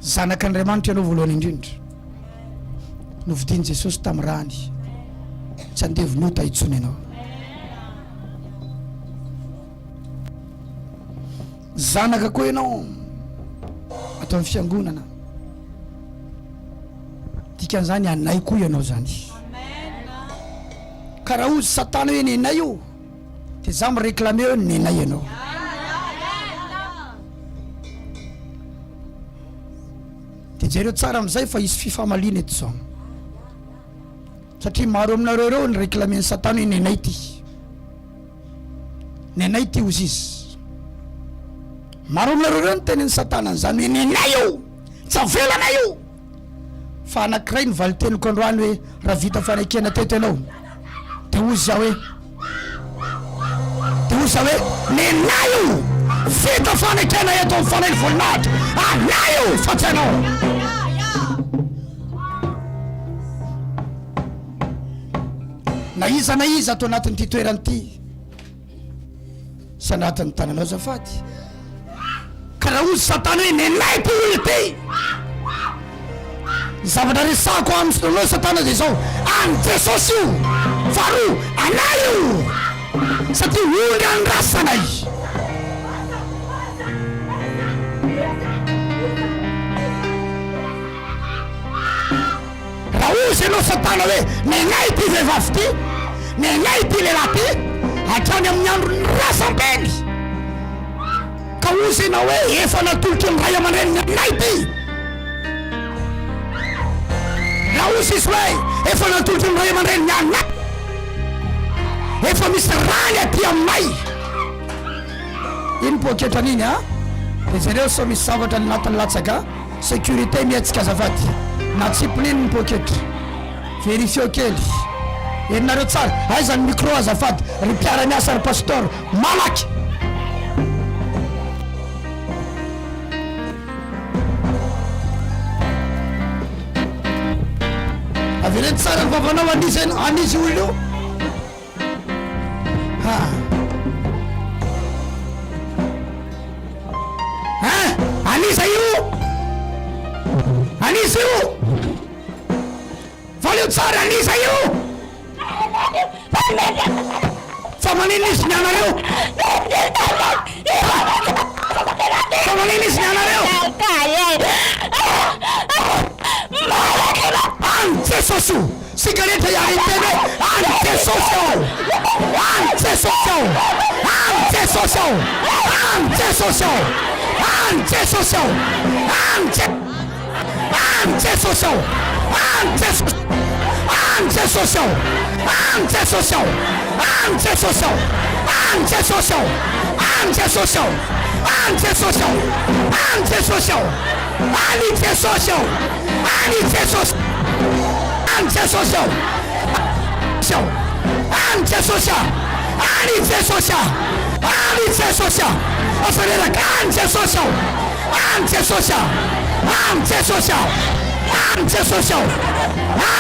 zanak'Andriamanitra ianao voalohany indrindra novidiany Jesosy tamin'ny rany tsy andevonota itsony ianao zanaka koa ianao atao amin'ny fiangonana dikan'izany anay koa ianao zany ka raha ozy satana hoe nenay io dia za mireklame hoe nenay ianao dia jereo tsara amin'izay fa hisy fifamalina eto zao satria maro aminareo reo ny reklamen'ny satana hoe nenay ty ozy izy maro aminareo reo ny tenen'ny satana n'izany hoe nenay io tsy avelana io fa anankiray ny valiteniko androany hoe raha vita fanekena teto ianao dia ozy za hoe nenay io vita fanekena eto amin'ny fanahy voninahitra anay io fa tsy ianao na iza atao anatin'ity toeranyity sy anatin'ny tananao zafady ka raha ozy satana hoe nenay ty olo ty zavatra resako amin'ny fotoanao satana dia zao any Jesosy io faharoa anay io satria ony andrasanay raha ozy ianao satana hoe nenay ty vehivavy ty nenay ty lehilahy ty hatrany amin'ny andro ny rasam-peny ka ozy ianao hoe efa natolotry ny ray aman-dreny nenay ty raha ozy izy hoe efa natolotry ny ray aman-dreny ny anay efa misy rany aty aminay iny poketra an'iny a dia zareo so misy zavatra anatin'ny latsaka sécurité mietsika azafady na tsipininy ny poketra vérifio kely erinareo tsara aiza ny micro azafady ry mpiara-miasa ry pasteur malaky avereny tsara ny vavanao anizy olo io aniza io valeo tsara aniza io fa manino izy ny anareo fa manino izy ny anareo any Jesosy io sigareta iariteny any Jesosy ao any Jesosy ao any Jesosy ao any Jesosy ao any Jesosy ao any Jesosy ao any Jesosy any Jesosy ao any Jesosy ao any Jesosy ao any Jesosy ao any Jesosy ao any Jesosy ao any Jesosy ao any Jesosy ao any Jesosy any Jesosy ao any Jesosy ao any Jesosy ao any Jesosy ao aferera any Jesosy ao any Jesosy ao any Jesosy ao any Jesosy ao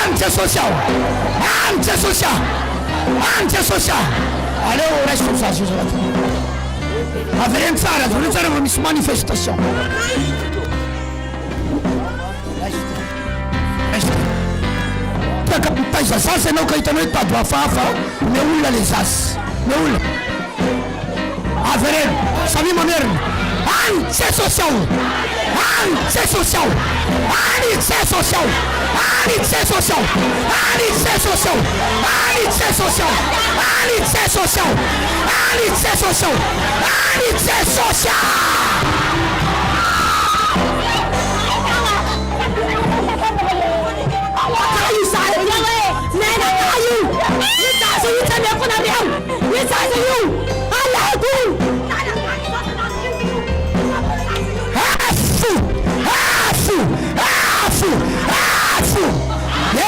any Jesosy ao any Jesosy ao any Jesosy ao aleo reste sasy avereny tsara fa misy manifestation taiza zasy ianao ka hitanao hoe tady hafahafa me olona le zasy me olona avereny samy mameriny any Jesosy ao any Jesosy ao any Jesosy ao any Jesosy ao any Jesosy ao any Jesosy ao any Jesosy ao any Jesosy ao any Jesosy ao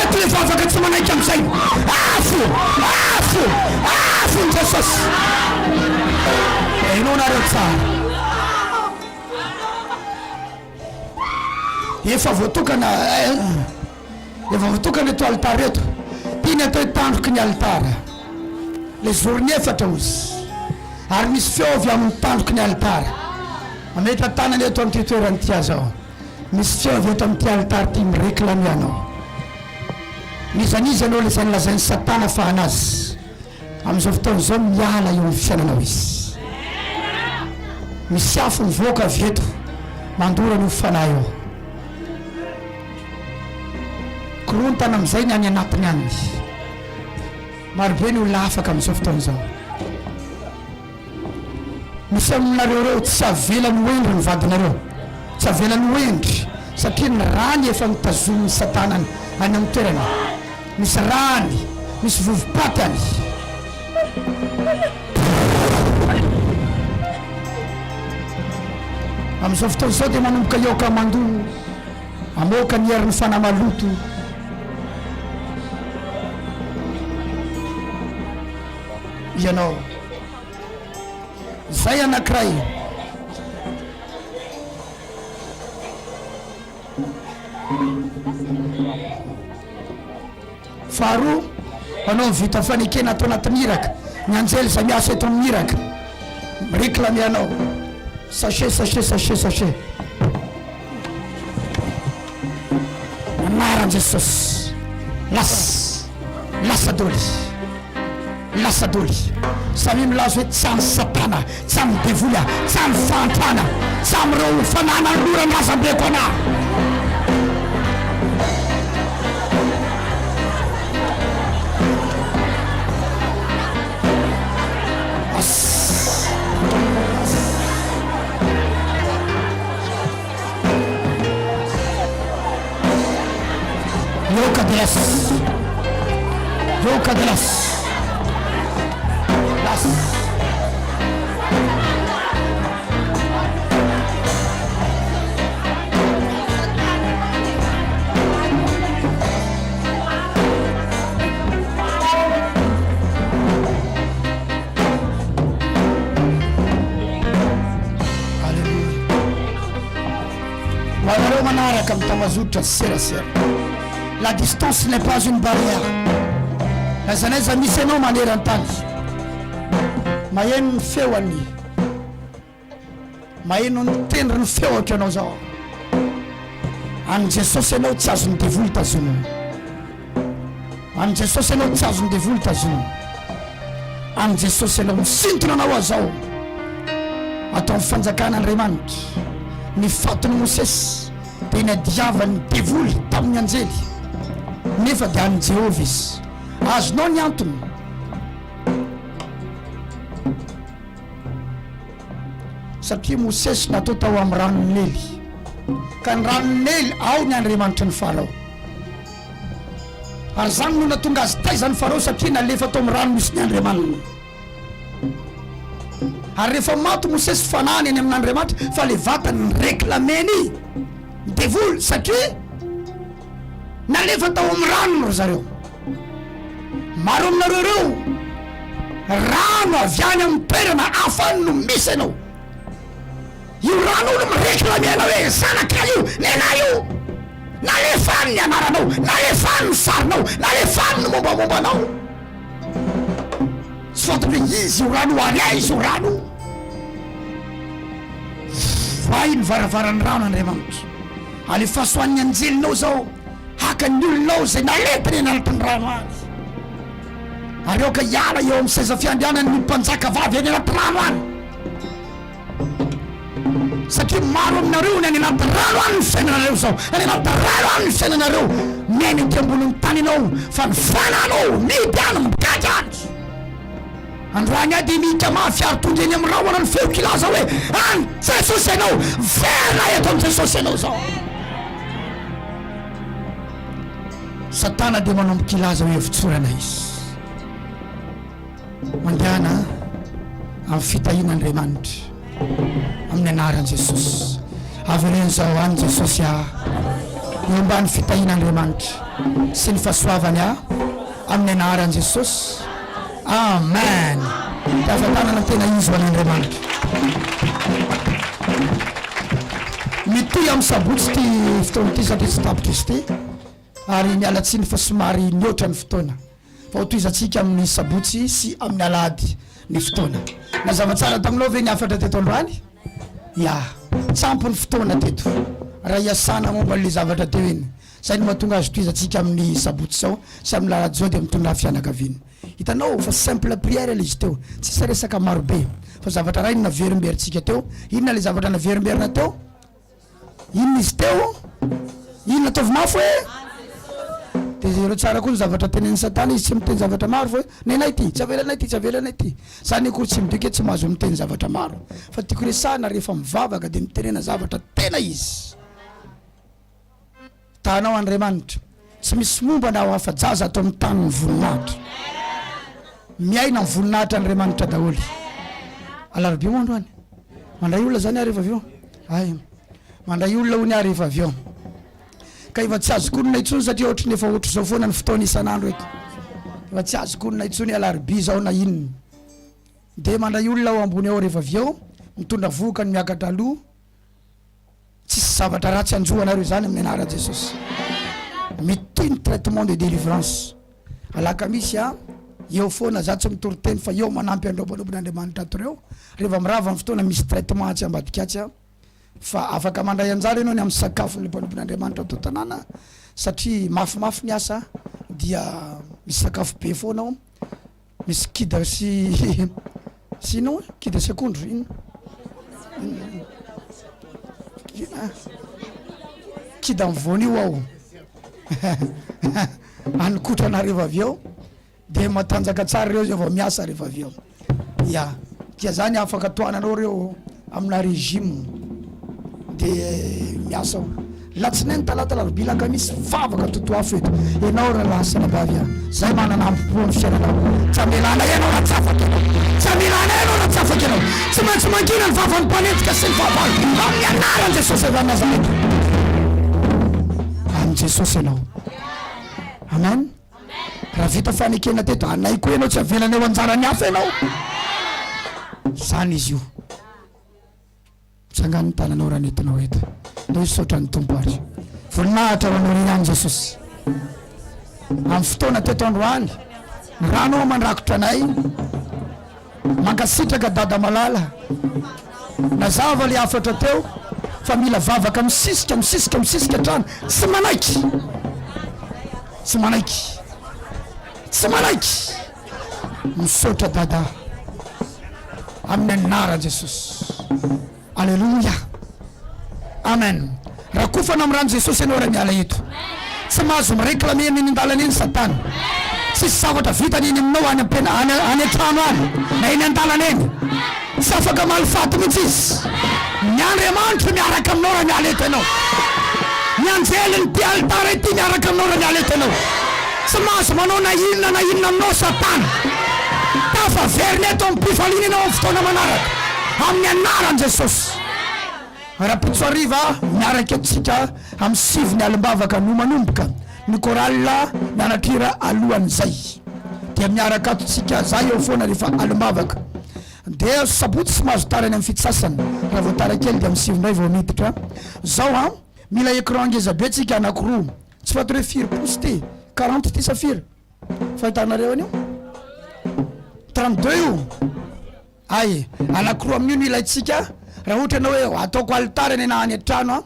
eto le vavaka tsy manaiky am'izay afo Jesosy hainao nareo tsara efa voatokana eto alitara eto iny atao tandroky ny alitara le journée efatra ozy ary misy feo avy amin'ny tandroky ny alitara amety tanany eto amin'ny toerany tia zao misy feo avy eto amin'ny alitara ty mireklame anao mizanizy anao le zany lazainy satana fa anazy amin'izao fotoana zao miala eo amin'ny fiainanao izy misy afo mivoaka avy eto mandora ny fanahy eo korontana amin'izay ny any anatiny any marobe ny olona afaka amin'izao fotoana zao misy aminareo reo tsy avelany hoendry ny vadinareo tsy avelany hoendry satria ny rany efa mitazominy satana any amin'ny toerana misy rany misy vovopaty any amin'izao fotoana zao dia manomboka ioka mandoa amoaka ny herin'ny fanamaloto ianao zay anankiray faharoa anao vita fanekena atao anatin'ny iraka ny anjely za miasa eto amin'ny iraka mireklame anao sachet anaran Jesosy lasa doly samy milazo hoe tsy amin'ny satana tsy amin'ny devoly tsy amin'ny fantana tsy amin'ireo fanana lorany lazabeko ana Yoka de las Malheureusement manaraka mitamazotra serasera. La distance n'est pas une barrière. La zanaiza misy anao manerantany maheno ny feoany maheno ny tendry ny feoaka anao zao any Jesosy anao tsy azony devoly tazono any Jesosy anao tsy azony devoly tazono any Jesosy anao misintona anao azao atao amin'ny fanjakan'Andriamanitra ny fatony Mosesy dia nadiavany devoly tamin'ny anjely nefa dia any Jehovah izy azonao ny antony satria Mosesy natao tao amin'ny ranony Nely ka ny ranony Nely ao ny Andriamanitra ny Farao ary zany no natonga azy taizany Farao satria nalefa tao amin'ny rano misy ny Andriamanitra ary rehefa maty Mosesy fanany any amin'Andriamanitra fa le vatany réclameny devoly satria nalefa tao amin'ny rano ry zareo maro aminareo reo rano avy any amin'ny toerana afany no misy anao io rano olo mireklame anao hoe zanaka io nena io nalefany ny anaranao nalefany ny sarinao nalefany ny mombamombanao tsy fantatra hoe izy io rano aria izy io rano vai ny varavaran'ny rano Andriamanitra alefa soan'ny anjelinao zao haka ny olonao zay naletany anatin'ny rano any ary oka hiala eo amin'ny seza fiandrianany ny mpanjaka vavy any anaty rano any satria maro aminareo ny any anaty rano any ny fiainanareo zao any anaty rano any ny fiainanareo miainy ty amboniny tany anao fa ny fananao mity any mikaka any androany ady mika mafiary tondry eny amin'ny rahona ny feo kilaza hoe any Jesosy anao vera eto amin'ny Jesosy anao zao satana dia manomboka ilaza hoe fitsorana izy mandehana amin'ny fitahin'Andriamanitra amin'ny anaran'i Jesosy avy ireny zao any Jesosy eo ambany fitahin'Andriamanitra sy ny fahasoavany amin'ny anaran'i Jesosy amen tafatanana tena izy ho an'Andriamanitra mitoy amin'ny sabotsy ty fotoana ty satria tsy tapitra izy ty ary mialatsiny fa somary niotra ny fotoana fa hotoizatsika amin'ny sabotsy sy amin'ny alahady ny fotoana na zavatsara taminao ve niafatra teto androany ya tsampo ny fotoana teto raha iasana momba le zavatra teo eny zay ny mahatonga azy toizatsika amin'ny sabotsy zao sy amin'ny lalady zao dia mitondra fianakaviana hitanao fa simple prière le izy teo tsisy resaka marobe fa zavatra raha inona verimberitsika teo inona le zavatra naverimberina teo inona izy teo inona ataovy mafo dia ireo tsara koa ny zavatra tenen'ny satana izy tsy miteny zavatra maro fa nenay ty tsy avelanay ty tsy avelanay ty zany akory tsy midike tsy mahazo miteny zavatra maro fa tiako resahana rehefa mivavaka dia mitenena zavatra tena izy tanao Andriamanitra tsy misy momba na ho afa-jaza atao amin'ny tany ny voninahitra miaina ny voninahitra Andriamanitra daholy alarobia moa androany mandray olona zany arehefa avy eo ay mandray olona hony arehefa avy eo ka efa tsy azo konona intsony satria ohatrany efa ohatry zao foana ny fotoana isan'andro eto efa tsy azo konona intsony alarobia zao na inona dia mandray olona ao ambony ao rehefa avy eo mitondra voka ny miakatra aloha tsisy zavatra ratsy anjohanareo zany amin'ny anara Jesosy mitoy ny traitement de délivrance alaka misy eo foana za tsy mitory-teny fa eo manampy androbonombon'Andriamanitra atoreo rehefa mirava amin'ny fotoana misy traitement tsy ambadikatsy fa afaka mandray anjara ianao ny amin'ny sakafo ny mpanombon'Andriamanitra atao tanàna satria mafimafy ny asa dia misy sakafo be foanao misy kida sy ino kida sy akondro ino kida mivony io ao anikotrana rehefa avy eo dia matanjaka tsara reo zay vao miasa rehefa avy eo ya dia zany afaka toananao reo amina régime dia miasa ao latsinainy talata larobia lakamisy vavaka totoafo eto ianao raha lasana bavy zay manana ampopo amin'ny fiainanao tsy amelana ianao ratsafaka ianao tsy amelana ianao ratsafaka ianao tsy maintsy mankina ny vavan'ny mpanentika sy ny vavalo amin'ny anaran'i Jesosy avy Nazareta amin'ny Jesosy ianao amen raha vita fanekena teto anay koa ianao tsy avelana eo anjarany hafa ianao zany izy io tsangany tananao raha nentinao eto ndao isotra ny tompo ary voninahitra hoanao reny Jesosy amin'ny fotoana teto androany rano mandrakotra anay mankasitraka dada malala nazava le afatra teo fa mila vavaka misisika misisika misisika trano tsy manaiky tsy manaiky tsy manaiky misotra dada amin'ny anara Jesosy alleluia amen raha kofana amin'ny rano Jesosy ianao raha miala eto tsy mahazo mireklame ny andalana eny satana tsisy zavatra vitany eny aminao any an-trano any na eny an-dalana eny tsy afaka malifaty mihitsy izy ny Andriamanitra miaraka aminao raha miala eto ianao ny anjeliny ty alitara ity miaraka aminao raha miala eto ianao tsy mahazo manao na inona aminao satana tafaveriny eto amin'ny mpifaliana ianao amin'ny fotoana manaraka amin'ny anaran'i Jesosy raha-pitso ariva miaraka etsika amin'ny siviny alimbavaka no manomboka ny korala mianatira alohan'izay dia miaraka atotsika zay eo foana rehefa alimbavaka dia sabotsy sy mahazo tarany amin'ny fitsasany raha vao tara kely dia amin'ny sivindray vao miditra zao mila écran ngeza be tsika anankiroa tsy fatore firy pouce ty 40 ty safira fahitanareo an'io 32 io ay anankiroa amin'io no ilaitsika raha ohatra anao hoe ataoko alitara ny anahany an-trano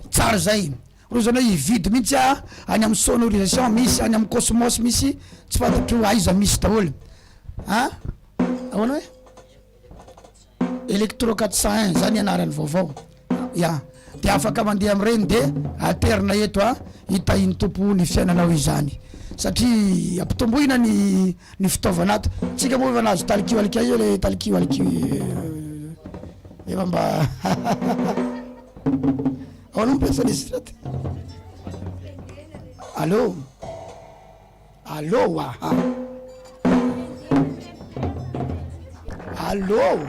tsara zay rozanao hividy mihitsy any amin'ny sonorisation misy any amin'ny cosmos misy tsy fantatro aiza misy daholo ahoana hoe électro 401 zany anarany vaovao ya dia afaka mandeha amin'ireny dia aterina eto hitahiny tompo ny fiainanao izany satria ampitomboina ny fitaovana ato tsika moa efa nahazo talikio alika io le talikio alikio efa mba ahoana mpiasanizy raty allo allo allo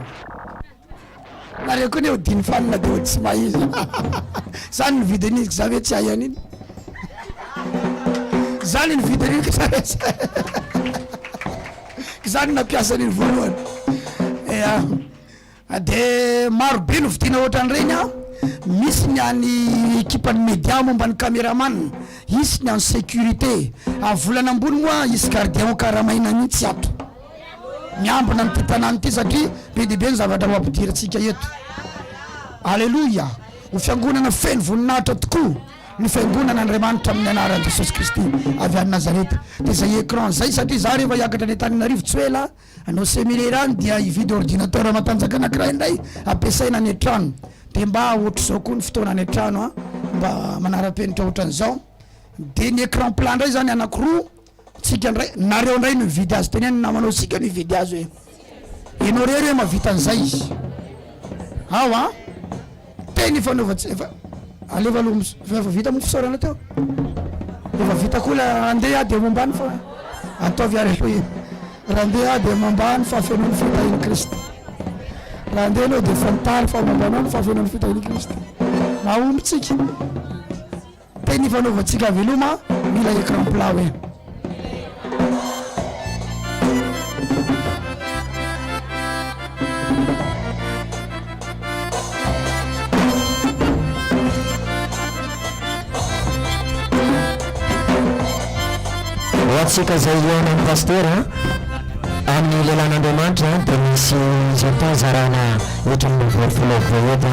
nareo koa ny hodiny fanina dia ho tsy mahizy zany ny vidiniziko za ve tsy ahiany iny zany ny vidiniziko zany nampiasan'iny voalohany dia marobe no vidina ohatran'ireny misy ny any équipe ny média momba ny caméraman, isy ny en sécurité. Avolana ambony moa isy gardien karamaina mihitsy ato. Miambina ny tanàna ity satria be dia be ny zavatra ho ampidirantsika eto. Alléluia. Ho fiangonana feno voninahitra tokoa ny fiangonan'Andriamanitra amin'ny anaran'i Jesosy Kristy avy any Nazareta. Dia zay écran zay satria za rehefa hiakatra ny Antananarivo tsy ela anao séminaire any dia hividy ordinateur matanjaka anankiray indray ampiasaina any an-trano. Dia mba ohatry zao koa ny fotoana any an-trano mba manara-penitra ohatran'izao. Dia ny écran plat indray zany anankiroa tsika indray nareo indray no mividy azy teny any namanao sika no mividy azy hoe ianao rery hoe mahavita an'izay ao a teny fanaovatsy efa aleva aloha efa vita mofosaorana teo efa vita koa la andeha dia mombany fa ataovy ary aloha raha andeha dia mombany fa fenony fitahin'i Kristy raha andeha anao dia fantaly fa mombanao fa fenony fitahin'i Kristy mahombitsika teny fanaovantsika veloma mila écran plat hoe Oatsika zay iona amin'ny pasteur amin'ny lelan'Andriamanitra dia misy zao zarana ohatran'ny volovolo eto